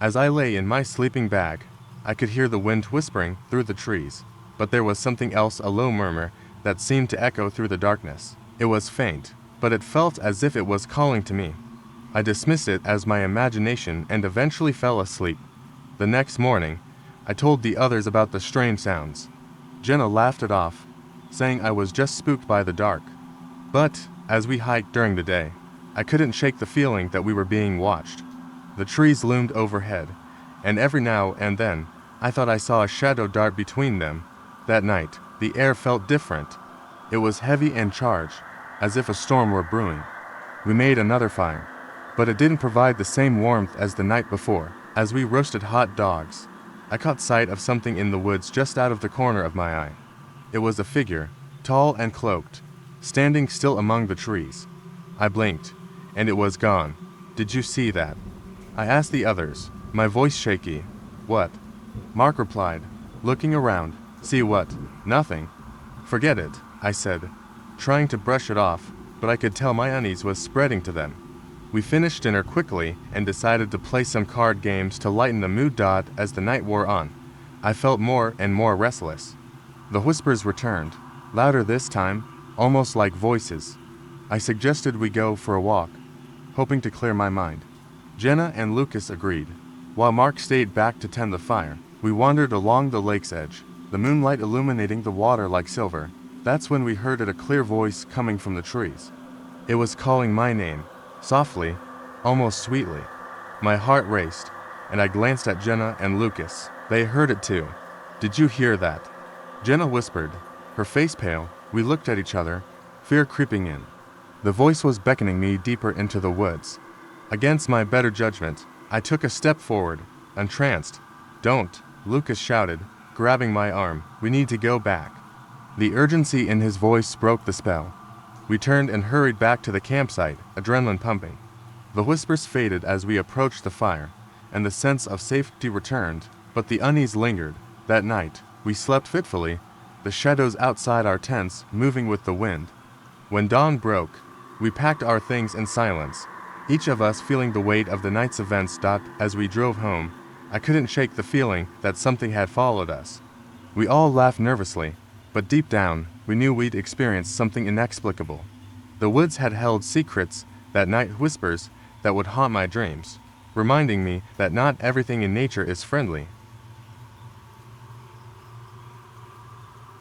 As I lay in my sleeping bag, I could hear the wind whispering through the trees, but there was something else, a low murmur that seemed to echo through the darkness. It was faint, but it felt as if it was calling to me. I dismissed it as my imagination and eventually fell asleep. The next morning, I told the others about the strange sounds. Jenna laughed it off, saying I was just spooked by the dark. But, as we hiked during the day, I couldn't shake the feeling that we were being watched. The trees loomed overhead, and every now and then, I thought I saw a shadow dart between them. That night, the air felt different. It was heavy and charged, as if a storm were brewing. We made another fire, but it didn't provide the same warmth as the night before. As we roasted hot dogs, I caught sight of something in the woods just out of the corner of my eye. It was a figure, tall and cloaked, standing still among the trees. I blinked, and it was gone. Did you see that? I asked the others, my voice shaky. What? Mark replied, looking around. See what? Nothing. Forget it, I said, trying to brush it off, but I could tell my unease was spreading to them. We finished dinner quickly and decided to play some card games to lighten the mood. As the night wore on, I felt more and more restless. The whispers returned, louder this time, almost like voices. I suggested we go for a walk, hoping to clear my mind. Jenna and Lucas agreed, while Mark stayed back to tend the fire. We wandered along the lake's edge, the moonlight illuminating the water like silver. That's when we heard a clear voice coming from the trees. It was calling my name, softly, almost sweetly. My heart raced, and I glanced at Jenna and Lucas. They heard it too. Did you hear that? Jenna whispered, her face pale. We looked at each other, fear creeping in. The voice was beckoning me deeper into the woods. Against my better judgment, I took a step forward, entranced. Don't, Lucas shouted, grabbing my arm. We need to go back. The urgency in his voice broke the spell. We turned and hurried back to the campsite, adrenaline pumping. The whispers faded as we approached the fire, and the sense of safety returned, but the unease lingered. That night, we slept fitfully, the shadows outside our tents moving with the wind. When dawn broke, we packed our things in silence, each of us feeling the weight of the night's events. As we drove home, I couldn't shake the feeling that something had followed us. We all laughed nervously, but deep down, we knew we'd experienced something inexplicable. The woods had held secrets, that night whispers that would haunt my dreams, reminding me that not everything in nature is friendly.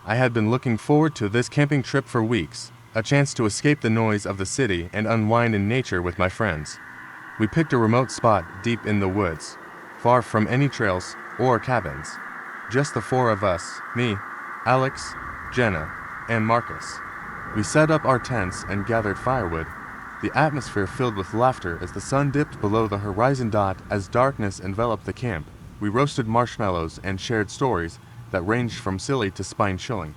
I had been looking forward to this camping trip for weeks, a chance to escape the noise of the city and unwind in nature with my friends. We picked a remote spot deep in the woods, far from any trails or cabins. Just the four of us, me, Alex, Jenna, and Marcus. We set up our tents and gathered firewood, the atmosphere filled with laughter as the sun dipped below the horizon. As darkness enveloped the camp, we roasted marshmallows and shared stories that ranged from silly to spine-chilling.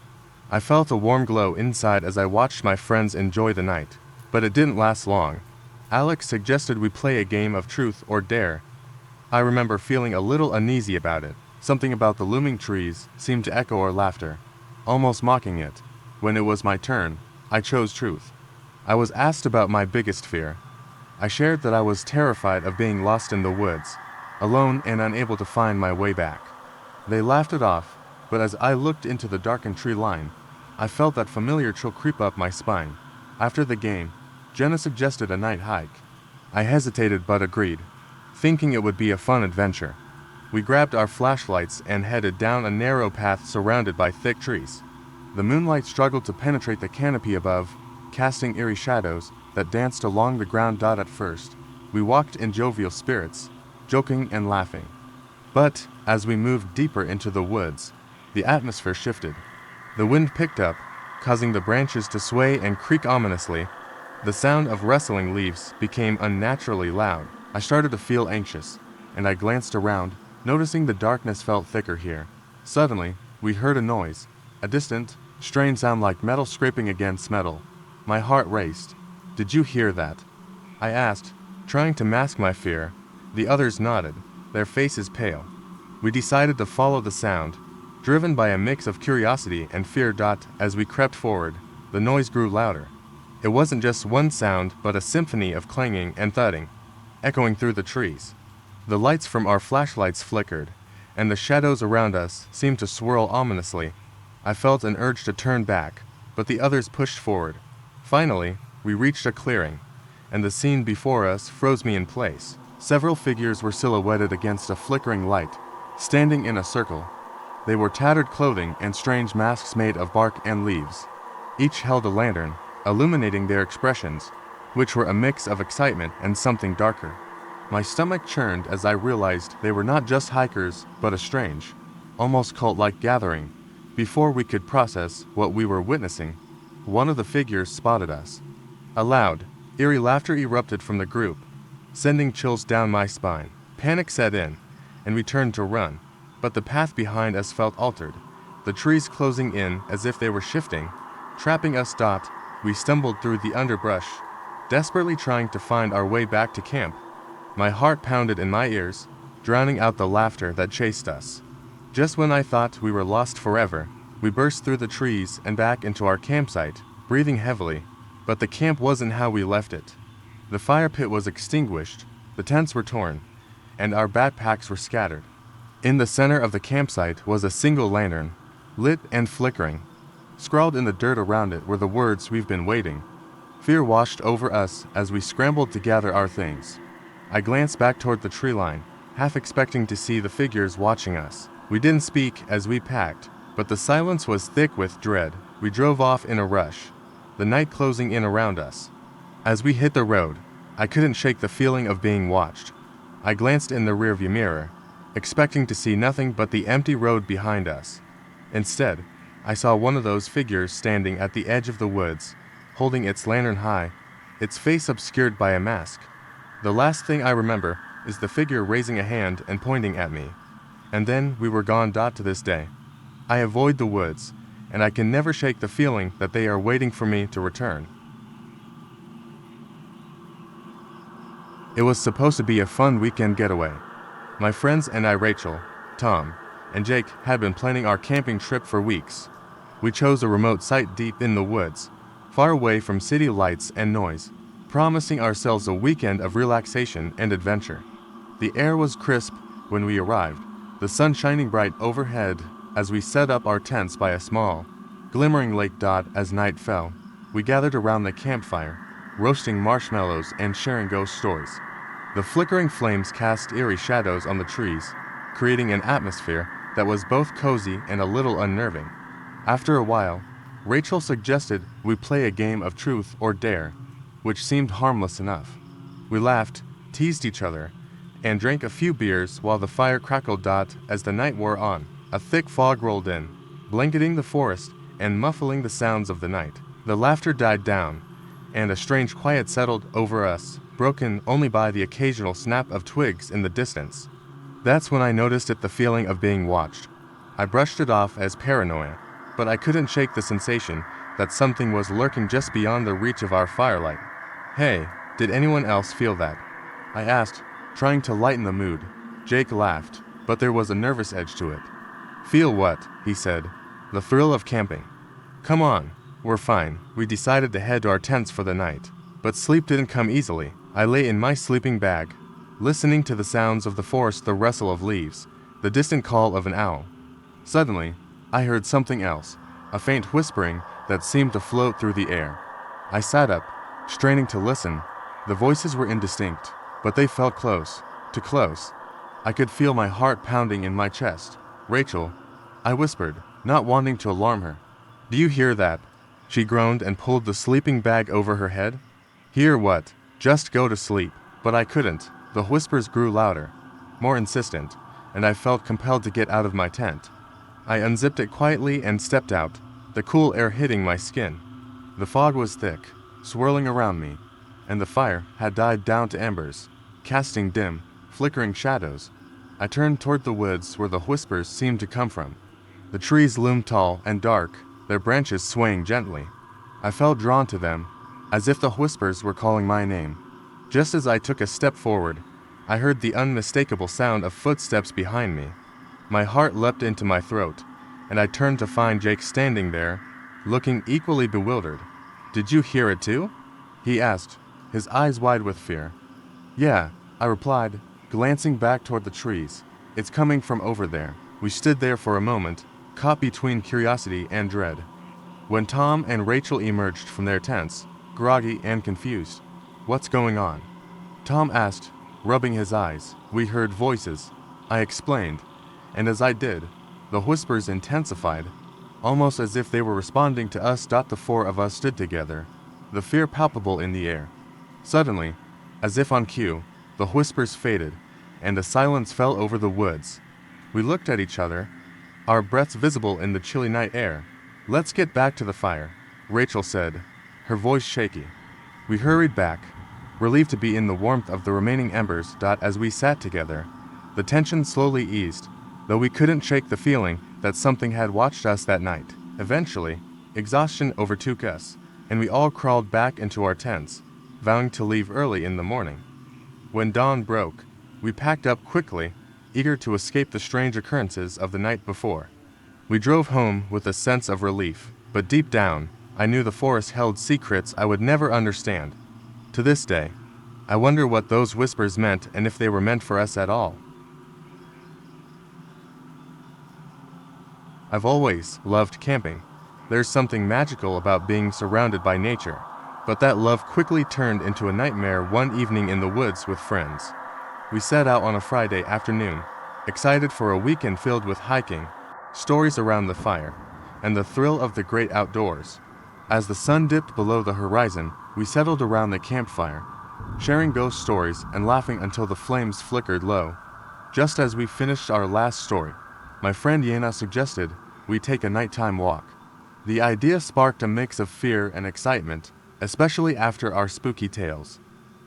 I felt a warm glow inside as I watched my friends enjoy the night, but it didn't last long. Alex suggested we play a game of truth or dare. I remember feeling a little uneasy about it. Something about the looming trees seemed to echo our laughter, almost mocking it. When it was my turn, I chose truth. I was asked about my biggest fear. I shared that I was terrified of being lost in the woods, alone and unable to find my way back. They laughed it off, but as I looked into the darkened tree line, I felt that familiar chill creep up my spine. After the game, Jenna suggested a night hike. I hesitated but agreed, thinking it would be a fun adventure. We grabbed our flashlights and headed down a narrow path surrounded by thick trees. The moonlight struggled to penetrate the canopy above, casting eerie shadows that danced along the ground. At first, we walked in jovial spirits, joking and laughing. But, as we moved deeper into the woods, the atmosphere shifted. The wind picked up, causing the branches to sway and creak ominously. The sound of rustling leaves became unnaturally loud. I started to feel anxious, and I glanced around, noticing the darkness felt thicker here. Suddenly, we heard a noise, a distant, strange sound like metal scraping against metal. My heart raced. "Did you hear that?" I asked, trying to mask my fear. The others nodded, their faces pale. We decided to follow the sound, driven by a mix of curiosity and fear. As we crept forward, the noise grew louder. It wasn't just one sound, but a symphony of clanging and thudding, echoing through the trees. The lights from our flashlights flickered, and the shadows around us seemed to swirl ominously. I felt an urge to turn back, but the others pushed forward. Finally, we reached a clearing, and the scene before us froze me in place. Several figures were silhouetted against a flickering light, standing in a circle. They wore tattered clothing and strange masks made of bark and leaves. Each held a lantern, illuminating their expressions, which were a mix of excitement and something darker. My stomach churned as I realized they were not just hikers, but a strange, almost cult-like gathering. Before we could process what we were witnessing, one of the figures spotted us. A loud, eerie laughter erupted from the group, sending chills down my spine. Panic set in, and we turned to run, but the path behind us felt altered, the trees closing in as if they were shifting, trapping us. We stumbled through the underbrush, desperately trying to find our way back to camp. My heart pounded in my ears, drowning out the laughter that chased us. Just when I thought we were lost forever, we burst through the trees and back into our campsite, breathing heavily. But the camp wasn't how we left it. The fire pit was extinguished, the tents were torn, and our backpacks were scattered. In the center of the campsite was a single lantern, lit and flickering. Scrawled in the dirt around it were the words, "We've been waiting." Fear washed over us as we scrambled to gather our things. I glanced back toward the tree line, half expecting to see the figures watching us. We didn't speak as we packed, but the silence was thick with dread. We drove off in a rush, the night closing in around us. As we hit the road, I couldn't shake the feeling of being watched. I glanced in the rearview mirror, expecting to see nothing but the empty road behind us. Instead, I saw one of those figures standing at the edge of the woods, holding its lantern high, its face obscured by a mask. The last thing I remember is the figure raising a hand and pointing at me. And then we were gone. To this day, I avoid the woods, and I can never shake the feeling that they are waiting for me to return. It was supposed to be a fun weekend getaway. My friends and I, Rachel, Tom, and Jake, had been planning our camping trip for weeks. We chose a remote site deep in the woods, far away from city lights and noise, promising ourselves a weekend of relaxation and adventure. The air was crisp when we arrived, the sun shining bright overhead as we set up our tents by a small, glimmering lake. As night fell, we gathered around the campfire, roasting marshmallows and sharing ghost stories. The flickering flames cast eerie shadows on the trees, creating an atmosphere that was both cozy and a little unnerving. After a while, Rachel suggested we play a game of truth or dare, which seemed harmless enough. We laughed, teased each other, and drank a few beers while the fire crackled. As the night wore on, a thick fog rolled in, blanketing the forest and muffling the sounds of the night. The laughter died down, and a strange quiet settled over us, broken only by the occasional snap of twigs in the distance. That's when I noticed the feeling of being watched. I brushed it off as paranoia, but I couldn't shake the sensation that something was lurking just beyond the reach of our firelight. "Hey, did anyone else feel that?" I asked, trying to lighten the mood. Jake laughed, but there was a nervous edge to it. "Feel what?" he said. "The thrill of camping. Come on, we're fine." We decided to head to our tents for the night, but sleep didn't come easily. I lay in my sleeping bag, listening to the sounds of the forest, the rustle of leaves, the distant call of an owl. Suddenly, I heard something else, a faint whispering that seemed to float through the air. I sat up, straining to listen. The voices were indistinct, but they felt close, too close. I could feel my heart pounding in my chest. "Rachel," I whispered, not wanting to alarm her. "Do you hear that?" She groaned and pulled the sleeping bag over her head. "Hear what? Just go to sleep." But I couldn't. The whispers grew louder, more insistent, and I felt compelled to get out of my tent. I unzipped it quietly and stepped out, the cool air hitting my skin. The fog was thick, swirling around me, and the fire had died down to embers, casting dim, flickering shadows. I turned toward the woods where the whispers seemed to come from. The trees loomed tall and dark, their branches swaying gently. I felt drawn to them, as if the whispers were calling my name. Just as I took a step forward, I heard the unmistakable sound of footsteps behind me. My heart leapt into my throat, and I turned to find Jake standing there, looking equally bewildered. "Did you hear it too?" he asked, his eyes wide with fear. "Yeah," I replied, glancing back toward the trees. "It's coming from over there." We stood there for a moment, caught between curiosity and dread. When Tom and Rachel emerged from their tents, groggy and confused. "What's going on?" Tom asked, rubbing his eyes. "We heard voices," I explained, and as I did, the whispers intensified, almost as if they were responding to us. The four of us stood together, the fear palpable in the air. Suddenly, as if on cue, the whispers faded, and a silence fell over the woods. We looked at each other, our breaths visible in the chilly night air. "Let's get back to the fire," Rachel said, her voice shaky. We hurried back, relieved to be in the warmth of the remaining embers. As we sat together, the tension slowly eased, though we couldn't shake the feeling that something had watched us that night. Eventually, exhaustion overtook us, and we all crawled back into our tents, vowing to leave early in the morning. When dawn broke, we packed up quickly, eager to escape the strange occurrences of the night before. We drove home with a sense of relief, but deep down, I knew the forest held secrets I would never understand. To this day, I wonder what those whispers meant and if they were meant for us at all. I've always loved camping. There's something magical about being surrounded by nature, but that love quickly turned into a nightmare one evening in the woods with friends. We set out on a Friday afternoon, excited for a weekend filled with hiking, stories around the fire, and the thrill of the great outdoors. As the sun dipped below the horizon, we settled around the campfire, sharing ghost stories and laughing until the flames flickered low. Just as we finished our last story, my friend Yana suggested we take a nighttime walk. The idea sparked a mix of fear and excitement, especially after our spooky tales.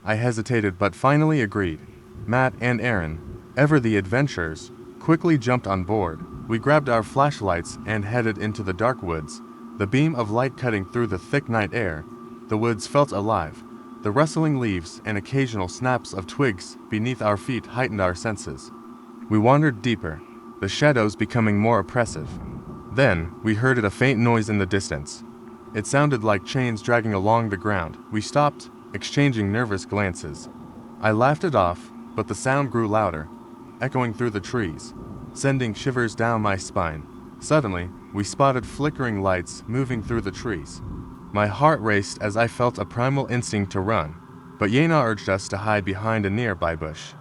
I hesitated but finally agreed. Matt and Aaron, ever the adventurers, quickly jumped on board. We grabbed our flashlights and headed into the dark woods, the beam of light cutting through the thick night air. The woods felt alive. The rustling leaves and occasional snaps of twigs beneath our feet heightened our senses. We wandered deeper, the shadows becoming more oppressive. Then, we heard a faint noise in the distance. It sounded like chains dragging along the ground. We stopped, exchanging nervous glances. I laughed it off, but the sound grew louder, echoing through the trees, sending shivers down my spine. Suddenly, we spotted flickering lights moving through the trees. My heart raced as I felt a primal instinct to run, but Yena urged us to hide behind a nearby bush.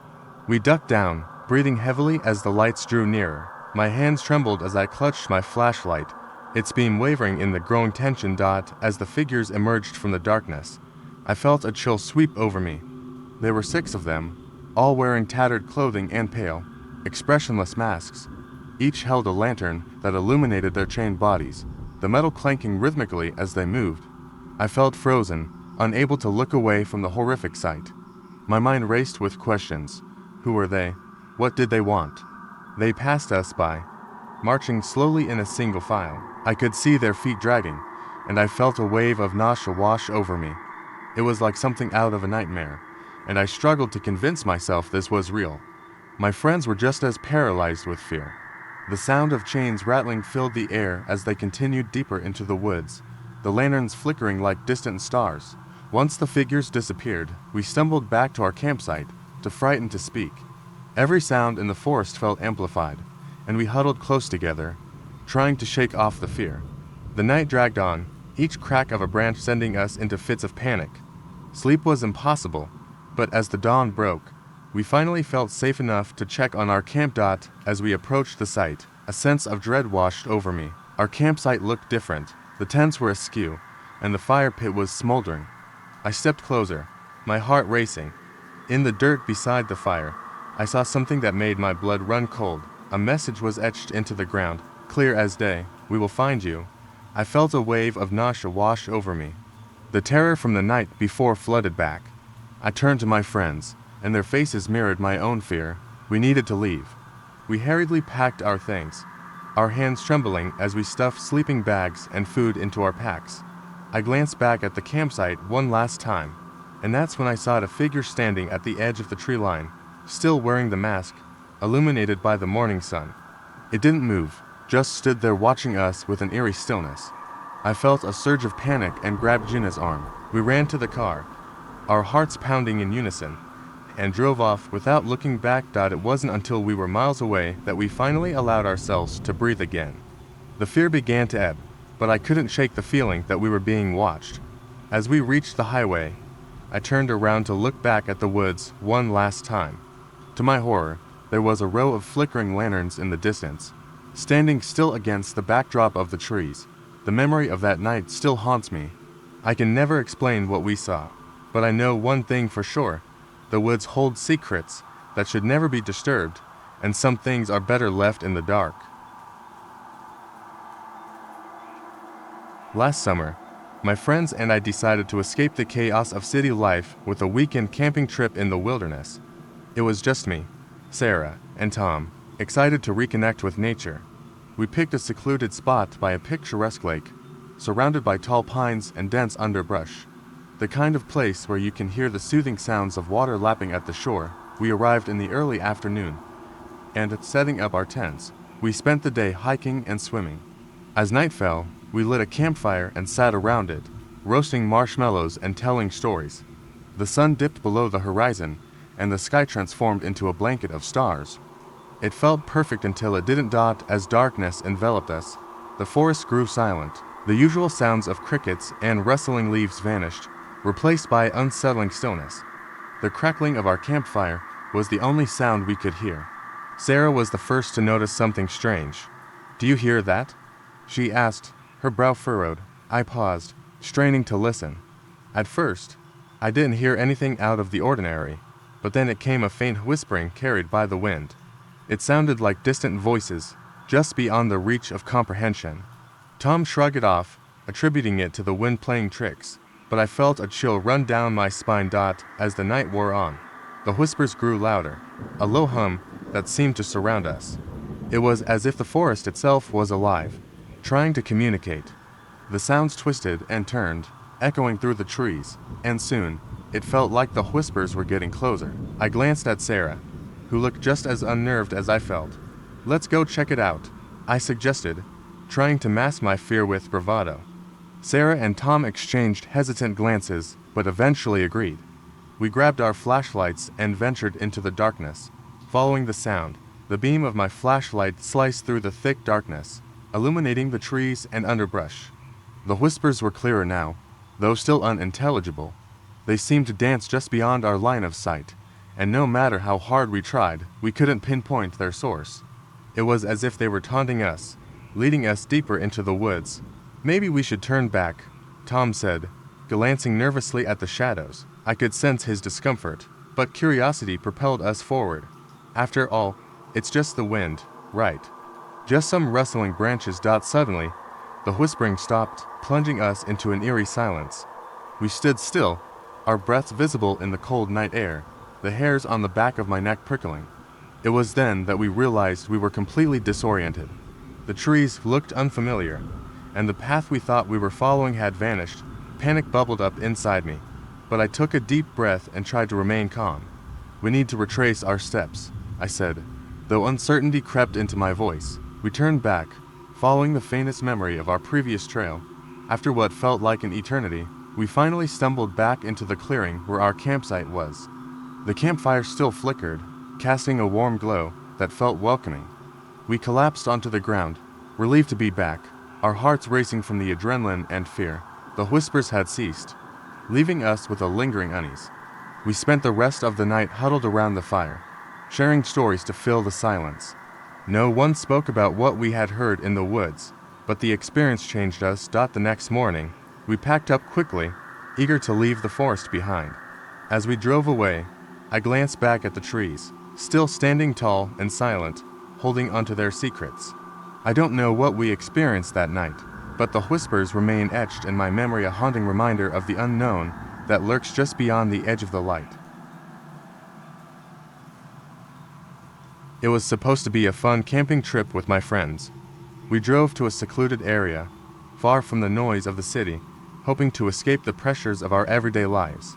We ducked down, breathing heavily as the lights drew nearer. My hands trembled as I clutched my flashlight, its beam wavering in the growing tension. As the figures emerged from the darkness, I felt a chill sweep over me. There were 6 of them, all wearing tattered clothing and pale, expressionless masks. Each held a lantern that illuminated their chained bodies, the metal clanking rhythmically as they moved. I felt frozen, unable to look away from the horrific sight. My mind raced with questions. Who were they? What did they want? They passed us by, marching slowly in a single file. I could see their feet dragging, and I felt a wave of nausea wash over me. It was like something out of a nightmare, and I struggled to convince myself this was real. My friends were just as paralyzed with fear. The sound of chains rattling filled the air as they continued deeper into the woods, the lanterns flickering like distant stars. Once the figures disappeared, we stumbled back to our campsite, too frightened to speak. Every sound in the forest felt amplified, and we huddled close together, trying to shake off the fear. The night dragged on, each crack of a branch sending us into fits of panic. Sleep was impossible, but as the dawn broke, we finally felt safe enough to check on our camp. As we approached the site, a sense of dread washed over me. Our campsite looked different. The tents were askew, and the fire pit was smoldering. I stepped closer, my heart racing. In the dirt beside the fire, I saw something that made my blood run cold. A message was etched into the ground, clear as day. "We will find you." I felt a wave of nausea wash over me. The terror from the night before flooded back. I turned to my friends, and their faces mirrored my own fear. We needed to leave. We hurriedly packed our things, our hands trembling as we stuffed sleeping bags and food into our packs. I glanced back at the campsite one last time, and that's when I saw a figure standing at the edge of the tree line, still wearing the mask, illuminated by the morning sun. It didn't move, just stood there watching us with an eerie stillness. I felt a surge of panic and grabbed Gina's arm. We ran to the car, our hearts pounding in unison, and drove off without looking back. It wasn't until we were miles away that we finally allowed ourselves to breathe again. The fear began to ebb, but I couldn't shake the feeling that we were being watched. As we reached the highway, I turned around to look back at the woods one last time. To my horror, there was a row of flickering lanterns in the distance, standing still against the backdrop of the trees. The memory of that night still haunts me. I can never explain what we saw, but I know one thing for sure. The woods hold secrets that should never be disturbed, and some things are better left in the dark. Last summer, my friends and I decided to escape the chaos of city life with a weekend camping trip in the wilderness. It was just me, Sarah, and Tom, excited to reconnect with nature. We picked a secluded spot by a picturesque lake, surrounded by tall pines and dense underbrush. The kind of place where you can hear the soothing sounds of water lapping at the shore. We arrived in the early afternoon, and setting up our tents, we spent the day hiking and swimming. As night fell, we lit a campfire and sat around it, roasting marshmallows and telling stories. The sun dipped below the horizon, and the sky transformed into a blanket of stars. It felt perfect until it didn't. As darkness enveloped us, the forest grew silent. The usual sounds of crickets and rustling leaves vanished, replaced by unsettling stillness. The crackling of our campfire was the only sound we could hear. Sarah was the first to notice something strange. "Do you hear that?" she asked, her brow furrowed. I paused, straining to listen. At first, I didn't hear anything out of the ordinary, but then it came a faint whispering carried by the wind. It sounded like distant voices, just beyond the reach of comprehension. Tom shrugged it off, attributing it to the wind playing tricks, but I felt a chill run down my spine. As the night wore on, the whispers grew louder, a low hum that seemed to surround us. It was as if the forest itself was alive, trying to communicate. The sounds twisted and turned, echoing through the trees, and soon, it felt like the whispers were getting closer. I glanced at Sarah, who looked just as unnerved as I felt. "Let's go check it out," I suggested, trying to mask my fear with bravado. Sarah and Tom exchanged hesitant glances, but eventually agreed. We grabbed our flashlights and ventured into the darkness. Following the sound, the beam of my flashlight sliced through the thick darkness, illuminating the trees and underbrush. The whispers were clearer now, though still unintelligible. They seemed to dance just beyond our line of sight, and no matter how hard we tried, we couldn't pinpoint their source. It was as if they were taunting us, leading us deeper into the woods. "Maybe we should turn back," Tom said, glancing nervously at the shadows. I could sense his discomfort, but curiosity propelled us forward. After all, it's just the wind, right? Just some rustling branches. Suddenly, the whispering stopped, plunging us into an eerie silence. We stood still, our breaths visible in the cold night air, the hairs on the back of my neck prickling. It was then that we realized we were completely disoriented. The trees looked unfamiliar, and the path we thought we were following had vanished. Panic bubbled up inside me, but I took a deep breath and tried to remain calm. "We need to retrace our steps," I said, though uncertainty crept into my voice. We turned back, following the faintest memory of our previous trail. After what felt like an eternity, we finally stumbled back into the clearing where our campsite was. The campfire still flickered, casting a warm glow that felt welcoming. We collapsed onto the ground, relieved to be back, our hearts racing from the adrenaline and fear. The whispers had ceased, leaving us with a lingering unease. We spent the rest of the night huddled around the fire, sharing stories to fill the silence. No one spoke about what we had heard in the woods, but the experience changed us. The next morning, we packed up quickly, eager to leave the forest behind. As we drove away, I glanced back at the trees, still standing tall and silent, holding onto their secrets. I don't know what we experienced that night, but the whispers remain etched in my memory, a haunting reminder of the unknown that lurks just beyond the edge of the light. It was supposed to be a fun camping trip with my friends. We drove to a secluded area, far from the noise of the city, hoping to escape the pressures of our everyday lives.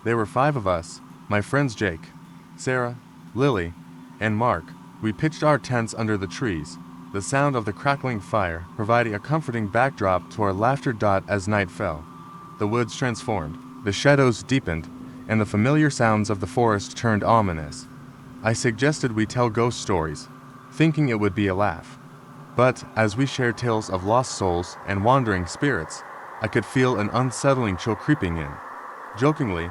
There were 5 of us, my friends Jake, Sarah, Lily, and Mark. We pitched our tents under the trees, the sound of the crackling fire providing a comforting backdrop to our laughter. As night fell, the woods transformed, the shadows deepened, and the familiar sounds of the forest turned ominous. I suggested we tell ghost stories, thinking it would be a laugh. But as we shared tales of lost souls and wandering spirits, I could feel an unsettling chill creeping in. Jokingly,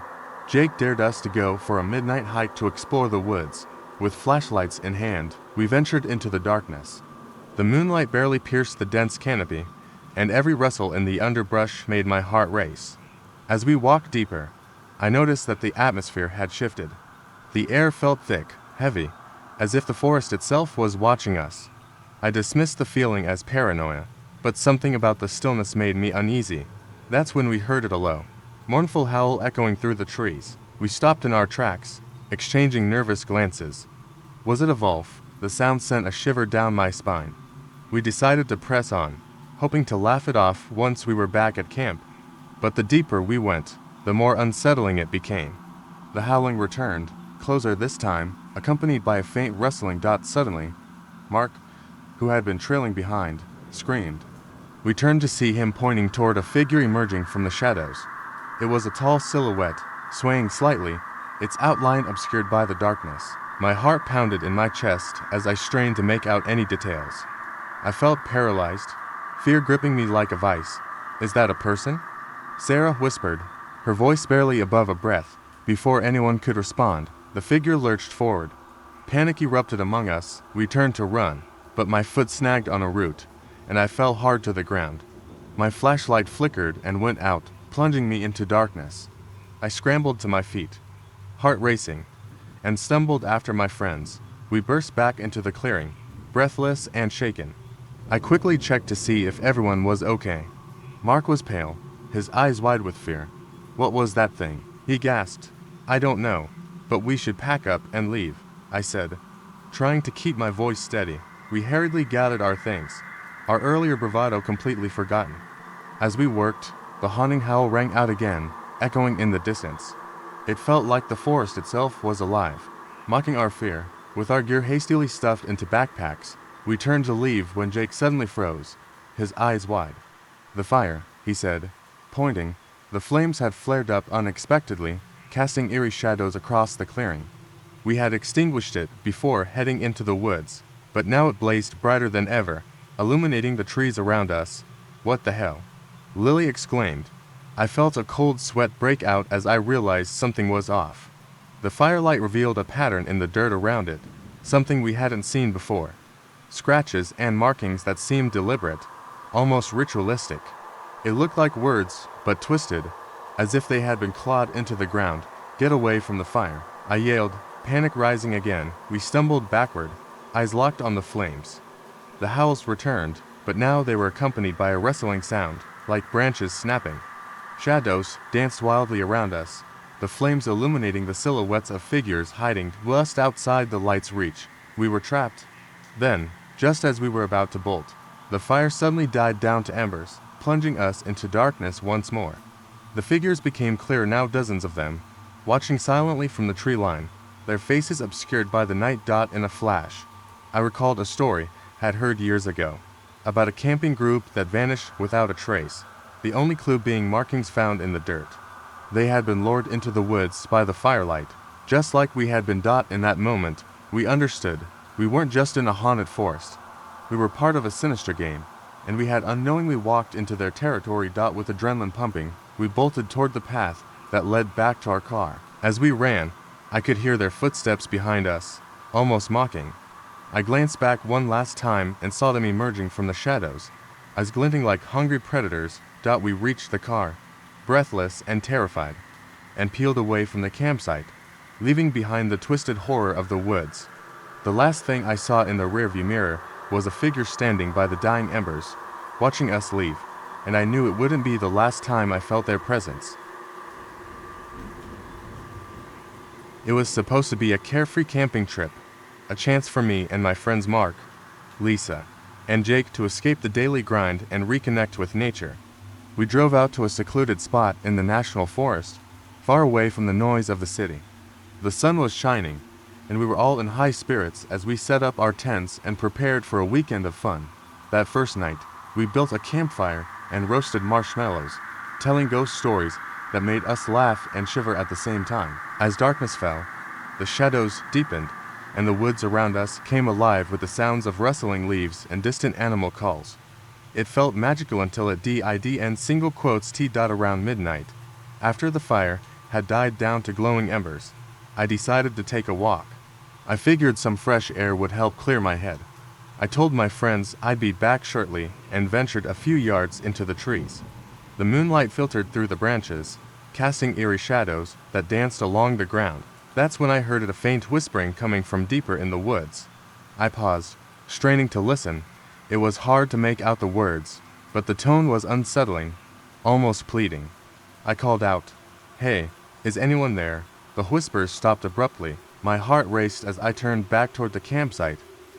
Jake dared us to go for a midnight hike to explore the woods. With flashlights in hand, we ventured into the darkness. The moonlight barely pierced the dense canopy, and every rustle in the underbrush made my heart race. As we walked deeper, I noticed that the atmosphere had shifted. The air felt thick, heavy, as if the forest itself was watching us. I dismissed the feeling as paranoia, but something about the stillness made me uneasy. That's when we heard a low, mournful howl echoing through the trees. We stopped in our tracks, exchanging nervous glances. Was it a wolf? The sound sent a shiver down my spine. We decided to press on, hoping to laugh it off once we were back at camp. But the deeper we went, the more unsettling it became. The howling returned, closer this time, accompanied by a faint rustling. Suddenly, Mark, who had been trailing behind, screamed. We turned to see him pointing toward a figure emerging from the shadows. It was a tall silhouette, swaying slightly, its outline obscured by the darkness. My heart pounded in my chest as I strained to make out any details. I felt paralyzed, fear gripping me like a vice. Is that a person? Sarah whispered, her voice barely above a breath. Before anyone could respond, the figure lurched forward. Panic erupted among us. We turned to run, but my foot snagged on a root, and I fell hard to the ground. My flashlight flickered and went out, plunging me into darkness. I scrambled to my feet, heart racing, and stumbled after my friends. We burst back into the clearing, breathless and shaken. I quickly checked to see if everyone was okay. Mark was pale, his eyes wide with fear. What was that thing? He gasped. I don't know, but we should pack up and leave, I said, trying to keep my voice steady. We hurriedly gathered our things, our earlier bravado completely forgotten. As we worked, the haunting howl rang out again, echoing in the distance. It felt like the forest itself was alive, mocking our fear. With our gear hastily stuffed into backpacks, we turned to leave when Jake suddenly froze, his eyes wide. The fire, he said, pointing. The flames had flared up unexpectedly, casting eerie shadows across the clearing. We had extinguished it before heading into the woods, but now it blazed brighter than ever, illuminating the trees around us. What the hell? Lily exclaimed. I felt a cold sweat break out as I realized something was off. The firelight revealed a pattern in the dirt around it, something we hadn't seen before. Scratches and markings that seemed deliberate, almost ritualistic. It looked like words, but twisted, as if they had been clawed into the ground. Get away from the fire, I yelled, panic rising again. We stumbled backward, eyes locked on the flames. The howls returned, but now they were accompanied by a rustling sound, like branches snapping. Shadows danced wildly around us, the flames illuminating the silhouettes of figures hiding just outside the light's reach. We were trapped. Then, just as we were about to bolt, the fire suddenly died down to embers, plunging us into darkness once more. The figures became clear now, dozens of them, watching silently from the tree line, their faces obscured by the night. In a flash, I recalled a story had heard years ago, about a camping group that vanished without a trace, the only clue being markings found in the dirt. They had been lured into the woods by the firelight, just like we had been. In that moment, we understood. We weren't just in a haunted forest. We were part of a sinister game, and we had unknowingly walked into their territory. With adrenaline pumping, we bolted toward the path that led back to our car. As we ran, I could hear their footsteps behind us, almost mocking. I glanced back one last time and saw them emerging from the shadows, eyes glinting like hungry predators. We reached the car, breathless and terrified, and peeled away from the campsite, leaving behind the twisted horror of the woods. The last thing I saw in the rearview mirror was a figure standing by the dying embers, watching us leave. and I knew it wouldn't be the last time I felt their presence. It was supposed to be a carefree camping trip, a chance for me and my friends Mark, Lisa, and Jake to escape the daily grind and reconnect with nature. We drove out to a secluded spot in the national forest, far away from the noise of the city. The sun was shining, and we were all in high spirits as we set up our tents and prepared for a weekend of fun. That first night, we built a campfire and roasted marshmallows, telling ghost stories that made us laugh and shiver at the same time. As darkness fell, the shadows deepened, and the woods around us came alive with the sounds of rustling leaves and distant animal calls. It felt magical until it did single quotes t. Around midnight. After the fire had died down to glowing embers, I decided to take a walk. I figured some fresh air would help clear my head. I told my friends I'd be back shortly and ventured a few yards into the trees. The moonlight filtered through the branches, casting eerie shadows that danced along the ground. That's when I heard a faint whispering coming from deeper in the woods. I paused, straining to listen. It was hard to make out the words, but the tone was unsettling, almost pleading. I called out, "Hey, is anyone there?" The whispers stopped abruptly. My heart raced as I turned back toward the campsite,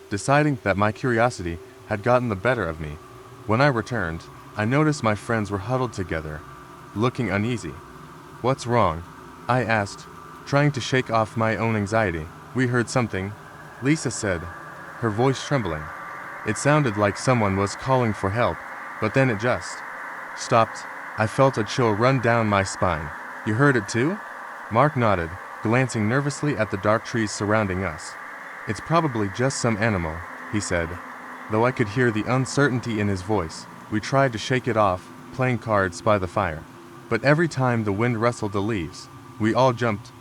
deciding that my curiosity had gotten the better of me. When I returned, I noticed my friends were huddled together, looking uneasy. "What's wrong?" I asked, trying to shake off my own anxiety. "We heard something," Lisa said, her voice trembling. It sounded like someone was calling for help, but then it just stopped. I felt a chill run down my spine. "You heard it too?" Mark nodded, glancing nervously at the dark trees surrounding us. "It's probably just some animal," he said, though I could hear the uncertainty in his voice. We tried to shake it off, playing cards by the fire. But every time the wind rustled the leaves, we all jumped.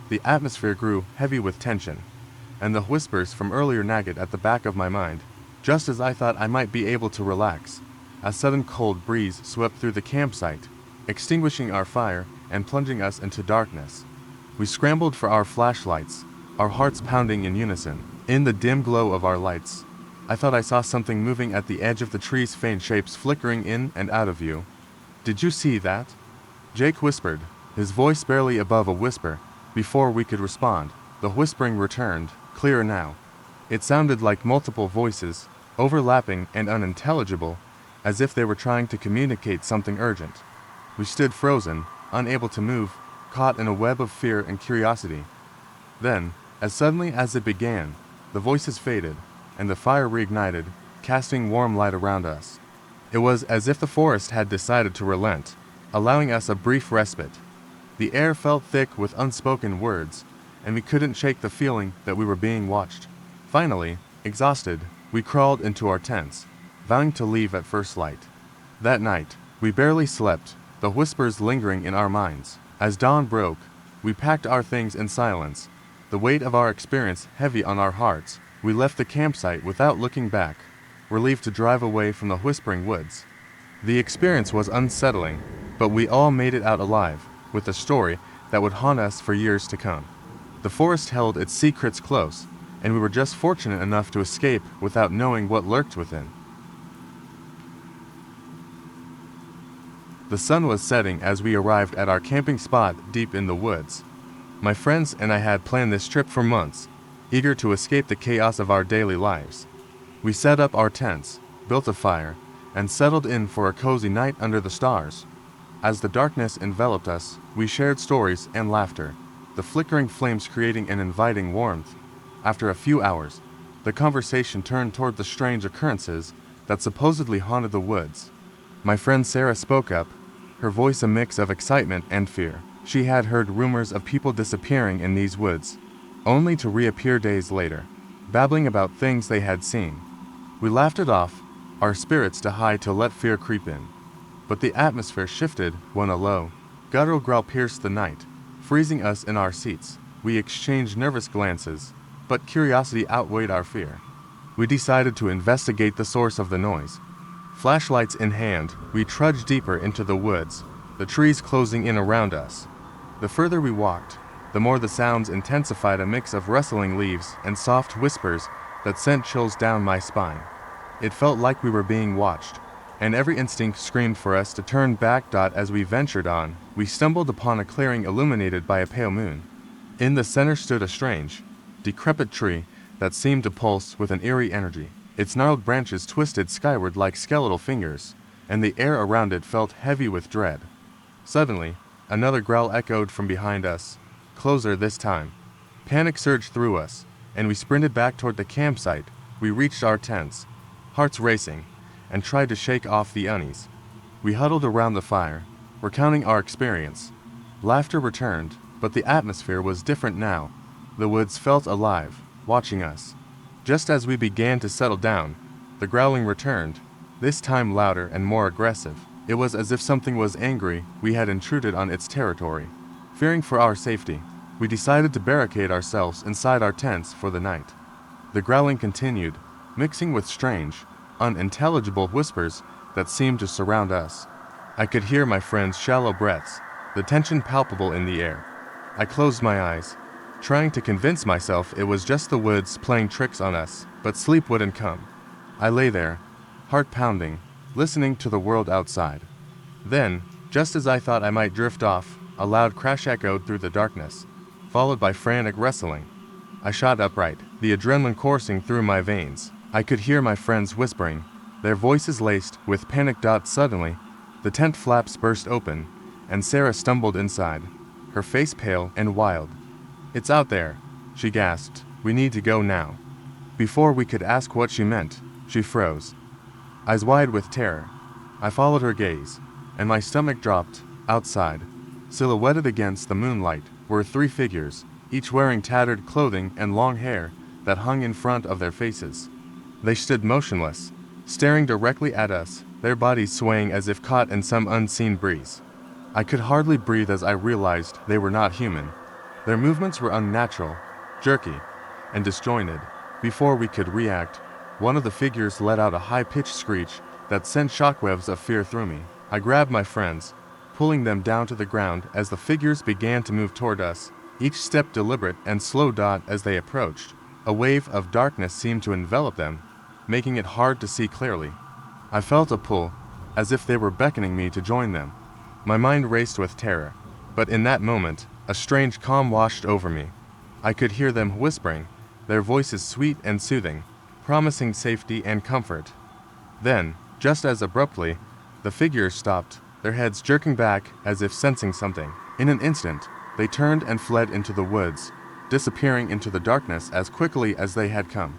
The atmosphere grew heavy with tension, and the whispers from earlier nagged at the back of my mind. Just as I thought I might be able to relax, a sudden cold breeze swept through the campsite, extinguishing our fire and plunging us into darkness. We scrambled for our flashlights, our hearts pounding in unison. In the dim glow of our lights, I thought I saw something moving at the edge of the trees, faint shapes flickering in and out of view. "Did you see that?" Jake whispered, his voice barely above a whisper, before we could respond. The whispering returned, clearer now. It sounded like multiple voices, overlapping and unintelligible, as if they were trying to communicate something urgent. We stood frozen, unable to move, caught in a web of fear and curiosity. Then, as suddenly as it began, the voices faded, and the fire reignited, casting warm light around us. It was as if the forest had decided to relent, allowing us a brief respite. The air felt thick with unspoken words, and we couldn't shake the feeling that we were being watched. Finally, exhausted, we crawled into our tents, vowing to leave at first light. That night, we barely slept, the whispers lingering in our minds. As dawn broke, we packed our things in silence, the weight of our experience heavy on our hearts. We left the campsite without looking back, relieved to drive away from the whispering woods. The experience was unsettling, but we all made it out alive, with a story that would haunt us for years to come. The forest held its secrets close, and we were just fortunate enough to escape without knowing what lurked within. The sun was setting as we arrived at our camping spot deep in the woods. My friends and I had planned this trip for months, eager to escape the chaos of our daily lives. We set up our tents, built a fire, and settled in for a cozy night under the stars. As the darkness enveloped us, we shared stories and laughter, the flickering flames creating an inviting warmth. After a few hours, the conversation turned toward the strange occurrences that supposedly haunted the woods. My friend Sarah spoke up, her voice a mix of excitement and fear. She had heard rumors of people disappearing in these woods, only to reappear days later, babbling about things they had seen. We laughed it off, our spirits too high to let fear creep in. But the atmosphere shifted when a low, guttural growl pierced the night, freezing us in our seats. We exchanged nervous glances, but curiosity outweighed our fear. We decided to investigate the source of the noise. Flashlights in hand, we trudged deeper into the woods, the trees closing in around us. The further we walked, the more the sounds intensified, a mix of rustling leaves and soft whispers that sent chills down my spine. It felt like we were being watched, and every instinct screamed for us to turn back. As we ventured on, we stumbled upon a clearing illuminated by a pale moon. In the center stood a strange, decrepit tree that seemed to pulse with an eerie energy. Its gnarled branches twisted skyward like skeletal fingers, and the air around it felt heavy with dread. Suddenly, another growl echoed from behind us, closer this time. Panic surged through us, and we sprinted back toward the campsite. We reached our tents, hearts racing, and tried to shake off the unease. We huddled around the fire, recounting our experience. Laughter returned, but the atmosphere was different now. The woods felt alive, watching us. Just as we began to settle down, the growling returned, this time louder and more aggressive. It was as if something was angry we had intruded on its territory. Fearing for our safety, we decided to barricade ourselves inside our tents for the night. The growling continued, mixing with strange, unintelligible whispers that seemed to surround us. I could hear my friend's shallow breaths, the tension palpable in the air. I closed my eyes, trying to convince myself it was just the woods playing tricks on us, but sleep wouldn't come. I lay there, heart pounding, listening to the world outside. Then, just as I thought I might drift off, a loud crash echoed through the darkness, followed by frantic wrestling. I shot upright, the adrenaline coursing through my veins. I could hear my friends whispering, their voices laced with panic. Suddenly, the tent flaps burst open, and Sarah stumbled inside, her face pale and wild. "It's out there," she gasped. "We need to go now." Before we could ask what she meant, she froze, eyes wide with terror. I followed her gaze, and my stomach dropped. Outside, silhouetted against the moonlight, were three figures, each wearing tattered clothing and long hair that hung in front of their faces. They stood motionless, staring directly at us, their bodies swaying as if caught in some unseen breeze. I could hardly breathe as I realized they were not human. Their movements were unnatural, jerky, and disjointed. Before we could react, one of the figures let out a high-pitched screech that sent shockwaves of fear through me. I grabbed my friends, pulling them down to the ground as the figures began to move toward us, each step deliberate and slow. As they approached, a wave of darkness seemed to envelop them, making it hard to see clearly. I felt a pull, as if they were beckoning me to join them. My mind raced with terror, but in that moment, a strange calm washed over me. I could hear them whispering, their voices sweet and soothing, promising safety and comfort. Then, just as abruptly, the figures stopped, their heads jerking back as if sensing something. In an instant, they turned and fled into the woods, disappearing into the darkness as quickly as they had come.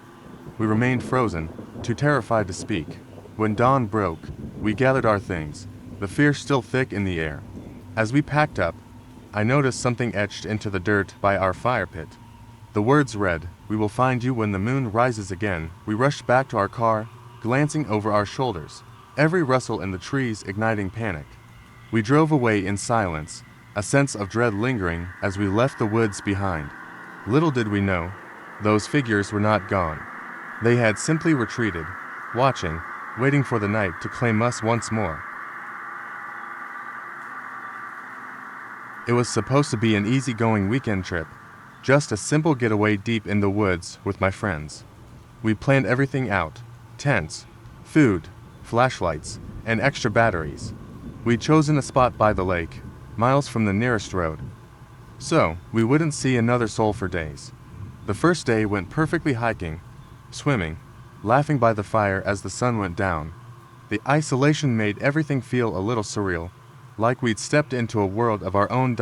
We remained frozen, too terrified to speak. When dawn broke, we gathered our things, the fear still thick in the air. As we packed up, I noticed something etched into the dirt by our fire pit. The words read, "We will find you when the moon rises again." We rushed back to our car, glancing over our shoulders, every rustle in the trees igniting panic. We drove away in silence, a sense of dread lingering as we left the woods behind. Little did we know, those figures were not gone. They had simply retreated, watching, waiting for the night to claim us once more. It was supposed to be an easygoing weekend trip, just a simple getaway deep in the woods with my friends. We planned everything out: tents, food, flashlights, and extra batteries. We'd chosen a spot by the lake, miles from the nearest road, so we wouldn't see another soul for days. The first day went perfectly, hiking, swimming, laughing by the fire as the sun went down. The isolation made everything feel a little surreal, like we'd stepped into a world of our own.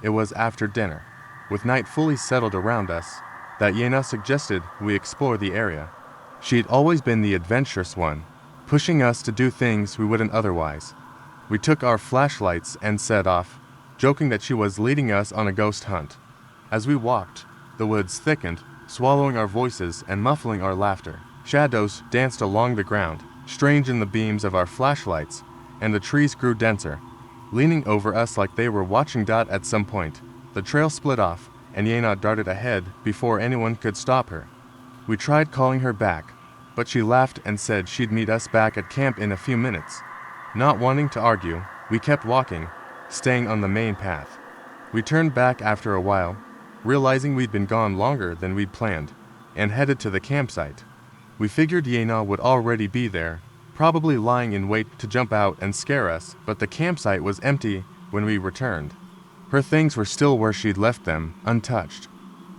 It was after dinner, with night fully settled around us, that Yena suggested we explore the area. She'd always been the adventurous one, pushing us to do things we wouldn't otherwise. We took our flashlights and set off, joking that she was leading us on a ghost hunt. As we walked, the woods thickened, swallowing our voices and muffling our laughter. Shadows danced along the ground, strange in the beams of our flashlights, and the trees grew denser, leaning over us like they were watching. At some point, the trail split off, and Yena darted ahead before anyone could stop her. We tried calling her back, but she laughed and said she'd meet us back at camp in a few minutes. Not wanting to argue, we kept walking, staying on the main path. We turned back after a while, realizing we'd been gone longer than we'd planned, and headed to the campsite. We figured Yena would already be there, probably lying in wait to jump out and scare us, but the campsite was empty when we returned. Her things were still where she'd left them, untouched.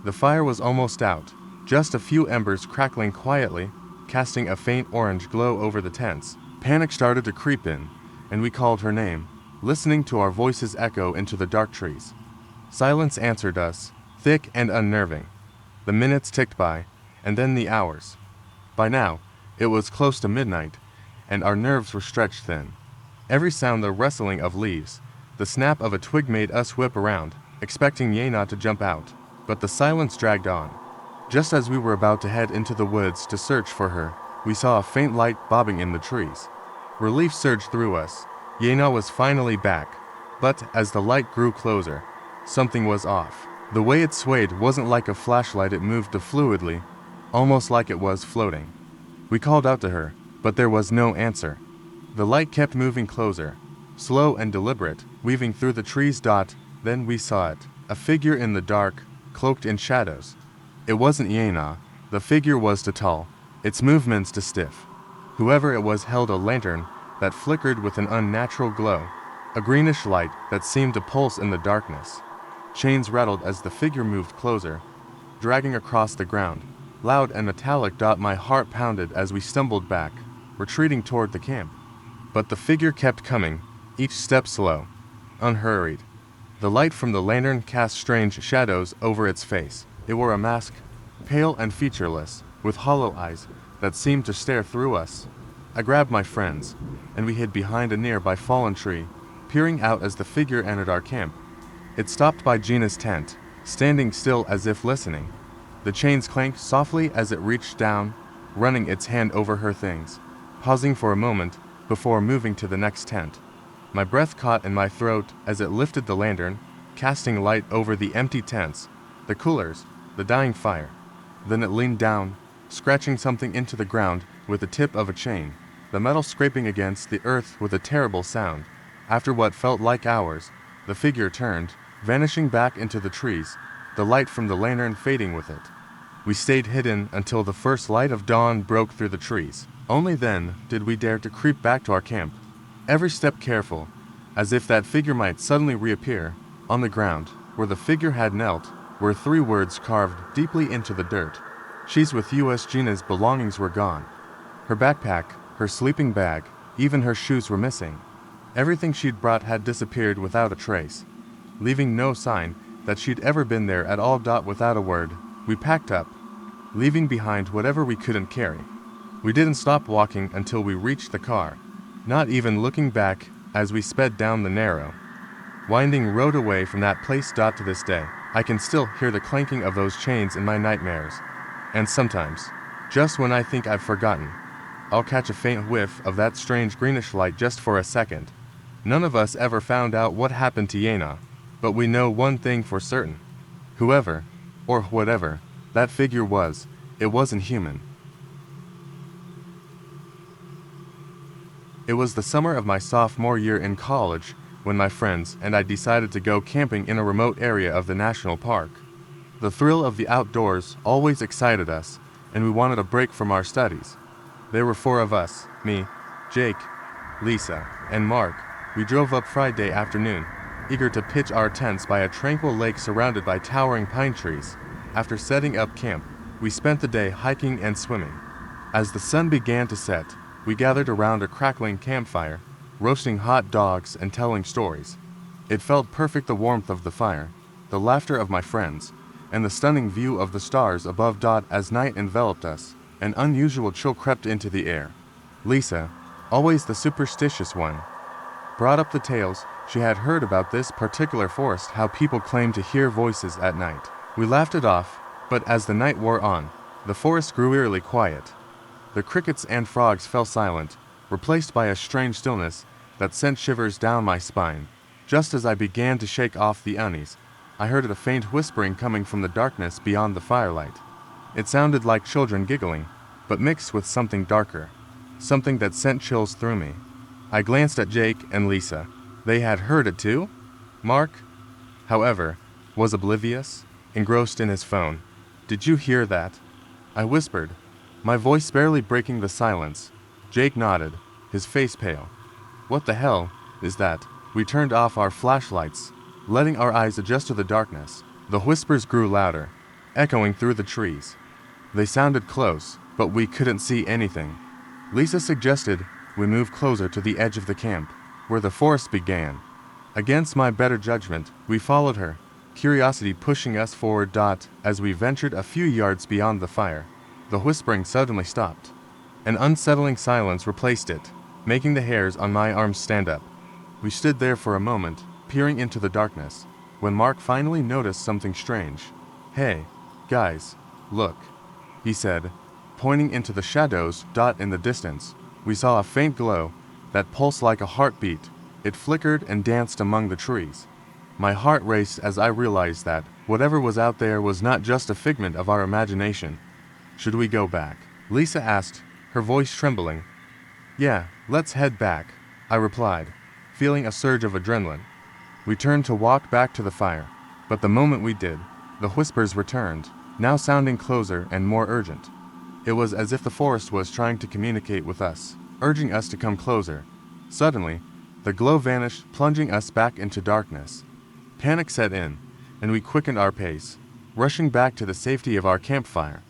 The fire was almost out, just a few embers crackling quietly, casting a faint orange glow over the tents. Panic started to creep in, and we called her name, listening to our voices echo into the dark trees. Silence answered us, thick and unnerving. The minutes ticked by, and then the hours. By now, it was close to midnight, and our nerves were stretched thin. Every sound, the rustling of leaves, the snap of a twig made us whip around, expecting Yena to jump out, but the silence dragged on. Just as we were about to head into the woods to search for her, we saw a faint light bobbing in the trees. Relief surged through us. Yena was finally back, but as the light grew closer, something was off. The way it swayed wasn't like a flashlight, it moved fluidly, almost like it was floating. We called out to her, but there was no answer. The light kept moving closer, slow and deliberate, weaving through the trees. Then we saw it, a figure in the dark, cloaked in shadows. It wasn't Yena. The figure was too tall, its movements too stiff. Whoever it was held a lantern that flickered with an unnatural glow, a greenish light that seemed to pulse in the darkness. Chains rattled as the figure moved closer, dragging across the ground, loud and metallic. My heart pounded as we stumbled back, retreating toward the camp. But the figure kept coming, each step slow, unhurried. The light from the lantern cast strange shadows over its face. It wore a mask, pale and featureless, with hollow eyes that seemed to stare through us. I grabbed my friends, and we hid behind a nearby fallen tree, peering out as the figure entered our camp. It stopped by Gina's tent, standing still as if listening. The chains clanked softly as it reached down, running its hand over her things, pausing for a moment before moving to the next tent. My breath caught in my throat as it lifted the lantern, casting light over the empty tents, the coolers, the dying fire. Then it leaned down, scratching something into the ground with the tip of a chain, the metal scraping against the earth with a terrible sound. After what felt like hours, the figure turned, vanishing back into the trees, the light from the lantern fading with it. We stayed hidden until the first light of dawn broke through the trees. Only then did we dare to creep back to our camp, every step careful, as if that figure might suddenly reappear. On the ground, where the figure had knelt, were 3 words carved deeply into the dirt. "She's with us." Gina's belongings were gone. Her backpack, her sleeping bag, even her shoes were missing. Everything she'd brought had disappeared without a trace, leaving no sign that she'd ever been there at all. Without a word, we packed up, leaving behind whatever we couldn't carry. We didn't stop walking until we reached the car, not even looking back as we sped down the narrow, winding road away from that place. To this day, I can still hear the clanking of those chains in my nightmares. And sometimes, just when I think I've forgotten, I'll catch a faint whiff of that strange greenish light just for a second. None of us ever found out what happened to Yena, but we know one thing for certain. Whoever, or whatever, that figure was, it wasn't human. It was the summer of my sophomore year in college when my friends and I decided to go camping in a remote area of the national park. The thrill of the outdoors always excited us, and we wanted a break from our studies. There were 4 of us, me, Jake, Lisa, and Mark. We drove up Friday afternoon, eager to pitch our tents by a tranquil lake surrounded by towering pine trees. After setting up camp, we spent the day hiking and swimming. As the sun began to set, we gathered around a crackling campfire, roasting hot dogs and telling stories. It felt perfect, the warmth of the fire, the laughter of my friends, and the stunning view of the stars above. As night enveloped us, an unusual chill crept into the air. Lisa, always the superstitious one, brought up the tales she had heard about this particular forest, how people claimed to hear voices at night. We laughed it off, but as the night wore on, the forest grew eerily quiet. The crickets and frogs fell silent, replaced by a strange stillness that sent shivers down my spine. Just as I began to shake off the unease, I heard a faint whispering coming from the darkness beyond the firelight. It sounded like children giggling, but mixed with something darker, something that sent chills through me. I glanced at Jake and Lisa. They had heard it too? Mark, however, was oblivious, engrossed in his phone. "Did you hear that?" I whispered, my voice barely breaking the silence. Jake nodded, his face pale. "What the hell is that?" We turned off our flashlights, letting our eyes adjust to the darkness. The whispers grew louder, echoing through the trees. They sounded close, but we couldn't see anything. Lisa suggested we move closer to the edge of the camp, where the forest began. Against my better judgment, we followed her, curiosity pushing us forward. As we ventured a few yards beyond the fire, the whispering suddenly stopped. An unsettling silence replaced it, making the hairs on my arms stand up. We stood there for a moment, peering into the darkness, when Mark finally noticed something strange. "Hey, guys, look," he said, pointing into the shadows. In the distance, we saw a faint glow that pulsed like a heartbeat. It flickered and danced among the trees. My heart raced as I realized that whatever was out there was not just a figment of our imagination. "Should we go back?" Lisa asked, her voice trembling. "Yeah, let's head back," I replied, feeling a surge of adrenaline. We turned to walk back to the fire, but the moment we did, the whispers returned, now sounding closer and more urgent. It was as if the forest was trying to communicate with us, urging us to come closer. Suddenly, the glow vanished, plunging us back into darkness. Panic set in, and we quickened our pace, rushing back to the safety of our campfire.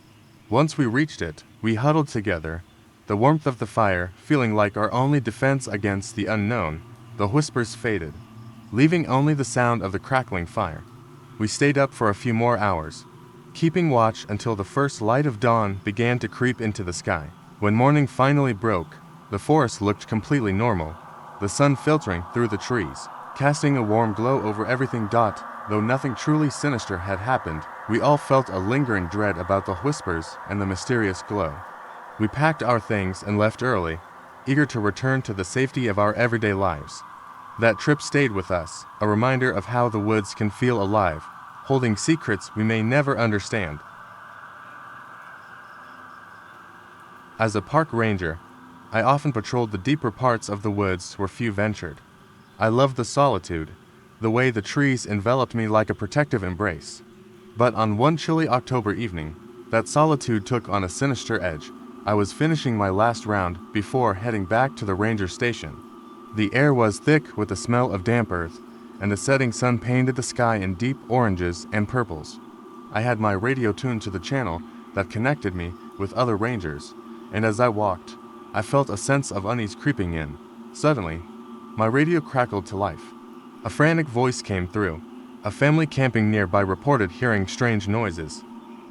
Once we reached it, we huddled together, the warmth of the fire feeling like our only defense against the unknown. The whispers faded, leaving only the sound of the crackling fire. We stayed up for a few more hours, keeping watch until the first light of dawn began to creep into the sky. When morning finally broke, the forest looked completely normal, the sun filtering through the trees, casting a warm glow over everything. Though nothing truly sinister had happened, we all felt a lingering dread about the whispers and the mysterious glow. We packed our things and left early, eager to return to the safety of our everyday lives. That trip stayed with us, a reminder of how the woods can feel alive, holding secrets we may never understand. As a park ranger, I often patrolled the deeper parts of the woods where few ventured. I loved the solitude, the way the trees enveloped me like a protective embrace. But on one chilly October evening, that solitude took on a sinister edge. I was finishing my last round before heading back to the ranger station. The air was thick with the smell of damp earth, and the setting sun painted the sky in deep oranges and purples. I had my radio tuned to the channel that connected me with other rangers, and as I walked, I felt a sense of unease creeping in. Suddenly, my radio crackled to life. A frantic voice came through. A family camping nearby reported hearing strange noises.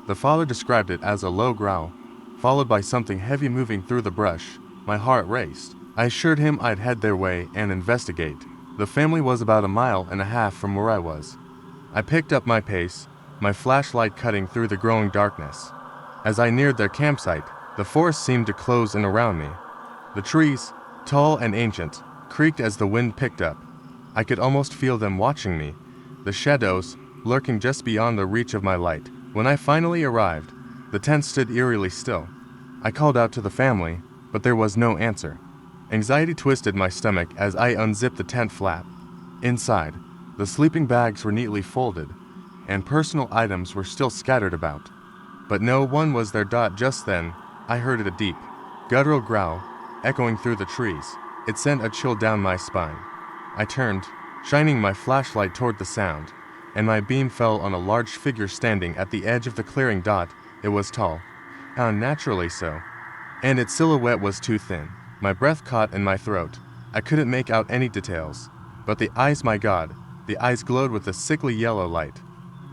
The father described it as a low growl, followed by something heavy moving through the brush. My heart raced. I assured him I'd head their way and investigate. The family was about 1.5 miles from where I was. I picked up my pace, my flashlight cutting through the growing darkness. As I neared their campsite, the forest seemed to close in around me. The trees, tall and ancient, creaked as the wind picked up. I could almost feel them watching me, the shadows lurking just beyond the reach of my light. When I finally arrived, the tent stood eerily still. I called out to the family, but there was no answer. Anxiety twisted my stomach as I unzipped the tent flap. Inside, the sleeping bags were neatly folded, and personal items were still scattered about. But no one was there. Just then, I heard a deep, guttural growl echoing through the trees. It sent a chill down my spine. I turned, shining my flashlight toward the sound, and my beam fell on a large figure standing at the edge of the clearing. It was tall, unnaturally so, and its silhouette was too thin. My breath caught in my throat. I couldn't make out any details, but the eyes, my God, the eyes glowed with a sickly yellow light.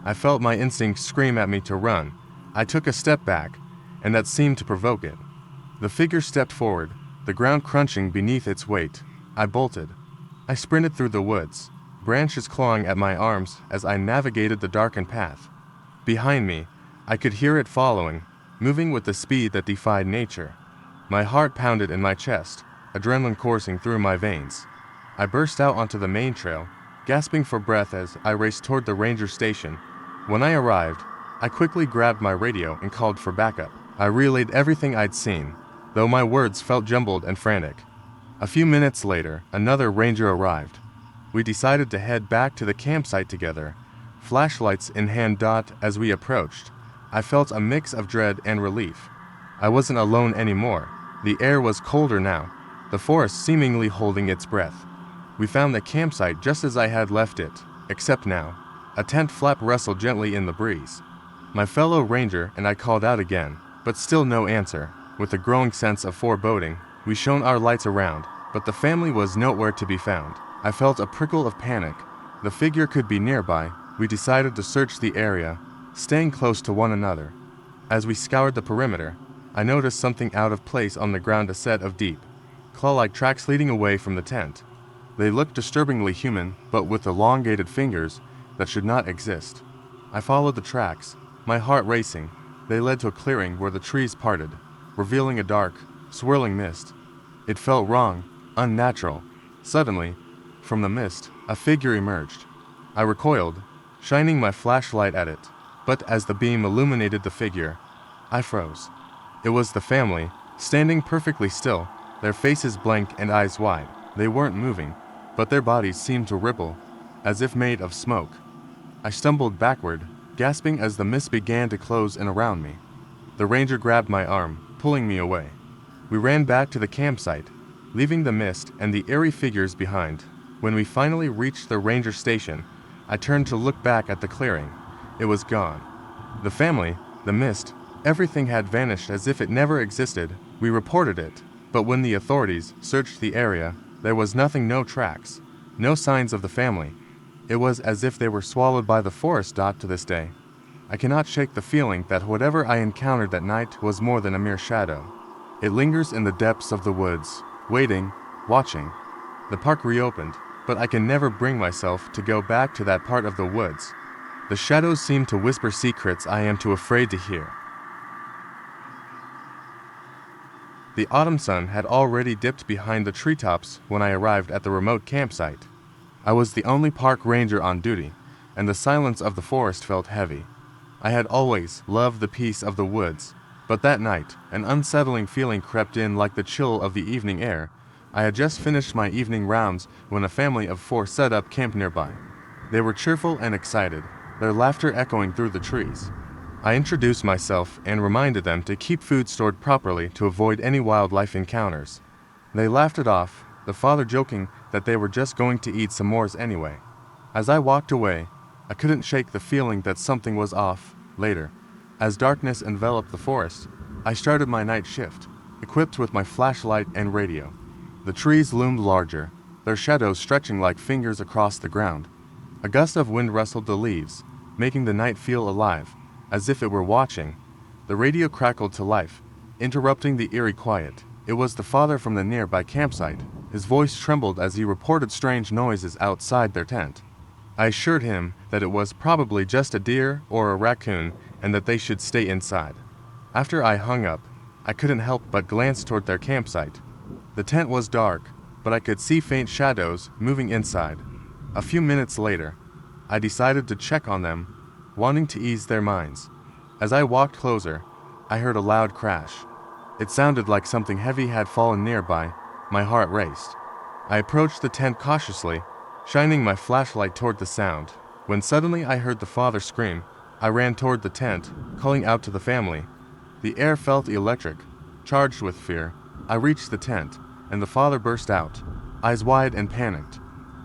I felt my instincts scream at me to run. I took a step back, and that seemed to provoke it. The figure stepped forward, the ground crunching beneath its weight. I bolted. I sprinted through the woods, branches clawing at my arms as I navigated the darkened path. Behind me, I could hear it following, moving with the speed that defied nature. My heart pounded in my chest, adrenaline coursing through my veins. I burst out onto the main trail, gasping for breath as I raced toward the ranger station. When I arrived, I quickly grabbed my radio and called for backup. I relayed everything I'd seen, though my words felt jumbled and frantic. A few minutes later, another ranger arrived. We decided to head back to the campsite together, flashlights in hand. As we approached, I felt a mix of dread and relief. I wasn't alone anymore. The air was colder now, the forest seemingly holding its breath. We found the campsite just as I had left it, except now. A tent flap rustled gently in the breeze. My fellow ranger and I called out again, but still no answer. With a growing sense of foreboding, we shone our lights around, but the family was nowhere to be found. I felt a prickle of panic. The figure could be nearby. We decided to search the area, staying close to one another. As we scoured the perimeter, I noticed something out of place on the ground, a set of deep, claw-like tracks leading away from the tent. They looked disturbingly human, but with elongated fingers that should not exist. I followed the tracks, my heart racing. They led to a clearing where the trees parted, revealing a dark, swirling mist. It felt wrong, unnatural. Suddenly, from the mist, a figure emerged. I recoiled, shining my flashlight at it, but as the beam illuminated the figure, I froze. It was the family, standing perfectly still, their faces blank and eyes wide. They weren't moving, but their bodies seemed to ripple, as if made of smoke. I stumbled backward, gasping as the mist began to close in around me. The ranger grabbed my arm, pulling me away. We ran back to the campsite, leaving the mist and the eerie figures behind. When we finally reached the ranger station, I turned to look back at the clearing. It was gone. The family, the mist, everything had vanished as if it never existed. We reported it, but when the authorities searched the area, there was nothing, no tracks, no signs of the family. It was as if they were swallowed by the forest. To this day, I cannot shake the feeling that whatever I encountered that night was more than a mere shadow. It lingers in the depths of the woods, waiting, watching. The park reopened, but I can never bring myself to go back to that part of the woods. The shadows seem to whisper secrets I am too afraid to hear. The autumn sun had already dipped behind the treetops when I arrived at the remote campsite. I was the only park ranger on duty, and the silence of the forest felt heavy. I had always loved the peace of the woods, but that night, an unsettling feeling crept in like the chill of the evening air. I had just finished my evening rounds when a family of 4 set up camp nearby. They were cheerful and excited, their laughter echoing through the trees. I introduced myself and reminded them to keep food stored properly to avoid any wildlife encounters. They laughed it off, the father joking that they were just going to eat some s'mores anyway. As I walked away, I couldn't shake the feeling that something was off. Later, as darkness enveloped the forest, I started my night shift, equipped with my flashlight and radio. The trees loomed larger, their shadows stretching like fingers across the ground. A gust of wind rustled the leaves, making the night feel alive, as if it were watching. The radio crackled to life, interrupting the eerie quiet. It was the father from the nearby campsite. His voice trembled as he reported strange noises outside their tent. I assured him that it was probably just a deer or a raccoon and that they should stay inside. After I hung up, I couldn't help but glance toward their campsite. The tent was dark, but I could see faint shadows moving inside. A few minutes later, I decided to check on them, wanting to ease their minds. As I walked closer, I heard a loud crash. It sounded like something heavy had fallen nearby. My heart raced. I approached the tent cautiously, shining my flashlight toward the sound. When suddenly I heard the father scream, I ran toward the tent, calling out to the family. The air felt electric, charged with fear. I reached the tent, and the father burst out, eyes wide and panicked.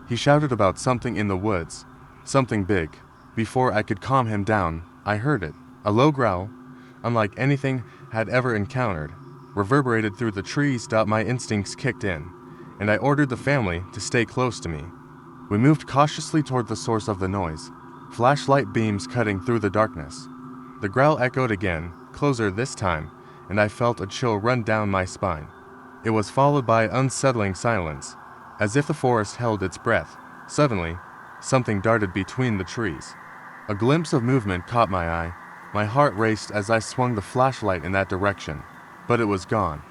He shouted about something in the woods, something big. Before I could calm him down, I heard it. A low growl, unlike anything had ever encountered, reverberated through the trees. My instincts kicked in, and I ordered the family to stay close to me. We moved cautiously toward the source of the noise, flashlight beams cutting through the darkness. The growl echoed again, closer this time, and I felt a chill run down my spine. It was followed by unsettling silence, as if the forest held its breath. Suddenly, something darted between the trees. A glimpse of movement caught my eye. My heart raced as I swung the flashlight in that direction, but it was gone.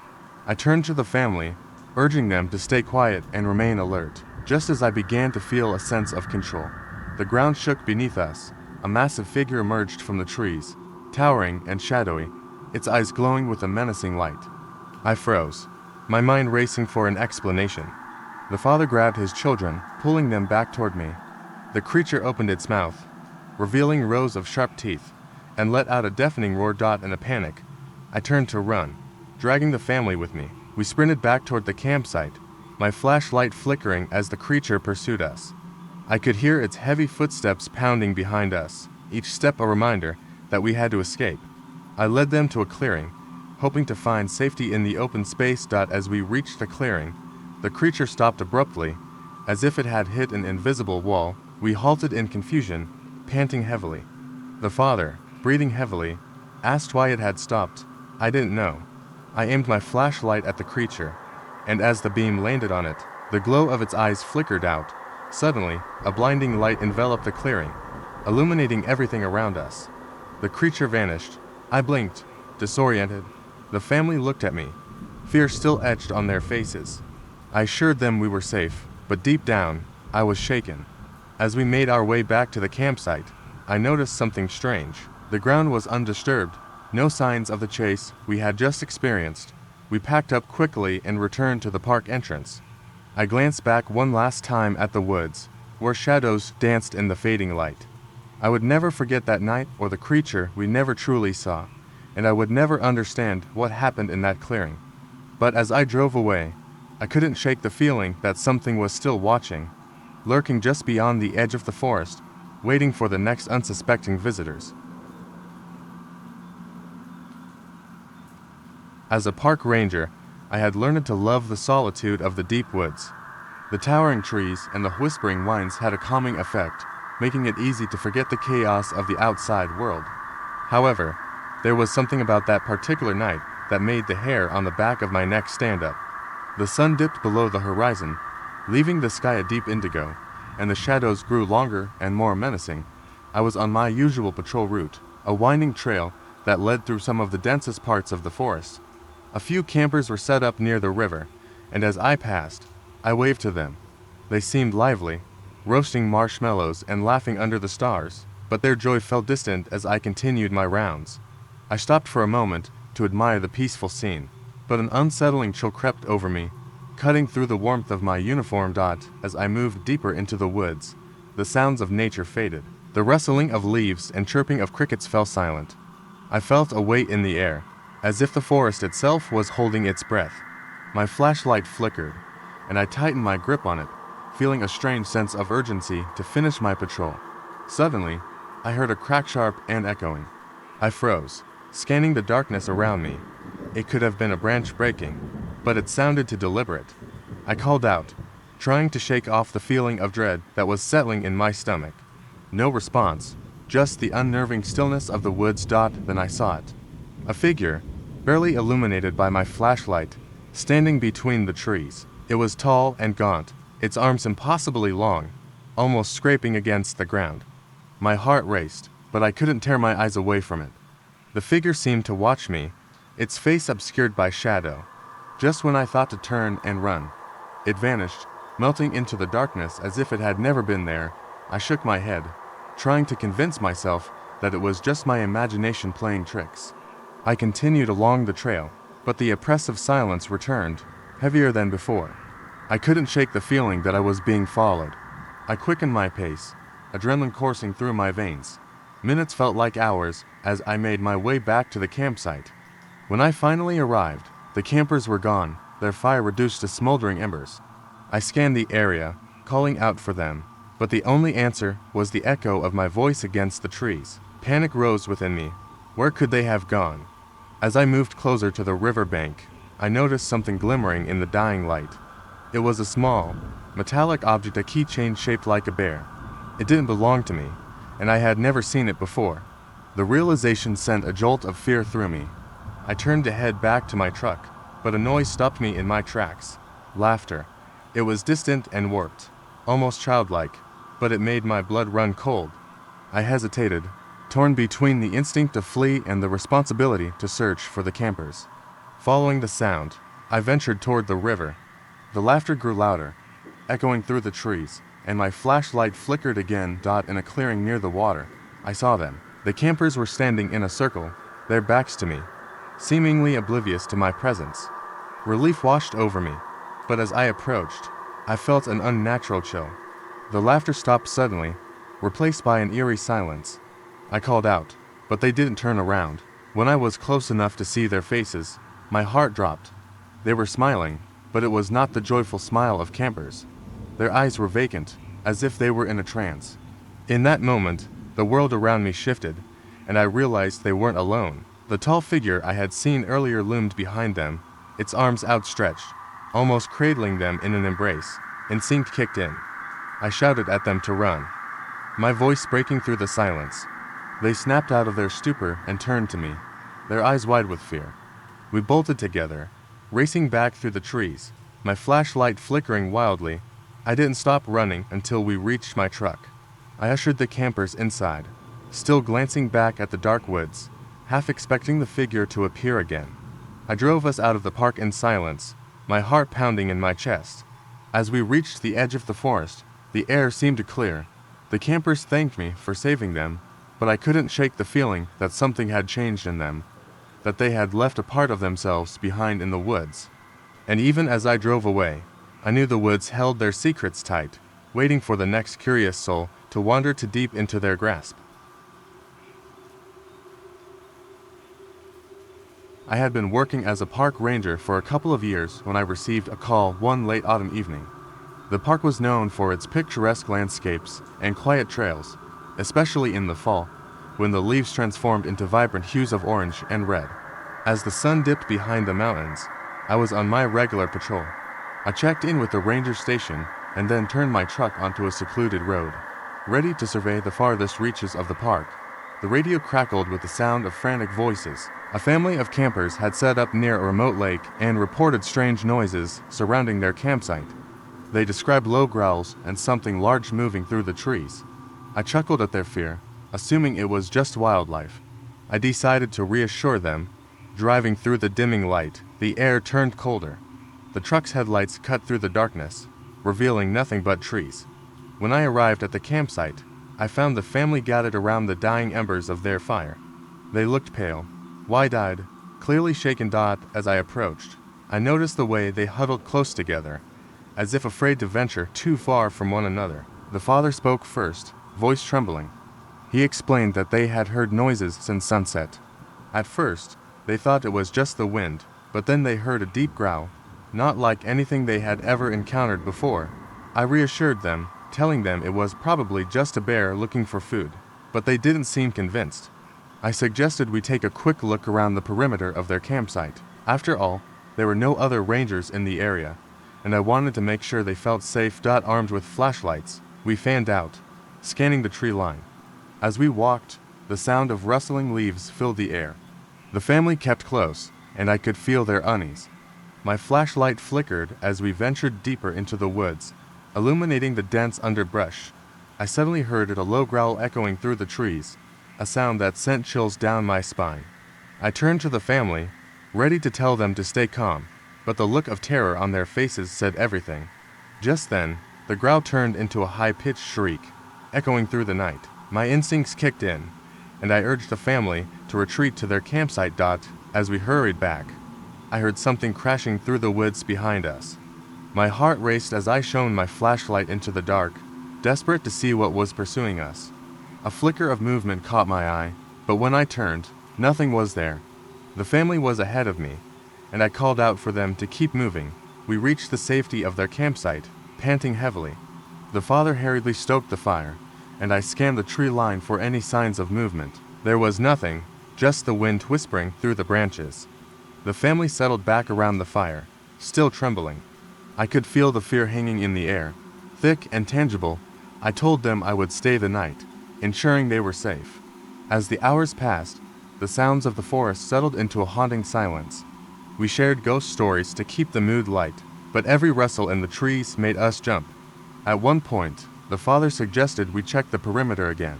I turned to the family, urging them to stay quiet and remain alert. Just as I began to feel a sense of control, the ground shook beneath us. A massive figure emerged from the trees, towering and shadowy, its eyes glowing with a menacing light. I froze, my mind racing for an explanation. The father grabbed his children, pulling them back toward me. The creature opened its mouth, revealing rows of sharp teeth, and let out a deafening roar. In a panic, I turned to run, dragging the family with me. We sprinted back toward the campsite, my flashlight flickering as the creature pursued us. I could hear its heavy footsteps pounding behind us, each step a reminder that we had to escape. I led them to a clearing, hoping to find safety in the open space. As we reached the clearing, the creature stopped abruptly, as if it had hit an invisible wall. We halted in confusion, panting heavily. The father, breathing heavily, asked why it had stopped. I didn't know. I aimed my flashlight at the creature, and as the beam landed on it, the glow of its eyes flickered out. Suddenly, a blinding light enveloped the clearing, illuminating everything around us. The creature vanished. I blinked, disoriented. The family looked at me, fear still etched on their faces. I assured them we were safe, but deep down, I was shaken. As we made our way back to the campsite, I noticed something strange. The ground was undisturbed, no signs of the chase we had just experienced. We packed up quickly and returned to the park entrance. I glanced back one last time at the woods, where shadows danced in the fading light. I would never forget that night or the creature we never truly saw, and I would never understand what happened in that clearing. But as I drove away, I couldn't shake the feeling that something was still watching, lurking just beyond the edge of the forest, waiting for the next unsuspecting visitors. As a park ranger, I had learned to love the solitude of the deep woods. The towering trees and the whispering winds had a calming effect, making it easy to forget the chaos of the outside world. However, there was something about that particular night that made the hair on the back of my neck stand up. The sun dipped below the horizon, leaving the sky a deep indigo, and the shadows grew longer and more menacing. I was on my usual patrol route, a winding trail that led through some of the densest parts of the forest. A few campers were set up near the river, and as I passed, I waved to them. They seemed lively, roasting marshmallows and laughing under the stars, but their joy felt distant as I continued my rounds. I stopped for a moment to admire the peaceful scene, but an unsettling chill crept over me, cutting through the warmth of my uniform. As I moved deeper into the woods, the sounds of nature faded. The rustling of leaves and chirping of crickets fell silent. I felt a weight in the air, as if the forest itself was holding its breath. My flashlight flickered, and I tightened my grip on it, feeling a strange sense of urgency to finish my patrol. Suddenly, I heard a crack, sharp and echoing. I froze, scanning the darkness around me. It could have been a branch breaking, but it sounded too deliberate. I called out, trying to shake off the feeling of dread that was settling in my stomach. No response, just the unnerving stillness of the woods. Then I saw it. A figure, barely illuminated by my flashlight, standing between the trees. It was tall and gaunt, its arms impossibly long, almost scraping against the ground. My heart raced, but I couldn't tear my eyes away from it. The figure seemed to watch me, its face obscured by shadow. Just when I thought to turn and run, it vanished, melting into the darkness as if it had never been there. I shook my head, trying to convince myself that it was just my imagination playing tricks. I continued along the trail, but the oppressive silence returned, heavier than before. I couldn't shake the feeling that I was being followed. I quickened my pace, adrenaline coursing through my veins. Minutes felt like hours as I made my way back to the campsite. When I finally arrived, the campers were gone, their fire reduced to smoldering embers. I scanned the area, calling out for them, but the only answer was the echo of my voice against the trees. Panic rose within me. Where could they have gone? As I moved closer to the river bank, I noticed something glimmering in the dying light. It was a small, metallic object, a keychain shaped like a bear. It didn't belong to me, and I had never seen it before. The realization sent a jolt of fear through me. I turned to head back to my truck, but a noise stopped me in my tracks. Laughter. It was distant and warped, almost childlike, but it made my blood run cold. I hesitated, torn between the instinct to flee and the responsibility to search for the campers. Following the sound, I ventured toward the river. The laughter grew louder, echoing through the trees, and my flashlight flickered again. In a clearing near the water, I saw them. The campers were standing in a circle, their backs to me, seemingly oblivious to my presence. Relief washed over me, but as I approached, I felt an unnatural chill. The laughter stopped suddenly, replaced by an eerie silence. I called out, but they didn't turn around. When I was close enough to see their faces, my heart dropped. They were smiling, but it was not the joyful smile of campers. Their eyes were vacant, as if they were in a trance. In that moment, the world around me shifted, and I realized they weren't alone. The tall figure I had seen earlier loomed behind them, its arms outstretched, almost cradling them in an embrace. Instinct kicked in. I shouted at them to run, my voice breaking through the silence. They snapped out of their stupor and turned to me, their eyes wide with fear. We bolted together, racing back through the trees, my flashlight flickering wildly. I didn't stop running until we reached my truck. I ushered the campers inside, still glancing back at the dark woods, half expecting the figure to appear again. I drove us out of the park in silence, my heart pounding in my chest. As we reached the edge of the forest, the air seemed to clear. The campers thanked me for saving them, but I couldn't shake the feeling that something had changed in them, that they had left a part of themselves behind in the woods. And even as I drove away, I knew the woods held their secrets tight, waiting for the next curious soul to wander too deep into their grasp. I had been working as a park ranger for a couple of years when I received a call one late autumn evening. The park was known for its picturesque landscapes and quiet trails, especially in the fall, when the leaves transformed into vibrant hues of orange and red. As the sun dipped behind the mountains, I was on my regular patrol. I checked in with the ranger station and then turned my truck onto a secluded road, ready to survey the farthest reaches of the park. The radio crackled with the sound of frantic voices. A family of campers had set up near a remote lake and reported strange noises surrounding their campsite. They described low growls and something large moving through the trees. I chuckled at their fear, assuming it was just wildlife. I decided to reassure them. Driving through the dimming light, the air turned colder. The truck's headlights cut through the darkness, revealing nothing but trees. When I arrived at the campsite, I found the family gathered around the dying embers of their fire. They looked pale, wide-eyed, clearly shaken. As I approached, I noticed the way they huddled close together, as if afraid to venture too far from one another. The father spoke first, voice trembling. He explained that they had heard noises since sunset. At first, they thought it was just the wind, but then they heard a deep growl, not like anything they had ever encountered before. I reassured them, telling them it was probably just a bear looking for food, but they didn't seem convinced. I suggested we take a quick look around the perimeter of their campsite. After all, there were no other rangers in the area, and I wanted to make sure they felt safe. Armed with flashlights, we fanned out, scanning the tree line. As we walked, the sound of rustling leaves filled the air. The family kept close, and I could feel their unease. My flashlight flickered as we ventured deeper into the woods, illuminating the dense underbrush. I suddenly heard a low growl echoing through the trees, a sound that sent chills down my spine. I turned to the family, ready to tell them to stay calm, but the look of terror on their faces said everything. Just then, the growl turned into a high-pitched shriek, echoing through the night. My instincts kicked in, and I urged the family to retreat to their campsite. As we hurried back, I heard something crashing through the woods behind us. My heart raced as I shone my flashlight into the dark, desperate to see what was pursuing us. A flicker of movement caught my eye, but when I turned, nothing was there. The family was ahead of me, and I called out for them to keep moving. We reached the safety of their campsite, panting heavily. The father hurriedly stoked the fire, and I scanned the tree line for any signs of movement. There was nothing, just the wind whispering through the branches. The family settled back around the fire, still trembling. I could feel the fear hanging in the air, thick and tangible. I told them I would stay the night, ensuring they were safe. As the hours passed, the sounds of the forest settled into a haunting silence. We shared ghost stories to keep the mood light, but every rustle in the trees made us jump. At one point, the father suggested we check the perimeter again.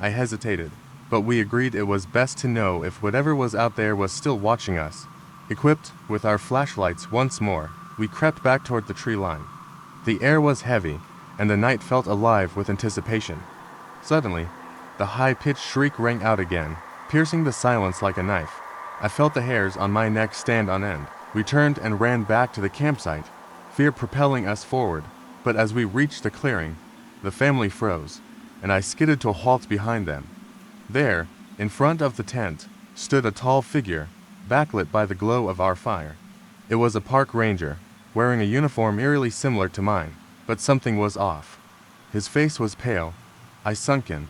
I hesitated, but we agreed it was best to know if whatever was out there was still watching us. Equipped with our flashlights once more, we crept back toward the tree line. The air was heavy, and the night felt alive with anticipation. Suddenly, the high-pitched shriek rang out again, piercing the silence like a knife. I felt the hairs on my neck stand on end. We turned and ran back to the campsite, fear propelling us forward. But as we reached the clearing, the family froze, and I skidded to a halt behind them. There, in front of the tent, stood a tall figure, backlit by the glow of our fire. It was a park ranger, wearing a uniform eerily similar to mine, but something was off. His face was pale, eyes sunken,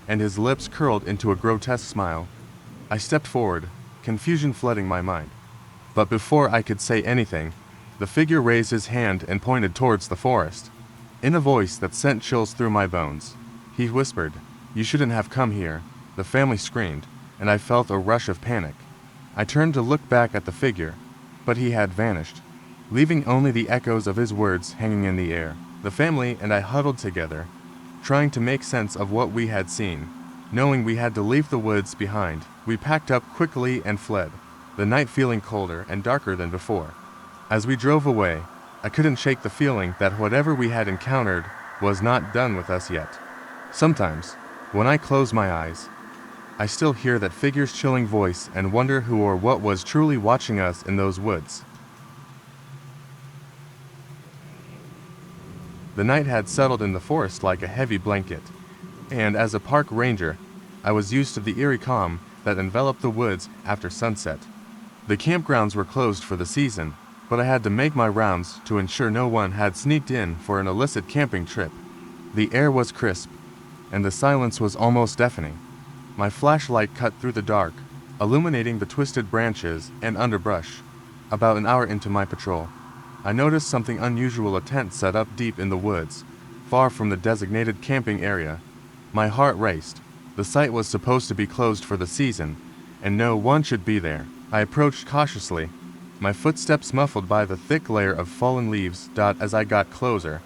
and his lips curled into a grotesque smile. I stepped forward, confusion flooding my mind. But before I could say anything, the figure raised his hand and pointed towards the forest. In a voice that sent chills through my bones, he whispered, "You shouldn't have come here." The family screamed, and I felt a rush of panic. I turned to look back at the figure, but he had vanished, leaving only the echoes of his words hanging in the air. The family and I huddled together, trying to make sense of what we had seen. Knowing we had to leave the woods behind, we packed up quickly and fled, the night feeling colder and darker than before. As we drove away, I couldn't shake the feeling that whatever we had encountered was not done with us yet. Sometimes, when I close my eyes, I still hear that figure's chilling voice and wonder who or what was truly watching us in those woods. The night had settled in the forest like a heavy blanket, and as a park ranger, I was used to the eerie calm that enveloped the woods after sunset. The campgrounds were closed for the season, but I had to make my rounds to ensure no one had sneaked in for an illicit camping trip. The air was crisp, and the silence was almost deafening. My flashlight cut through the dark, illuminating the twisted branches and underbrush. About an hour into my patrol, I noticed something unusual: a tent set up deep in the woods, far from the designated camping area. My heart raced. The site was supposed to be closed for the season, and no one should be there. I approached cautiously, my footsteps muffled by the thick layer of fallen leaves. As I got closer,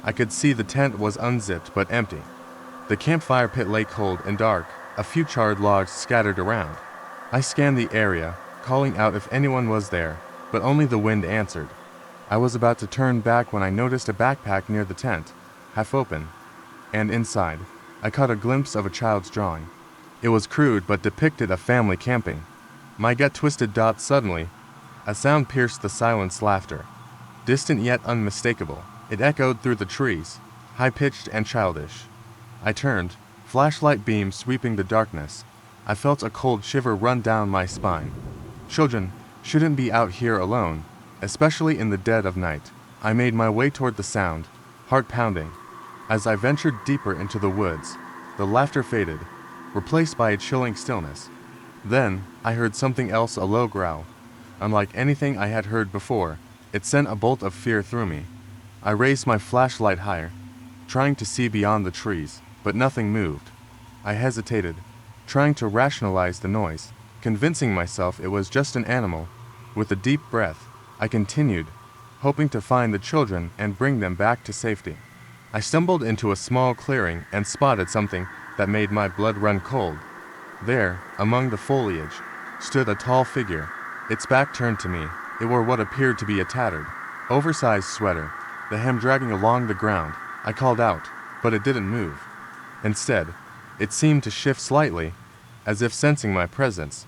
I could see the tent was unzipped but empty. The campfire pit lay cold and dark, a few charred logs scattered around. I scanned the area, calling out if anyone was there, but only the wind answered. I was about to turn back when I noticed a backpack near the tent, half open, and inside, I caught a glimpse of a child's drawing. It was crude but depicted a family camping. My gut twisted. Suddenly, a sound pierced the silence: laughter. Distant yet unmistakable, it echoed through the trees, high-pitched and childish. I turned, flashlight beam sweeping the darkness. I felt a cold shiver run down my spine. Children shouldn't be out here alone, especially in the dead of night. I made my way toward the sound, heart pounding. As I ventured deeper into the woods, the laughter faded, replaced by a chilling stillness. Then, I heard something else: a low growl. Unlike anything I had heard before, it sent a bolt of fear through me. I raised my flashlight higher, trying to see beyond the trees, but nothing moved. I hesitated, trying to rationalize the noise, convincing myself it was just an animal. With a deep breath, I continued, hoping to find the children and bring them back to safety. I stumbled into a small clearing and spotted something that made my blood run cold. There, among the foliage, stood a tall figure, its back turned to me. It wore what appeared to be a tattered, oversized sweater, the hem dragging along the ground. I called out, but it didn't move. Instead, it seemed to shift slightly, as if sensing my presence.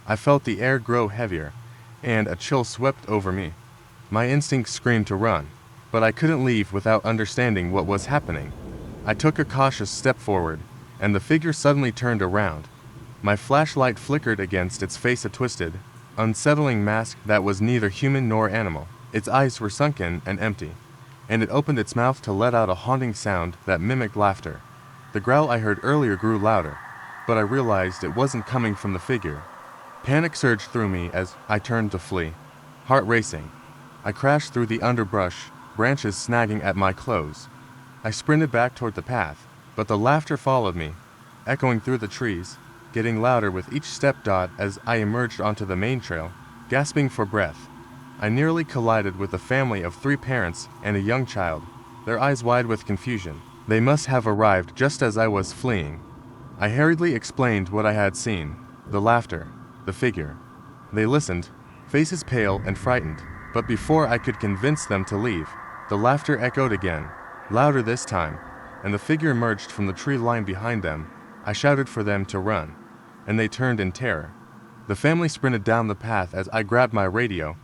I felt the air grow heavier, and a chill swept over me. My instincts screamed to run, but I couldn't leave without understanding what was happening. I took a cautious step forward, and the figure suddenly turned around. My flashlight flickered against its face, a twisted, unsettling mask that was neither human nor animal. Its eyes were sunken and empty, and it opened its mouth to let out a haunting sound that mimicked laughter. The growl I heard earlier grew louder, but I realized it wasn't coming from the figure. Panic surged through me as I turned to flee, heart racing. I crashed through the underbrush, branches snagging at my clothes. I sprinted back toward the path, but the laughter followed me, echoing through the trees, getting louder with each step. As I emerged onto the main trail, gasping for breath, I nearly collided with a family of 3 parents and a young child, their eyes wide with confusion. They must have arrived just as I was fleeing. I hurriedly explained what I had seen: the laughter, the figure. They listened, faces pale and frightened, but before I could convince them to leave, the laughter echoed again, louder this time, and the figure emerged from the tree line behind them. I shouted for them to run, and they turned in terror. The family sprinted down the path as I grabbed my radio,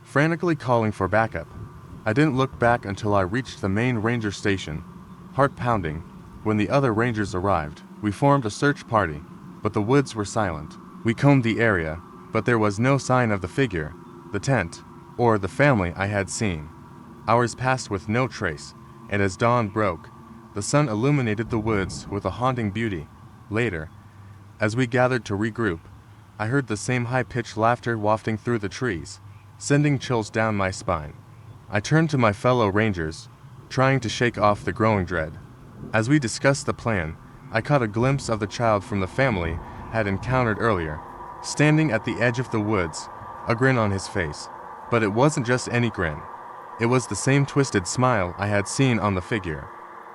frantically calling for backup. I didn't look back until I reached the main ranger station, heart pounding. When the other rangers arrived, we formed a search party, but the woods were silent. We combed the area, but there was no sign of the figure, the tent, or the family I had seen. Hours passed with no trace, and as dawn broke, the sun illuminated the woods with a haunting beauty. Later, as we gathered to regroup, I heard the same high-pitched laughter wafting through the trees, sending chills down my spine. I turned to my fellow rangers, trying to shake off the growing dread. As we discussed the plan, I caught a glimpse of the child from the family had encountered earlier, standing at the edge of the woods, a grin on his face. But it wasn't just any grin. It was the same twisted smile I had seen on the figure.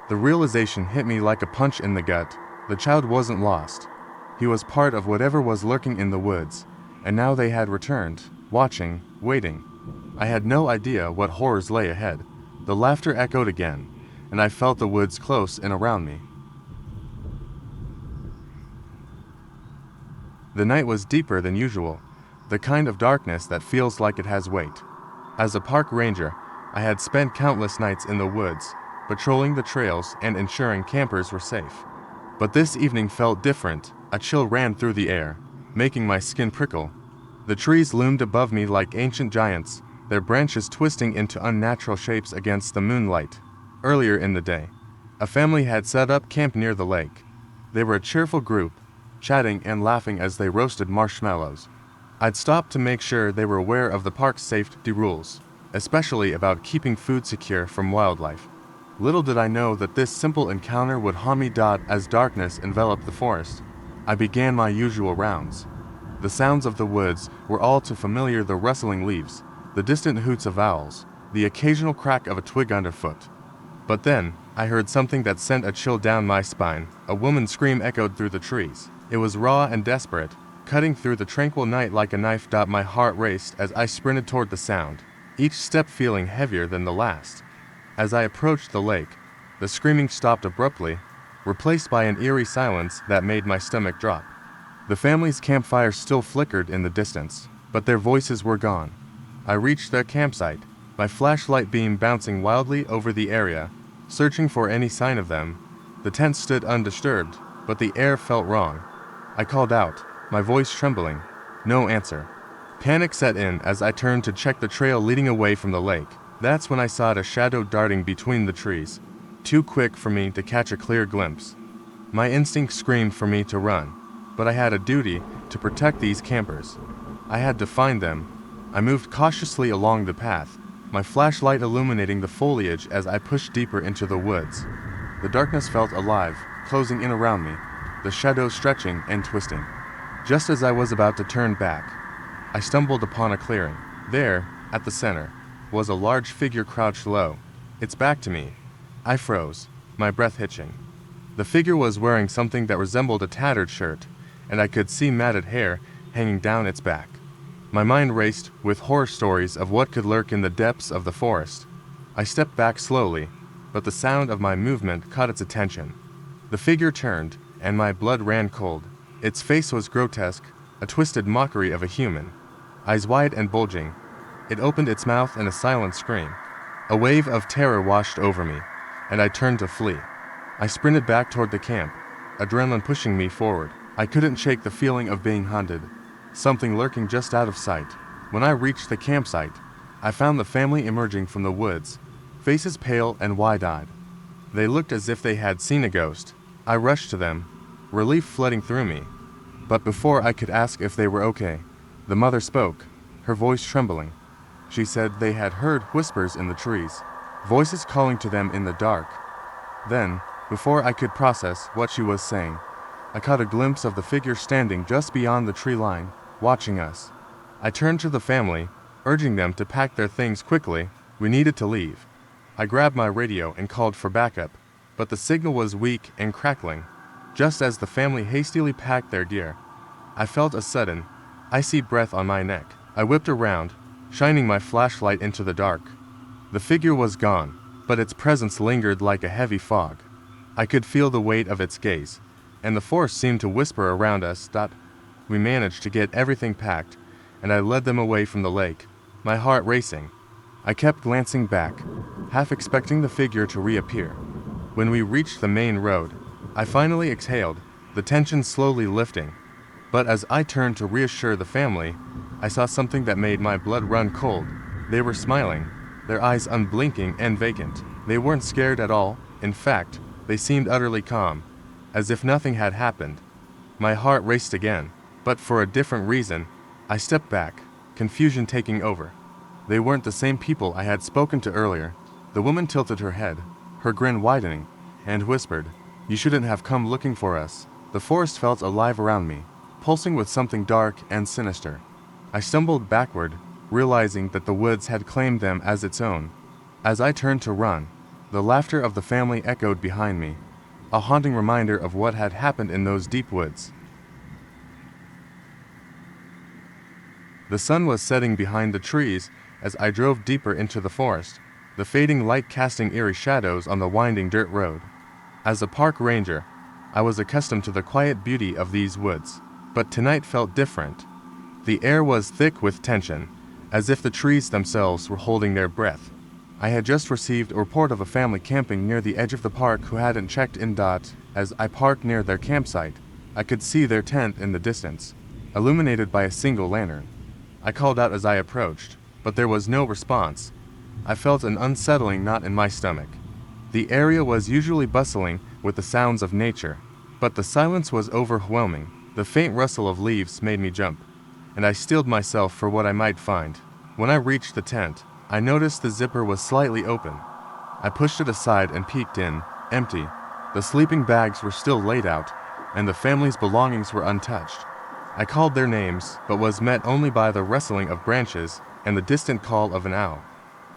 The realization hit me like a punch in the gut. The child wasn't lost. He was part of whatever was lurking in the woods, and now they had returned, watching, waiting. I had no idea what horrors lay ahead. The laughter echoed again, and I felt the woods close in around me. The night was deeper than usual, the kind of darkness that feels like it has weight. As a park ranger, I had spent countless nights in the woods, patrolling the trails and ensuring campers were safe. But this evening felt different. A chill ran through the air, making my skin prickle. The trees loomed above me like ancient giants, their branches twisting into unnatural shapes against the moonlight. Earlier in the day, a family had set up camp near the lake. They were a cheerful group, chatting and laughing as they roasted marshmallows. I'd stopped to make sure they were aware of the park's safety rules, especially about keeping food secure from wildlife. Little did I know that this simple encounter would haunt me. As darkness enveloped the forest, I began my usual rounds. The sounds of the woods were all too familiar: the rustling leaves, the distant hoots of owls, the occasional crack of a twig underfoot. But then, I heard something that sent a chill down my spine. A woman's scream echoed through the trees. It was raw and desperate, cutting through the tranquil night like a knife. My heart raced as I sprinted toward the sound, each step feeling heavier than the last. As I approached the lake, the screaming stopped abruptly, replaced by an eerie silence that made my stomach drop. The family's campfire still flickered in the distance, but their voices were gone. I reached their campsite, my flashlight beam bouncing wildly over the area, searching for any sign of them. The tent stood undisturbed, but the air felt wrong. I called out, my voice trembling. No answer. Panic set in as I turned to check the trail leading away from the lake. That's when I saw a shadow darting between the trees, too quick for me to catch a clear glimpse. My instinct screamed for me to run, but I had a duty to protect these campers. I had to find them. I moved cautiously along the path, my flashlight illuminating the foliage as I pushed deeper into the woods. The darkness felt alive, closing in around me, the shadows stretching and twisting. Just as I was about to turn back, I stumbled upon a clearing. There, at the center, was a large figure crouched low, its back to me. I froze, my breath hitching. The figure was wearing something that resembled a tattered shirt, and I could see matted hair hanging down its back. My mind raced with horror stories of what could lurk in the depths of the forest. I stepped back slowly, but the sound of my movement caught its attention. The figure turned, and my blood ran cold. Its face was grotesque, a twisted mockery of a human. Eyes wide and bulging, it opened its mouth in a silent scream. A wave of terror washed over me, and I turned to flee. I sprinted back toward the camp, adrenaline pushing me forward. I couldn't shake the feeling of being hunted, something lurking just out of sight. When I reached the campsite, I found the family emerging from the woods, faces pale and wide-eyed. They looked as if they had seen a ghost. I rushed to them, relief flooding through me. But before I could ask if they were okay, the mother spoke, her voice trembling. She said they had heard whispers in the trees, voices calling to them in the dark. Then, before I could process what she was saying, I caught a glimpse of the figure standing just beyond the tree line, watching us. I turned to the family, urging them to pack their things quickly. We needed to leave. I grabbed my radio and called for backup, but the signal was weak and crackling. Just as the family hastily packed their gear, I felt a sudden, icy breath on my neck. I whipped around, shining my flashlight into the dark. The figure was gone, but its presence lingered like a heavy fog. I could feel the weight of its gaze, and the forest seemed to whisper around us. We managed to get everything packed, and I led them away from the lake, my heart racing. I kept glancing back, half expecting the figure to reappear. When we reached the main road, I finally exhaled, the tension slowly lifting. But as I turned to reassure the family, I saw something that made my blood run cold. They were smiling, their eyes unblinking and vacant. They weren't scared at all. In fact, they seemed utterly calm, as if nothing had happened. My heart raced again, but for a different reason. I stepped back, confusion taking over. They weren't the same people I had spoken to earlier. The woman tilted her head, her grin widening, and whispered, "You shouldn't have come looking for us." The forest felt alive around me, pulsing with something dark and sinister. I stumbled backward, realizing that the woods had claimed them as its own. As I turned to run, the laughter of the family echoed behind me, a haunting reminder of what had happened in those deep woods. The sun was setting behind the trees as I drove deeper into the forest, the fading light casting eerie shadows on the winding dirt road. As a park ranger, I was accustomed to the quiet beauty of these woods, but tonight felt different. The air was thick with tension, as if the trees themselves were holding their breath. I had just received a report of a family camping near the edge of the park who hadn't checked in. As I parked near their campsite, I could see their tent in the distance, illuminated by a single lantern. I called out as I approached, but there was no response. I felt an unsettling knot in my stomach. The area was usually bustling with the sounds of nature, but the silence was overwhelming. The faint rustle of leaves made me jump, and I steeled myself for what I might find. When I reached the tent, I noticed the zipper was slightly open. I pushed it aside and peeked in, empty. The sleeping bags were still laid out, and the family's belongings were untouched. I called their names, but was met only by the rustling of branches and the distant call of an owl.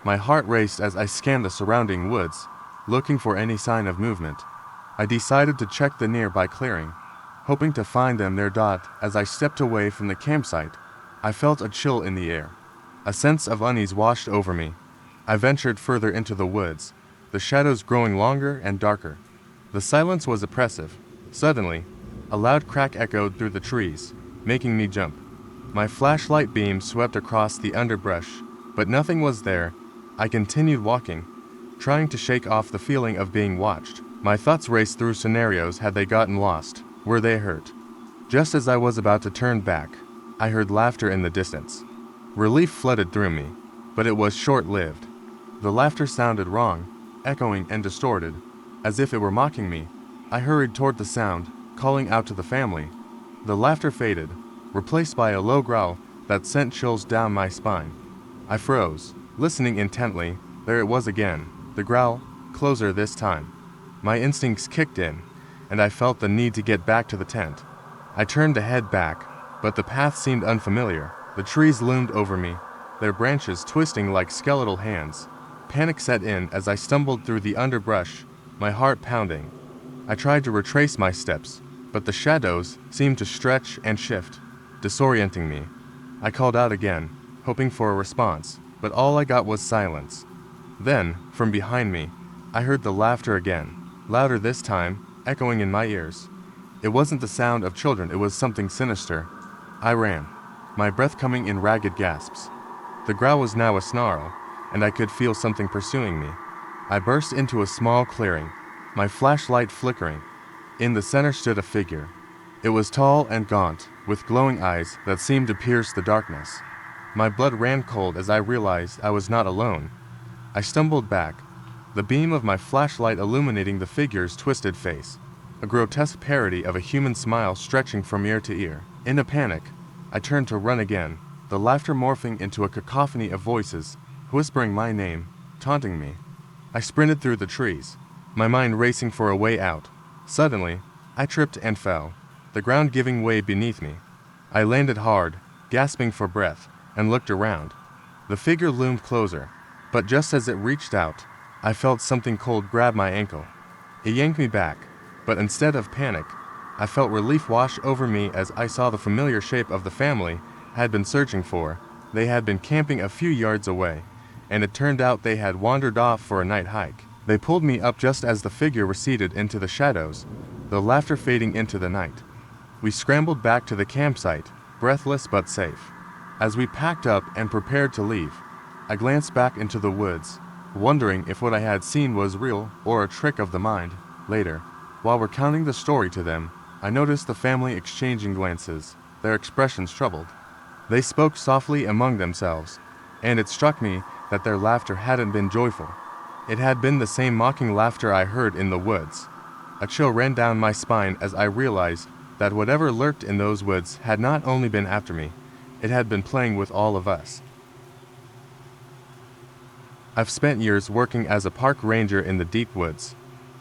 My heart raced as I scanned the surrounding woods, looking for any sign of movement. I decided to check the nearby clearing, hoping to find them there. As I stepped away from the campsite, I felt a chill in the air. A sense of unease washed over me. I ventured further into the woods, the shadows growing longer and darker. The silence was oppressive. Suddenly, a loud crack echoed through the trees, making me jump. My flashlight beam swept across the underbrush, but nothing was there. I continued walking, trying to shake off the feeling of being watched. My thoughts raced through scenarios. Had they gotten lost? Were they hurt? Just as I was about to turn back, I heard laughter in the distance. Relief flooded through me, but it was short-lived. The laughter sounded wrong, echoing and distorted, as if it were mocking me. I hurried toward the sound, calling out to the family. The laughter faded, replaced by a low growl that sent chills down my spine. I froze, listening intently. There it was again, the growl, closer this time. My instincts kicked in, and I felt the need to get back to the tent. I turned to head back, but the path seemed unfamiliar. The trees loomed over me, their branches twisting like skeletal hands. Panic set in as I stumbled through the underbrush, my heart pounding. I tried to retrace my steps, but the shadows seemed to stretch and shift, disorienting me. I called out again, hoping for a response, but all I got was silence. Then, from behind me, I heard the laughter again, louder this time, echoing in my ears. It wasn't the sound of children, it was something sinister. I ran, my breath coming in ragged gasps. The growl was now a snarl, and I could feel something pursuing me. I burst into a small clearing, my flashlight flickering. In the center stood a figure. It was tall and gaunt, with glowing eyes that seemed to pierce the darkness. My blood ran cold as I realized I was not alone. I stumbled back, the beam of my flashlight illuminating the figure's twisted face, a grotesque parody of a human smile stretching from ear to ear. In a panic, I turned to run again, the laughter morphing into a cacophony of voices, whispering my name, taunting me. I sprinted through the trees, my mind racing for a way out. Suddenly, I tripped and fell, the ground giving way beneath me. I landed hard, gasping for breath, and looked around. The figure loomed closer, but just as it reached out, I felt something cold grab my ankle. It yanked me back, but instead of panic, I felt relief wash over me as I saw the familiar shape of the family I had been searching for. They had been camping a few yards away, and it turned out they had wandered off for a night hike. They pulled me up just as the figure receded into the shadows, the laughter fading into the night. We scrambled back to the campsite, breathless but safe. As we packed up and prepared to leave, I glanced back into the woods, wondering if what I had seen was real or a trick of the mind. Later, while recounting the story to them, I noticed the family exchanging glances, their expressions troubled. They spoke softly among themselves, and it struck me that their laughter hadn't been joyful. It had been the same mocking laughter I heard in the woods. A chill ran down my spine as I realized that whatever lurked in those woods had not only been after me, it had been playing with all of us. I've spent years working as a park ranger in the deep woods.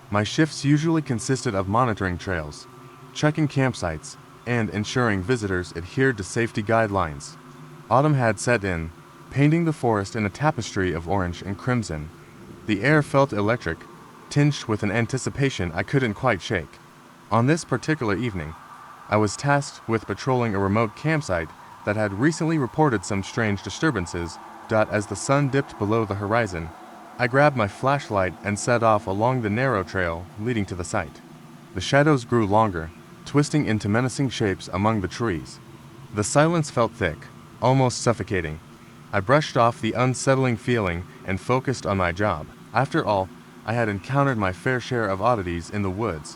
My shifts usually consisted of monitoring trails, checking campsites, and ensuring visitors adhered to safety guidelines. Autumn had set in, painting the forest in a tapestry of orange and crimson. The air felt electric, tinged with an anticipation I couldn't quite shake. On this particular evening, I was tasked with patrolling a remote campsite that had recently reported some strange disturbances. As the sun dipped below the horizon, I grabbed my flashlight and set off along the narrow trail leading to the site. The shadows grew longer, twisting into menacing shapes among the trees. The silence felt thick, almost suffocating. I brushed off the unsettling feeling and focused on my job. After all, I had encountered my fair share of oddities in the woods.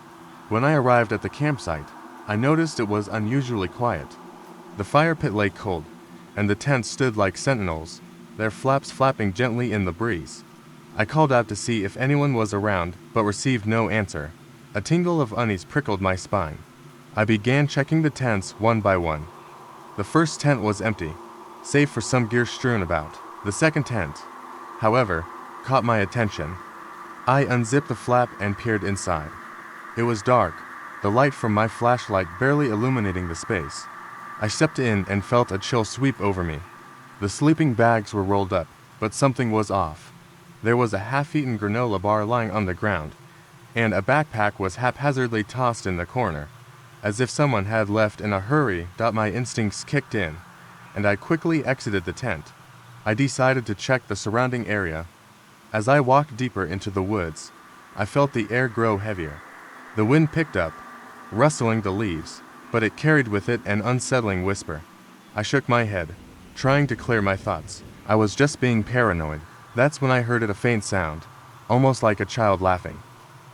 When I arrived at the campsite, I noticed it was unusually quiet. The fire pit lay cold, and the tents stood like sentinels, their flaps flapping gently in the breeze. I called out to see if anyone was around, but received no answer. A tingle of unease prickled my spine. I began checking the tents one by one. The first tent was empty, save for some gear strewn about. The second tent, however, caught my attention. I unzipped the flap and peered inside. It was dark, the light from my flashlight barely illuminating the space. I stepped in and felt a chill sweep over me. The sleeping bags were rolled up, but something was off. There was a half-eaten granola bar lying on the ground, and a backpack was haphazardly tossed in the corner, as if someone had left in a hurry. My instincts kicked in, and I quickly exited the tent. I decided to check the surrounding area. As I walked deeper into the woods, I felt the air grow heavier. The wind picked up, rustling the leaves, but it carried with it an unsettling whisper. I shook my head, trying to clear my thoughts. I was just being paranoid. That's when I heard a faint sound, almost like a child laughing.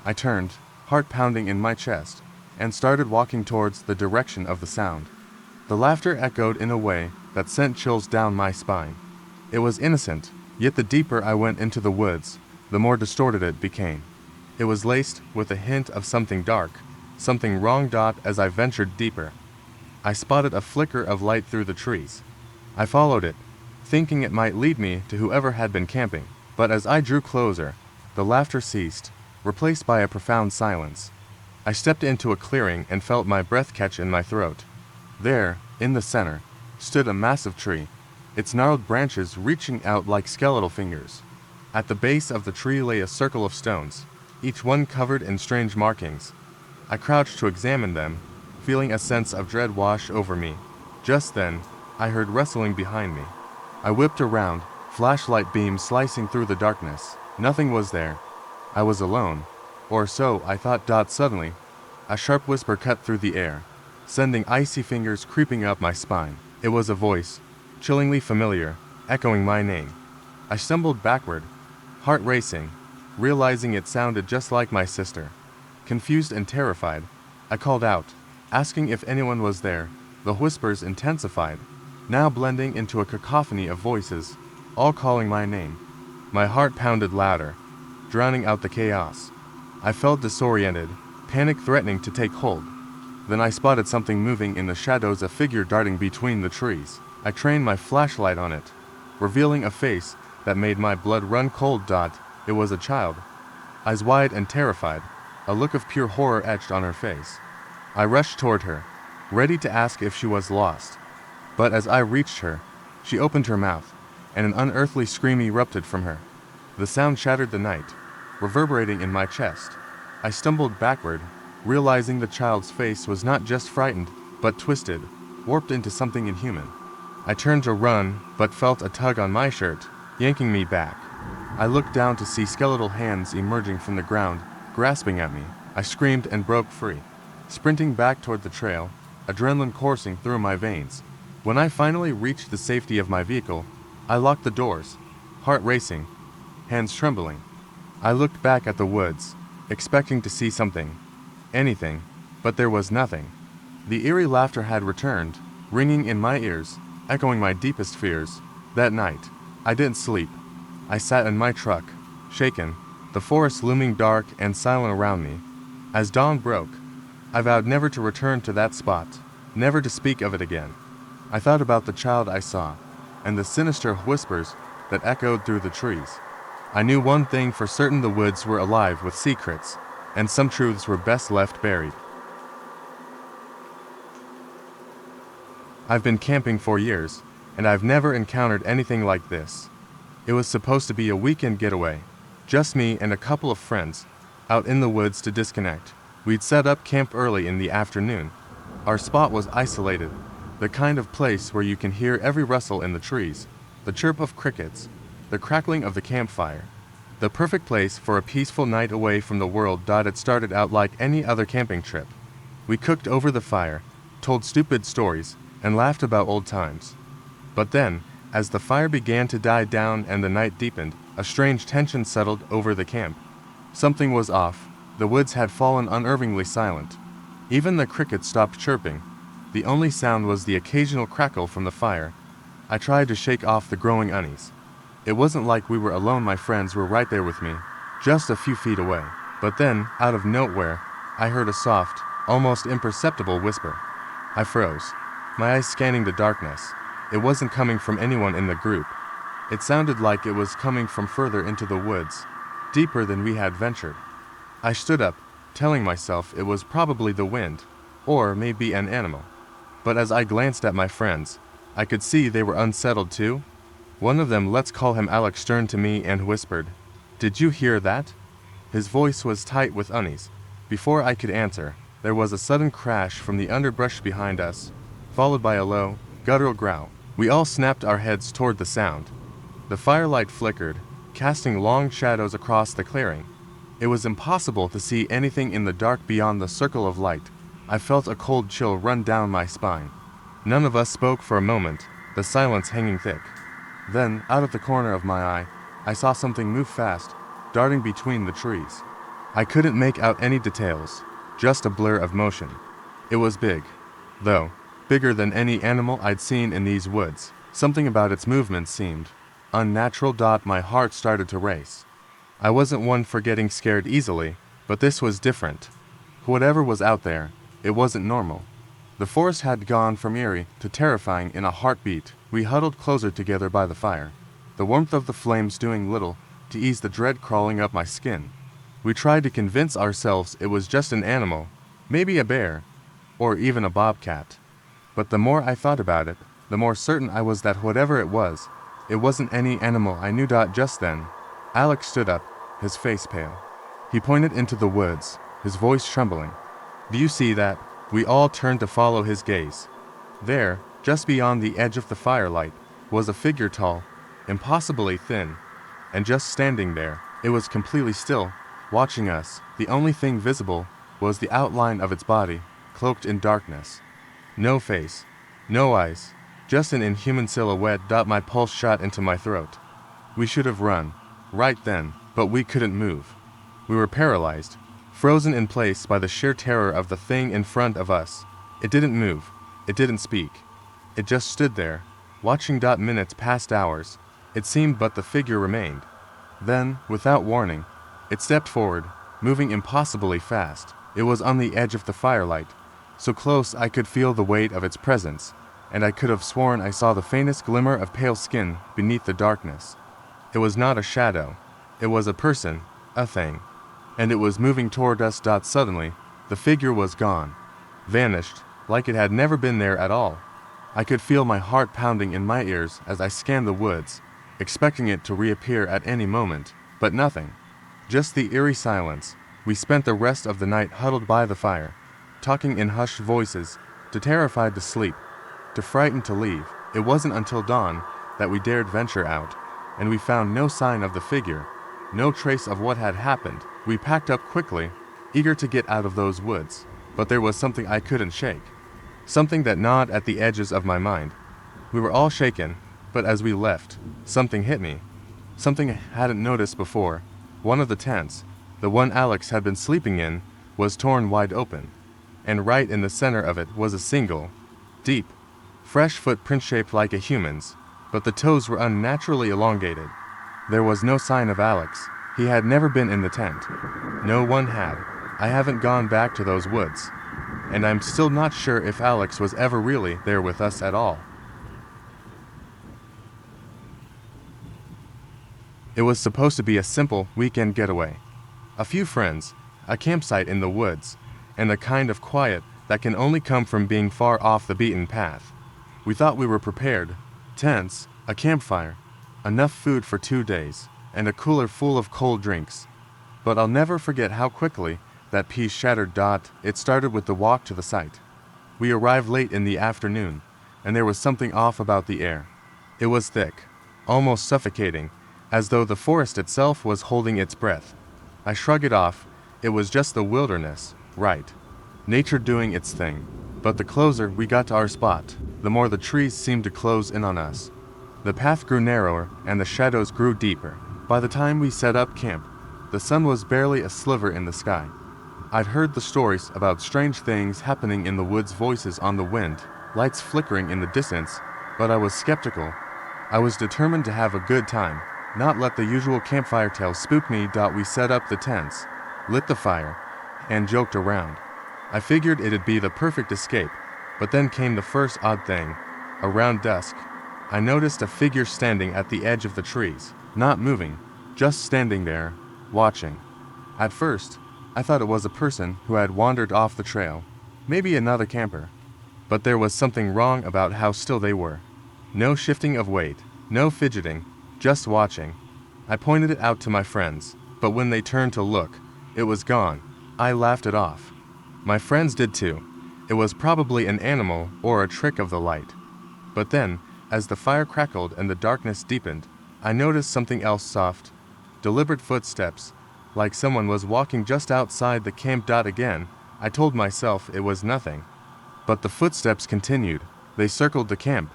I turned, heart pounding in my chest, and started walking towards the direction of the sound. The laughter echoed in a way that sent chills down my spine. It was innocent, yet the deeper I went into the woods, the more distorted it became. It was laced with a hint of something dark, something wrong. As I ventured deeper, I spotted a flicker of light through the trees. I followed it, thinking it might lead me to whoever had been camping. But as I drew closer, the laughter ceased, replaced by a profound silence. I stepped into a clearing and felt my breath catch in my throat. There, in the center, stood a massive tree, its gnarled branches reaching out like skeletal fingers. At the base of the tree lay a circle of stones, each one covered in strange markings. I crouched to examine them, feeling a sense of dread wash over me. Just then, I heard rustling behind me. I whipped around, flashlight beams slicing through the darkness. Nothing was there. I was alone, or so I thought. Suddenly, a sharp whisper cut through the air, sending icy fingers creeping up my spine. It was a voice, chillingly familiar, echoing my name. I stumbled backward, heart racing, realizing it sounded just like my sister. Confused and terrified, I called out, asking if anyone was there. The whispers intensified, now blending into a cacophony of voices, all calling my name. My heart pounded louder, drowning out the chaos. I felt disoriented, panic threatening to take hold. Then I spotted something moving in the shadows, a figure darting between the trees. I trained my flashlight on it, revealing a face that made my blood run cold. It was a child, eyes wide and terrified, a look of pure horror etched on her face. I rushed toward her, ready to ask if she was lost. But as I reached her, she opened her mouth, and an unearthly scream erupted from her. The sound shattered the night, reverberating in my chest. I stumbled backward, realizing the child's face was not just frightened, but twisted, warped into something inhuman. I turned to run, but felt a tug on my shirt, yanking me back. I looked down to see skeletal hands emerging from the ground, grasping at me. I screamed and broke free, sprinting back toward the trail, adrenaline coursing through my veins. When I finally reached the safety of my vehicle, I locked the doors, heart racing, hands trembling. I looked back at the woods, expecting to see something, anything, but there was nothing. The eerie laughter had returned, ringing in my ears, echoing my deepest fears. That night, I didn't sleep. I sat in my truck, shaken, the forest looming dark and silent around me. As dawn broke, I vowed never to return to that spot, never to speak of it again. I thought about the child I saw, and the sinister whispers that echoed through the trees. I knew one thing for certain: the woods were alive with secrets, and some truths were best left buried. I've been camping for years, and I've never encountered anything like this. It was supposed to be a weekend getaway, just me and a couple of friends, out in the woods to disconnect. We'd set up camp early in the afternoon. Our spot was isolated, the kind of place where you can hear every rustle in the trees, the chirp of crickets, the crackling of the campfire. The perfect place for a peaceful night away from the world. It started out like any other camping trip. We cooked over the fire, told stupid stories, and laughed about old times. But then, as the fire began to die down and the night deepened, a strange tension settled over the camp. Something was off. The woods had fallen unnervingly silent. Even the crickets stopped chirping. The only sound was the occasional crackle from the fire. I tried to shake off the growing unease. It wasn't like we were alone. My friends were right there with me, just a few feet away. But then, out of nowhere, I heard a soft, almost imperceptible whisper. I froze, my eyes scanning the darkness. It wasn't coming from anyone in the group. It sounded like it was coming from further into the woods, deeper than we had ventured. I stood up, telling myself it was probably the wind, or maybe an animal. But as I glanced at my friends, I could see they were unsettled too. One of them, let's call him Alex, turned to me and whispered, "Did you hear that?" His voice was tight with unease. Before I could answer, there was a sudden crash from the underbrush behind us, followed by a low, guttural growl. We all snapped our heads toward the sound. The firelight flickered, casting long shadows across the clearing. It was impossible to see anything in the dark beyond the circle of light. I felt a cold chill run down my spine. None of us spoke for a moment, the silence hanging thick. Then, out of the corner of my eye, I saw something move fast, darting between the trees. I couldn't make out any details, just a blur of motion. It was big, though, bigger than any animal I'd seen in these woods. Something about its movements seemed unnatural. My heart started to race. I wasn't one for getting scared easily, but this was different. Whatever was out there, it wasn't normal. The forest had gone from eerie to terrifying in a heartbeat. We huddled closer together by the fire, the warmth of the flames doing little to ease the dread crawling up my skin. We tried to convince ourselves it was just an animal, maybe a bear, or even a bobcat. But the more I thought about it, the more certain I was that whatever it wasn't any animal I knew. Just then, Alex stood up, his face pale. He pointed into the woods, his voice trembling. "Do you see that?" We all turned to follow his gaze. There, just beyond the edge of the firelight, was a figure tall, impossibly thin, and just standing there. It was completely still, watching us. The only thing visible was the outline of its body, cloaked in darkness. No face, no eyes, just an inhuman silhouette. My pulse shot into my throat. We should have run, right then, but we couldn't move. We were paralyzed, frozen in place by the sheer terror of the thing in front of us. It didn't move, it didn't speak. It just stood there, watching. Minutes passed hours, it seemed, but the figure remained. Then, without warning, it stepped forward, moving impossibly fast. It was on the edge of the firelight, so close I could feel the weight of its presence, and I could have sworn I saw the faintest glimmer of pale skin beneath the darkness. It was not a shadow. It was a person, a thing. And it was moving toward us. Suddenly, the figure was gone. Vanished, like it had never been there at all. I could feel my heart pounding in my ears as I scanned the woods, expecting it to reappear at any moment, but nothing. Just the eerie silence. We spent the rest of the night huddled by the fire, talking in hushed voices, too terrified to sleep, too frightened to leave. It wasn't until dawn that we dared venture out, and we found no sign of the figure, no trace of what had happened. We packed up quickly, eager to get out of those woods, but there was something I couldn't shake, something that gnawed at the edges of my mind. We were all shaken, but as we left, something hit me, something I hadn't noticed before. One of the tents, the one Alex had been sleeping in, was torn wide open, and right in the center of it was a single, deep, fresh footprint shaped like a human's. but the toes were unnaturally elongated. There was no sign of Alex. He had never been in the tent. No one had. I haven't gone back to those woods, and I'm still not sure if Alex was ever really there with us at all. It was supposed to be a simple weekend getaway. A few friends, a campsite in the woods, and the kind of quiet that can only come from being far off the beaten path. We thought we were prepared. Tents, a campfire, enough food for 2 days, and a cooler full of cold drinks. But I'll never forget how quickly that peace shattered. It started with the walk to the site. We arrived late in the afternoon, and there was something off about the air. It was thick, almost suffocating, as though the forest itself was holding its breath. I shrugged it off. It was just the wilderness, right? Nature doing its thing. But the closer we got to our spot, the more the trees seemed to close in on us. The path grew narrower and the shadows grew deeper. By the time we set up camp, the sun was barely a sliver in the sky. I'd heard the stories about strange things happening in the woods, voices on the wind, lights flickering in the distance, but I was skeptical. I was determined to have a good time, not let the usual campfire tales spook me. We set up the tents, lit the fire, and joked around. I figured it'd be the perfect escape, but then came the first odd thing. Around dusk, I noticed a figure standing at the edge of the trees, not moving, just standing there, watching. At first, I thought it was a person who had wandered off the trail, maybe another camper. But there was something wrong about how still they were. No shifting of weight, no fidgeting, just watching. I pointed it out to my friends, but when they turned to look, it was gone. I laughed it off. My friends did too. It was probably an animal or a trick of the light. But then, as the fire crackled and the darkness deepened, I noticed something else: soft, deliberate footsteps, like someone was walking just outside the camp. Again, I told myself it was nothing. But the footsteps continued. They circled the camp,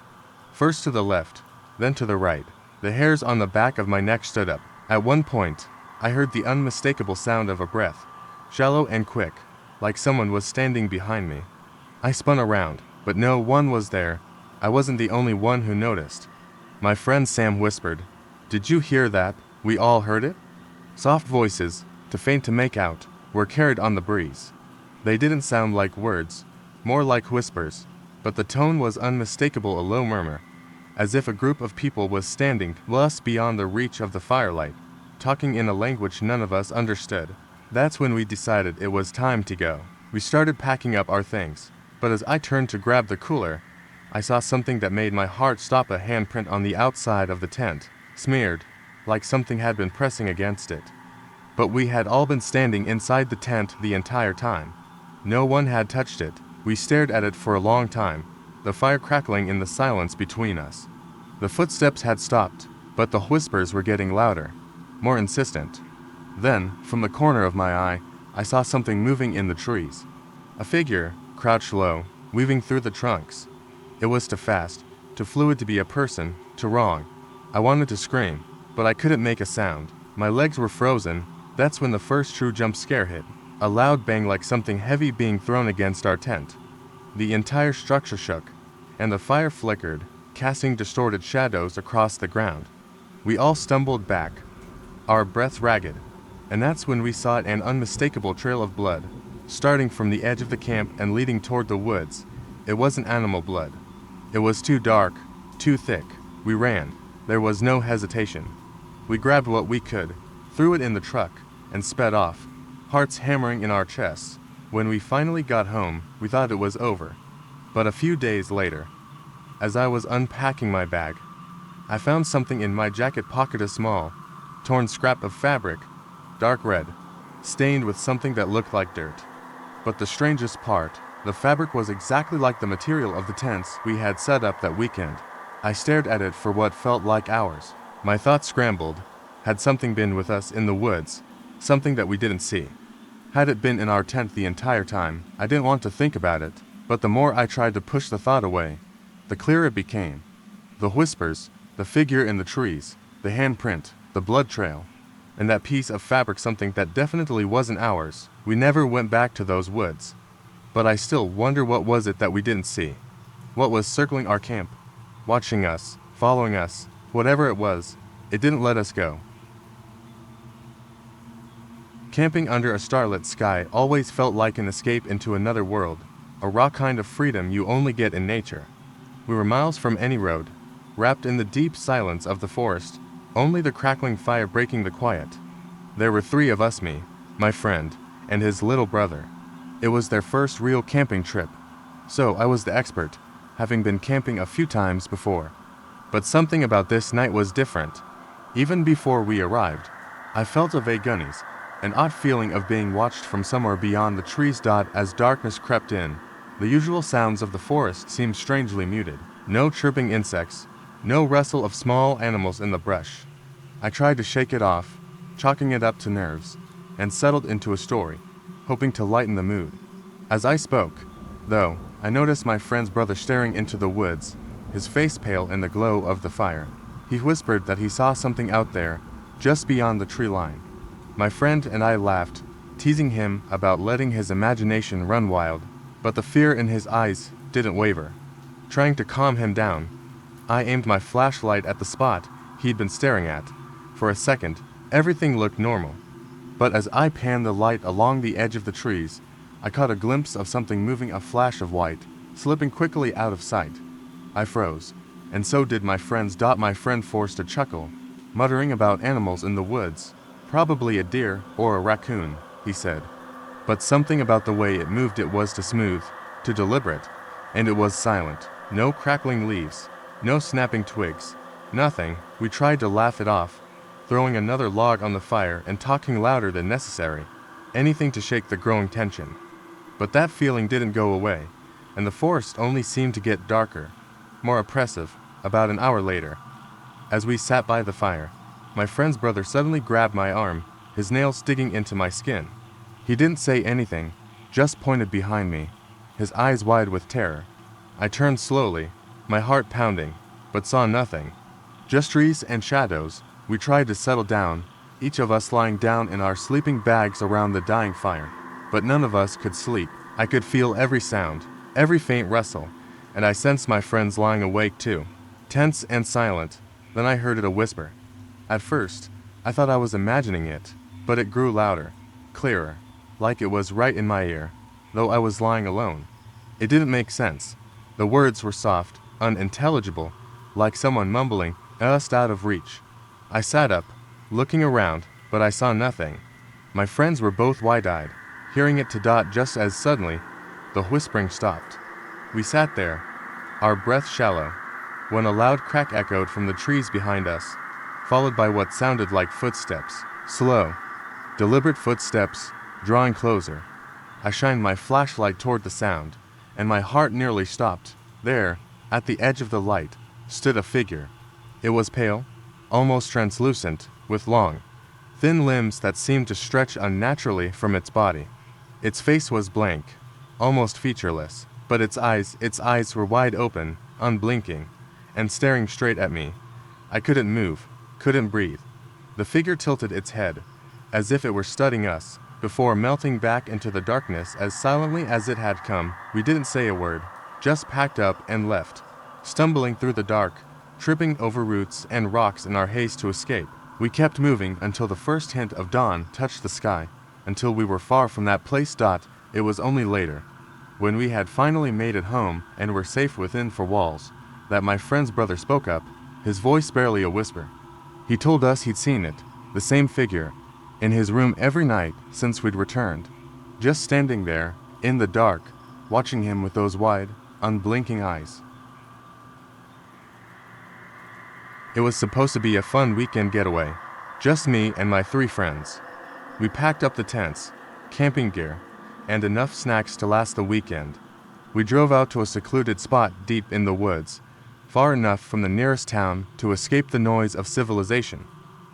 first to the left, then to the right. The hairs on the back of my neck stood up. At one point, I heard the unmistakable sound of a breath, shallow and quick, like someone was standing behind me. I spun around, but no one was there. I wasn't the only one who noticed. My friend Sam whispered, "Did you hear that?" We all heard it. Soft voices, too faint to make out, were carried on the breeze. They didn't sound like words, more like whispers, but the tone was unmistakable, a low murmur, as if a group of people was standing just beyond the reach of the firelight, talking in a language none of us understood. That's when we decided it was time to go. We started packing up our things, but as I turned to grab the cooler, I saw something that made my heart stop: a handprint on the outside of the tent, smeared, like something had been pressing against it. But we had all been standing inside the tent the entire time. No one had touched it. We stared at it for a long time, the fire crackling in the silence between us. The footsteps had stopped, but the whispers were getting louder, more insistent. Then, from the corner of my eye, I saw something moving in the trees. A figure, crouched low, weaving through the trunks. It was too fast, too fluid to be a person, too wrong. I wanted to scream, but I couldn't make a sound. My legs were frozen. That's when the first true jump scare hit. A loud bang, like something heavy being thrown against our tent. The entire structure shook, and the fire flickered, casting distorted shadows across the ground. We all stumbled back, our breaths ragged, and that's when we saw an unmistakable trail of blood, starting from the edge of the camp and leading toward the woods. It wasn't animal blood. It was too dark, too thick. We ran. There was no hesitation. We grabbed what we could, threw it in the truck, and sped off, hearts hammering in our chests. When we finally got home, we thought it was over. But a few days later, as I was unpacking my bag, I found something in my jacket pocket: a small, torn scrap of fabric, dark red, stained with something that looked like dirt. But the strangest part, the fabric was exactly like the material of the tents we had set up that weekend. I stared at it for what felt like hours. My thoughts scrambled. Had something been with us in the woods? Something that we didn't see? Had it been in our tent the entire time? I didn't want to think about it, but the more I tried to push the thought away, the clearer it became. The whispers, the figure in the trees, the handprint, the blood trail, and that piece of fabric, something that definitely wasn't ours. We never went back to those woods. But I still wonder, what was it that we didn't see? What was circling our camp, watching us, following us. Whatever it was, it didn't let us go. Camping under a starlit sky always felt like an escape into another world, a raw kind of freedom you only get in nature. We were miles from any road, wrapped in the deep silence of the forest, only the crackling fire breaking the quiet. There were 3 of us, me, my friend, and his little brother. It was their first real camping trip, so I was the expert, having been camping a few times before. But something about this night was different. Even before we arrived, I felt a vague unease, an odd feeling of being watched from somewhere beyond the trees. As darkness crept in, the usual sounds of the forest seemed strangely muted. No chirping insects, no rustle of small animals in the brush. I tried to shake it off, chalking it up to nerves, and settled into a story, hoping to lighten the mood. As I spoke, though, I noticed my friend's brother staring into the woods, his face pale in the glow of the fire. He whispered that he saw something out there, just beyond the tree line. My friend and I laughed, teasing him about letting his imagination run wild, but the fear in his eyes didn't waver. Trying to calm him down, I aimed my flashlight at the spot he'd been staring at. For a second, everything looked normal. But as I panned the light along the edge of the trees, I caught a glimpse of something moving, a flash of white, slipping quickly out of sight. I froze, and so did my friends. My friend forced a chuckle, muttering about animals in the woods. Probably a deer or a raccoon, he said. But something about the way it moved, it was too smooth, too deliberate, and it was silent. No crackling leaves, no snapping twigs, nothing. We tried to laugh it off, throwing another log on the fire and talking louder than necessary, anything to shake the growing tension. But that feeling didn't go away, and the forest only seemed to get darker, more oppressive. About an hour later, as we sat by the fire, my friend's brother suddenly grabbed my arm, his nails digging into my skin. He didn't say anything, just pointed behind me, his eyes wide with terror. I turned slowly, my heart pounding, but saw nothing. Just trees and shadows. We tried to settle down, each of us lying down in our sleeping bags around the dying fire. But none of us could sleep. I could feel every sound, every faint rustle, and I sensed my friends lying awake too, tense and silent. Then I heard a whisper. At first, I thought I was imagining it, but it grew louder, clearer, like it was right in my ear, though I was lying alone. It didn't make sense. The words were soft, unintelligible, like someone mumbling, just out of reach. I sat up, looking around, but I saw nothing. My friends were both wide-eyed, hearing it to just as suddenly, the whispering stopped. We sat there, our breath shallow, when a loud crack echoed from the trees behind us, followed by what sounded like footsteps, slow, deliberate footsteps, drawing closer. I shined my flashlight toward the sound, and my heart nearly stopped. There, at the edge of the light, stood a figure. It was pale, almost translucent, with long, thin limbs that seemed to stretch unnaturally from its body. Its face was blank, almost featureless, but its eyes were wide open, unblinking, and staring straight at me. I couldn't move, couldn't breathe. The figure tilted its head, as if it were studying us, before melting back into the darkness as silently as it had come. We didn't say a word, just packed up and left, stumbling through the dark, tripping over roots and rocks in our haste to escape. We kept moving until the first hint of dawn touched the sky, until we were far from that place. It was only later, when we had finally made it home and were safe within four walls, that my friend's brother spoke up, his voice barely a whisper. He told us he'd seen it, the same figure, in his room every night since we'd returned, just standing there, in the dark, watching him with those wide, unblinking eyes. It was supposed to be a fun weekend getaway, just me and my 3 friends. We packed up the tents, camping gear, and enough snacks to last the weekend. We drove out to a secluded spot deep in the woods, far enough from the nearest town to escape the noise of civilization.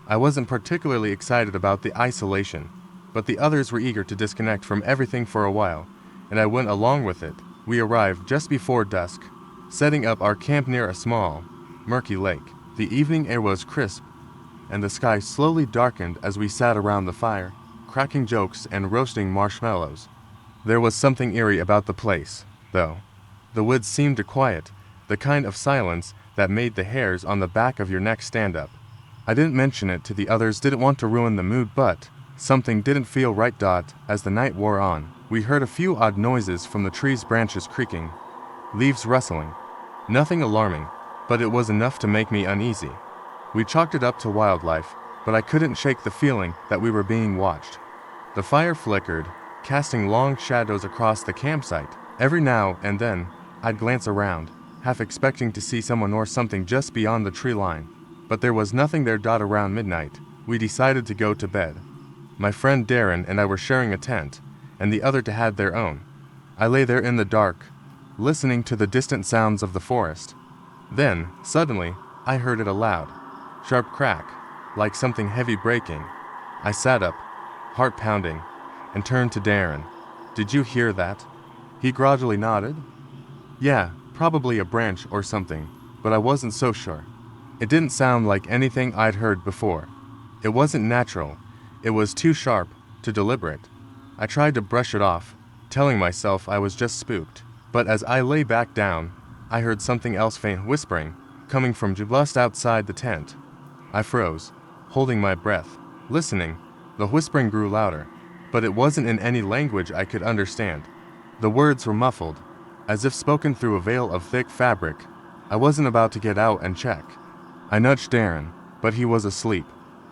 I wasn't particularly excited about the isolation, but the others were eager to disconnect from everything for a while, and I went along with it. We arrived just before dusk, setting up our camp near a small, murky lake. The evening air was crisp, and the sky slowly darkened as we sat around the fire, cracking jokes and roasting marshmallows. There was something eerie about the place, though. The woods seemed quiet, the kind of silence that made the hairs on the back of your neck stand up. I didn't mention it to the others, didn't want to ruin the mood, but something didn't feel right. As the night wore on, we heard a few odd noises from the tree's branches creaking, leaves rustling. Nothing alarming, but it was enough to make me uneasy. We chalked it up to wildlife, but I couldn't shake the feeling that we were being watched. The fire flickered, casting long shadows across the campsite. Every now and then, I'd glance around, half expecting to see someone or something just beyond the tree line. But there was nothing there. Around midnight, we decided to go to bed. My friend Darren and I were sharing a tent, and the other had their own. I lay there in the dark, listening to the distant sounds of the forest. Then, suddenly, I heard it a loud, sharp crack, like something heavy breaking. I sat up, heart pounding, and turned to Darren. "Did you hear that?" He gradually nodded. "Yeah, probably a branch or something, but I wasn't so sure. It didn't sound like anything I'd heard before. It wasn't natural. It was too sharp, too deliberate." I tried to brush it off, telling myself I was just spooked. But as I lay back down, I heard something else, faint whispering, coming from just outside the tent. I froze, holding my breath, listening. The whispering grew louder, but it wasn't in any language I could understand. The words were muffled, as if spoken through a veil of thick fabric. I wasn't about to get out and check. I nudged Darren, but he was asleep,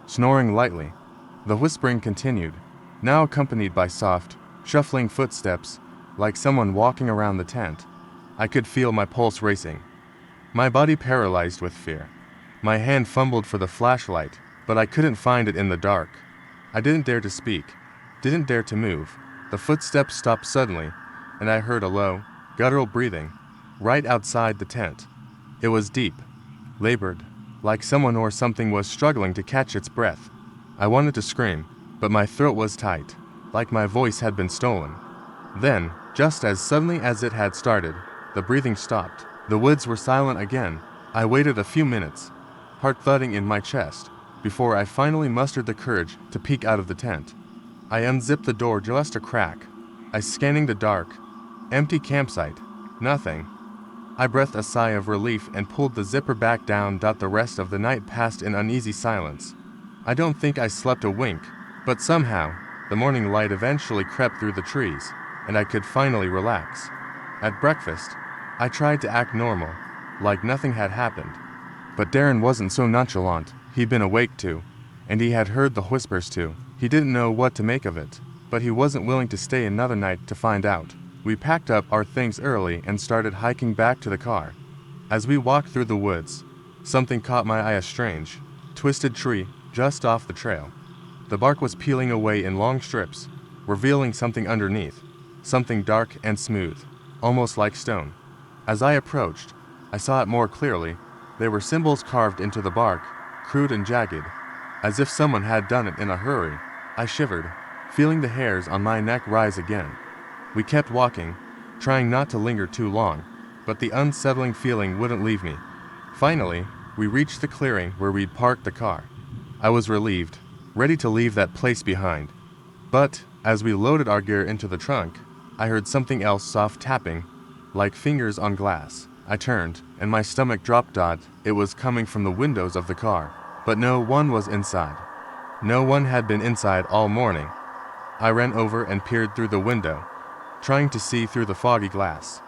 snoring lightly. The whispering continued, now accompanied by soft, shuffling footsteps, like someone walking around the tent. I could feel my pulse racing, my body paralyzed with fear. My hand fumbled for the flashlight, but I couldn't find it in the dark. I didn't dare to speak, didn't dare to move. The footsteps stopped suddenly, and I heard a low, guttural breathing, right outside the tent. It was deep, labored, like someone or something was struggling to catch its breath. I wanted to scream, but my throat was tight, like my voice had been stolen. Then, just as suddenly as it had started, the breathing stopped. The woods were silent again. I waited a few minutes, heart thudding in my chest, before I finally mustered the courage to peek out of the tent. I unzipped the door just a crack. I scanning the dark, empty campsite. Nothing. I breathed a sigh of relief and pulled the zipper back down. The rest of the night passed in uneasy silence. I don't think I slept a wink, but somehow, the morning light eventually crept through the trees, and I could finally relax. At breakfast, I tried to act normal, like nothing had happened. But Darren wasn't so nonchalant. He'd been awake too, and he had heard the whispers too. He didn't know what to make of it, but he wasn't willing to stay another night to find out. We packed up our things early and started hiking back to the car. As we walked through the woods, something caught my eye, a strange, twisted tree just off the trail. The bark was peeling away in long strips, revealing something underneath, something dark and smooth, almost like stone. As I approached, I saw it more clearly. There were symbols carved into the bark, crude and jagged, as if someone had done it in a hurry. I shivered, feeling the hairs on my neck rise again. We kept walking, trying not to linger too long, but the unsettling feeling wouldn't leave me. Finally, we reached the clearing where we'd parked the car. I was relieved, ready to leave that place behind. But, as we loaded our gear into the trunk, I heard something else, soft tapping, like fingers on glass. I turned, and my stomach dropped. It was coming from the windows of the car, but no one was inside. No one had been inside all morning. I ran over and peered through the window, trying to see through the foggy glass.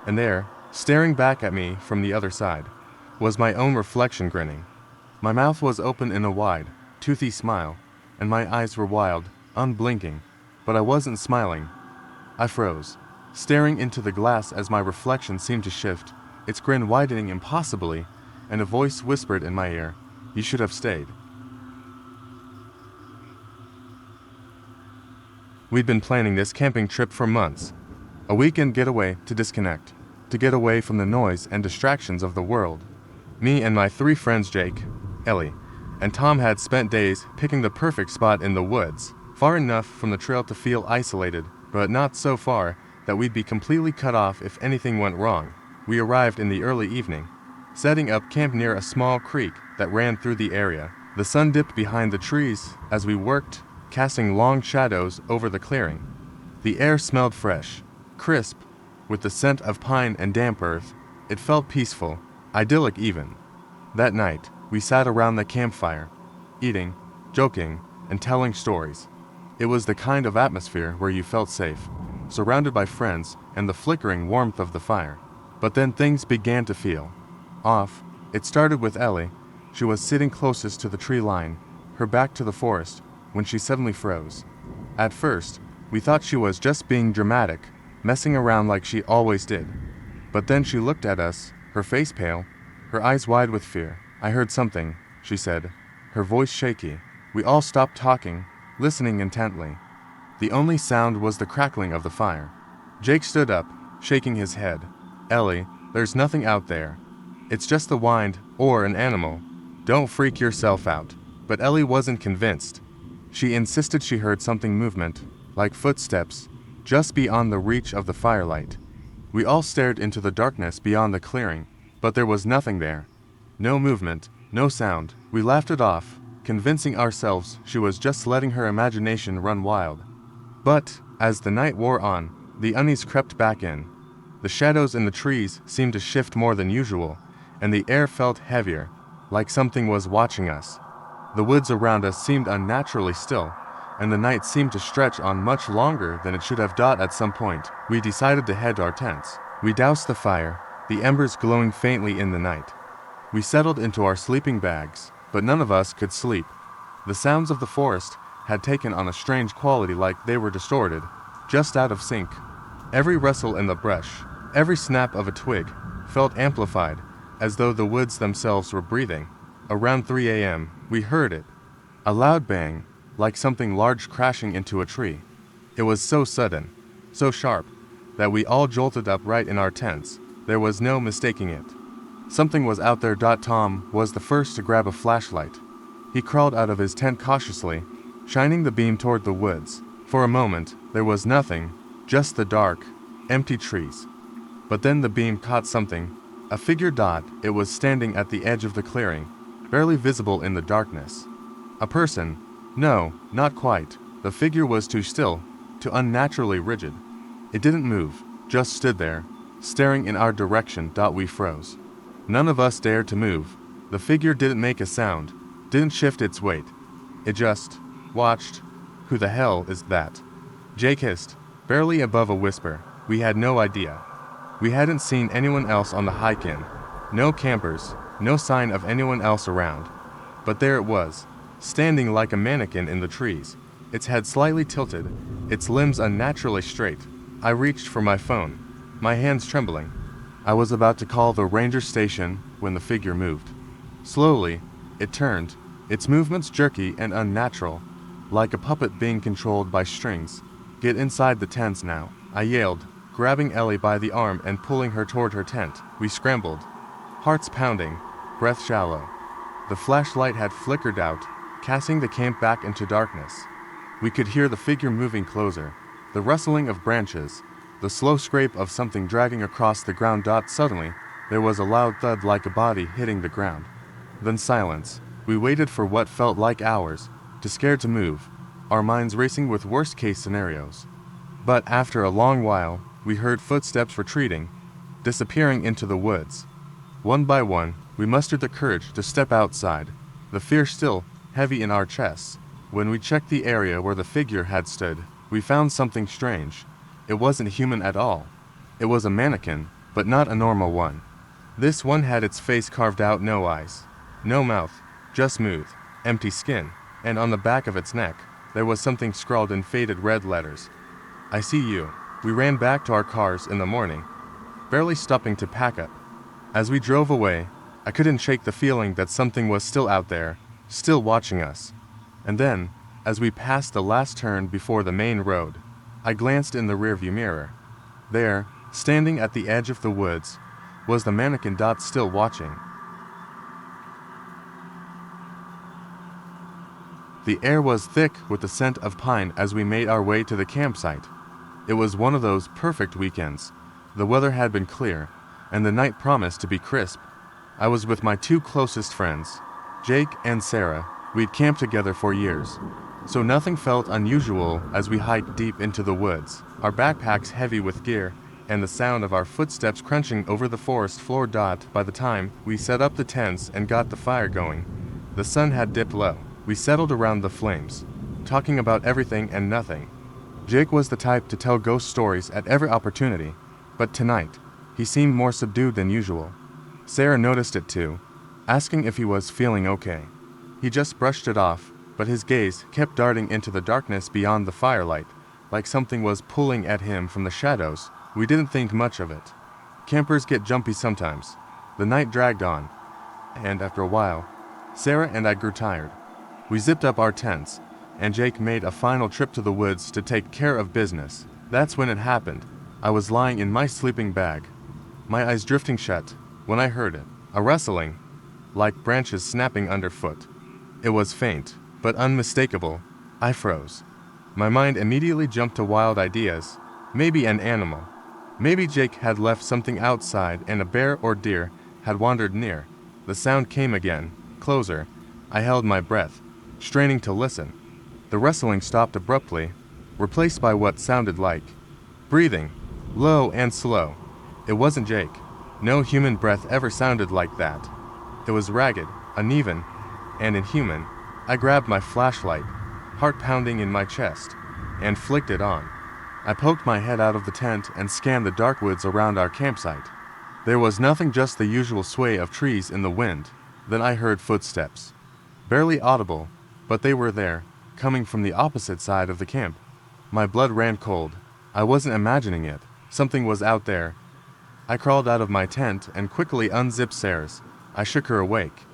And there, staring back at me from the other side, was my own reflection grinning. My mouth was open in a wide, toothy smile, and my eyes were wild, unblinking, but I wasn't smiling. I froze, staring into the glass as my reflection seemed to shift, its grin widening impossibly, and a voice whispered in my ear, "You should have stayed." We'd been planning this camping trip for months, a weekend getaway to disconnect, to get away from the noise and distractions of the world. Me and my 3 friends, Jake, Ellie, and Tom, had spent days picking the perfect spot in the woods, far enough from the trail to feel isolated, but not so far that we'd be completely cut off if anything went wrong. We arrived in the early evening, setting up camp near a small creek that ran through the area. The sun dipped behind the trees as we worked, casting long shadows over the clearing. The air smelled fresh, crisp, with the scent of pine and damp earth. It felt peaceful, Idyllic even. That night, we sat around the campfire, eating, joking, and telling stories. It was the kind of atmosphere where you felt safe, surrounded by friends and the flickering warmth of the fire. But then things began to feel off. It started with Ellie. She was sitting closest to the tree line, her back to the forest, when she suddenly froze. At first, we thought she was just being dramatic, messing around like she always did. But then she looked at us, her face pale, her eyes wide with fear. "I heard something," she said, her voice shaky. We all stopped talking, listening intently. The only sound was the crackling of the fire. Jake stood up, shaking his head. "Ellie, there's nothing out there. It's just the wind, or an animal. Don't freak yourself out." But Ellie wasn't convinced. She insisted she heard something movement, like footsteps, just beyond the reach of the firelight. We all stared into the darkness beyond the clearing, but there was nothing there. No movement, no sound. We laughed it off, convincing ourselves she was just letting her imagination run wild. But, as the night wore on, the unease crept back in. The shadows in the trees seemed to shift more than usual, and the air felt heavier, like something was watching us. The woods around us seemed unnaturally still, and the night seemed to stretch on much longer than it should have. At some point, we decided to head to our tents. We doused the fire, the embers glowing faintly in the night. We settled into our sleeping bags, but none of us could sleep. The sounds of the forest had taken on a strange quality, like they were distorted, just out of sync. Every rustle in the brush, every snap of a twig, felt amplified, as though the woods themselves were breathing. Around 3 a.m., we heard it. A loud bang, like something large crashing into a tree. It was so sudden, so sharp, that we all jolted upright in our tents. There was no mistaking it. Something was out there. Tom was the first to grab a flashlight. He crawled out of his tent cautiously, shining the beam toward the woods. For a moment, there was nothing, just the dark, empty trees. But then the beam caught something, a figure. It was standing at the edge of the clearing, barely visible in the darkness. A person? No, not quite. The figure was too still, too unnaturally rigid. It didn't move, just stood there, staring in our direction. We froze. None of us dared to move. The figure didn't make a sound, didn't shift its weight. It just watched. "Who the hell is that?" Jake hissed, barely above a whisper. We had no idea. We hadn't seen anyone else on the hike-in. No campers, no sign of anyone else around. But there it was, standing like a mannequin in the trees, its head slightly tilted, its limbs unnaturally straight. I reached for my phone, my hands trembling. I was about to call the ranger station when the figure moved. Slowly, it turned, its movements jerky and unnatural, like a puppet being controlled by strings. "Get inside the tents now," I yelled, grabbing Ellie by the arm and pulling her toward her tent. We scrambled, hearts pounding, breath shallow. The flashlight had flickered out, casting the camp back into darkness. We could hear the figure moving closer, the rustling of branches, the slow scrape of something dragging across the ground. Suddenly, there was a loud thud, like a body hitting the ground. Then silence. We waited for what felt like hours, too scared to move, our minds racing with worst-case scenarios. But after a long while, we heard footsteps retreating, disappearing into the woods. One by one, we mustered the courage to step outside, the fear still heavy in our chests. When we checked the area where the figure had stood, we found something strange. It wasn't human at all. It was a mannequin, but not a normal one. This one had its face carved out, no eyes, no mouth, just smooth, empty skin, and on the back of its neck, there was something scrawled in faded red letters. "I see you." We ran back to our cars in the morning, barely stopping to pack up. As we drove away, I couldn't shake the feeling that something was still out there, still watching us. And then, as we passed the last turn before the main road, I glanced in the rearview mirror. There, standing at the edge of the woods, was the mannequin. Still watching. The air was thick with the scent of pine as we made our way to the campsite. It was one of those perfect weekends. The weather had been clear, and the night promised to be crisp. I was with my two closest friends, Jake and Sarah. We'd camped together for years, so nothing felt unusual as we hiked deep into the woods, our backpacks heavy with gear, and the sound of our footsteps crunching over the forest floor. By the time we set up the tents and got the fire going, the sun had dipped low. We settled around the flames, talking about everything and nothing. Jake was the type to tell ghost stories at every opportunity, but tonight, he seemed more subdued than usual. Sarah noticed it too, asking if he was feeling okay. He just brushed it off, but his gaze kept darting into the darkness beyond the firelight, like something was pulling at him from the shadows. We didn't think much of it. Campers get jumpy sometimes. The night dragged on, and after a while, Sarah and I grew tired. We zipped up our tents, and Jake made a final trip to the woods to take care of business. That's when it happened. I was lying in my sleeping bag, my eyes drifting shut, when I heard it. A rustling, like branches snapping underfoot. It was faint, but unmistakable. I froze. My mind immediately jumped to wild ideas. Maybe an animal. Maybe Jake had left something outside and a bear or deer had wandered near. The sound came again, closer. I held my breath, straining to listen. The rustling stopped abruptly, replaced by what sounded like breathing, low and slow. It wasn't Jake. No human breath ever sounded like that. It was ragged, uneven, and inhuman. I grabbed my flashlight, heart pounding in my chest, and flicked it on. I poked my head out of the tent and scanned the dark woods around our campsite. There was nothing, just the usual sway of trees in the wind. Then I heard footsteps. Barely audible, but they were there, coming from the opposite side of the camp. My blood ran cold. I wasn't imagining it. Something was out there. I crawled out of my tent and quickly unzipped Sarah's. I shook her awake.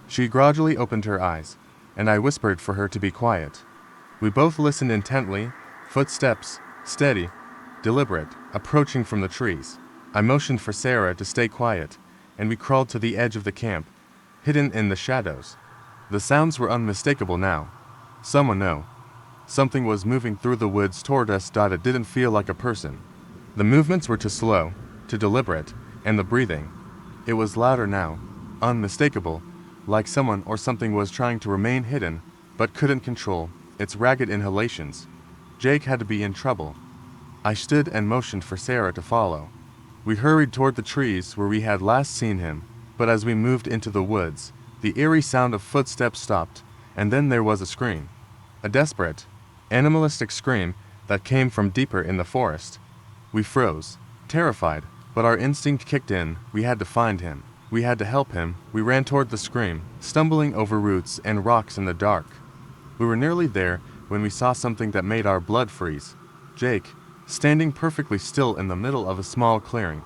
She gradually opened her eyes, and I whispered for her to be quiet. We both listened intently, footsteps, steady, deliberate, approaching from the trees. I motioned for Sarah to stay quiet, and we crawled to the edge of the camp, hidden in the shadows. The sounds were unmistakable now. Someone knew. Something was moving through the woods toward us. It didn't feel like a person. The movements were too slow, too deliberate, and the breathing. It was louder now, unmistakable, like someone or something was trying to remain hidden, but couldn't control its ragged inhalations. Jake had to be in trouble. I stood and motioned for Sarah to follow. We hurried toward the trees where we had last seen him, but as we moved into the woods, the eerie sound of footsteps stopped, and then there was a scream. A desperate, animalistic scream that came from deeper in the forest. We froze, terrified, but our instinct kicked in. We had to find him. We had to help him. We ran toward the scream, stumbling over roots and rocks in the dark. We were nearly there when we saw something that made our blood freeze. Jake, standing perfectly still in the middle of a small clearing.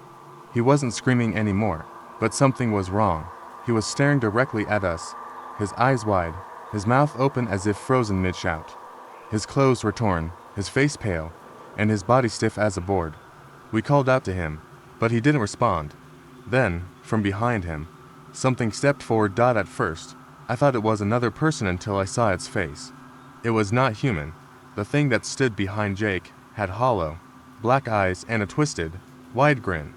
He wasn't screaming anymore, but something was wrong. He was staring directly at us, his eyes wide, his mouth open as if frozen mid-shout. His clothes were torn, his face pale, and his body stiff as a board. We called out to him, but he didn't respond. Then, from behind him, something stepped forward. At first, I thought it was another person until I saw its face. It was not human. The thing that stood behind Jake had hollow, black eyes and a twisted, wide grin.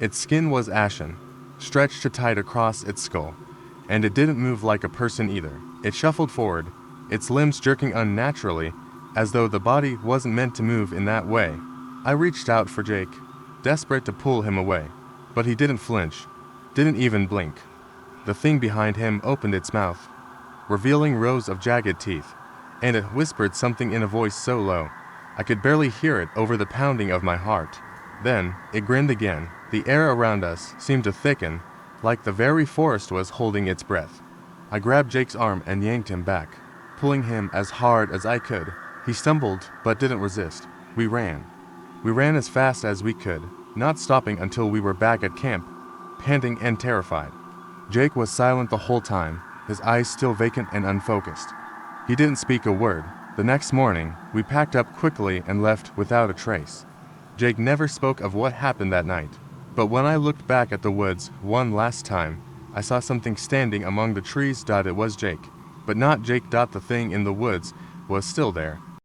Its skin was ashen, stretched tight across its skull, and it didn't move like a person either. It shuffled forward, its limbs jerking unnaturally, as though the body wasn't meant to move in that way. I reached out for Jake, desperate to pull him away, but he didn't flinch, didn't even blink. The thing behind him opened its mouth, revealing rows of jagged teeth, and it whispered something in a voice so low, I could barely hear it over the pounding of my heart. Then, it grinned again. The air around us seemed to thicken, like the very forest was holding its breath. I grabbed Jake's arm and yanked him back, pulling him as hard as I could. He stumbled, but didn't resist. We ran. We ran as fast as we could, not stopping until we were back at camp, panting and terrified. Jake was silent the whole time, his eyes still vacant and unfocused. He didn't speak a word. The next morning, we packed up quickly and left without a trace. Jake never spoke of what happened that night, but when I looked back at the woods one last time, I saw something standing among the trees. It was Jake, but not Jake. The thing in the woods was still there,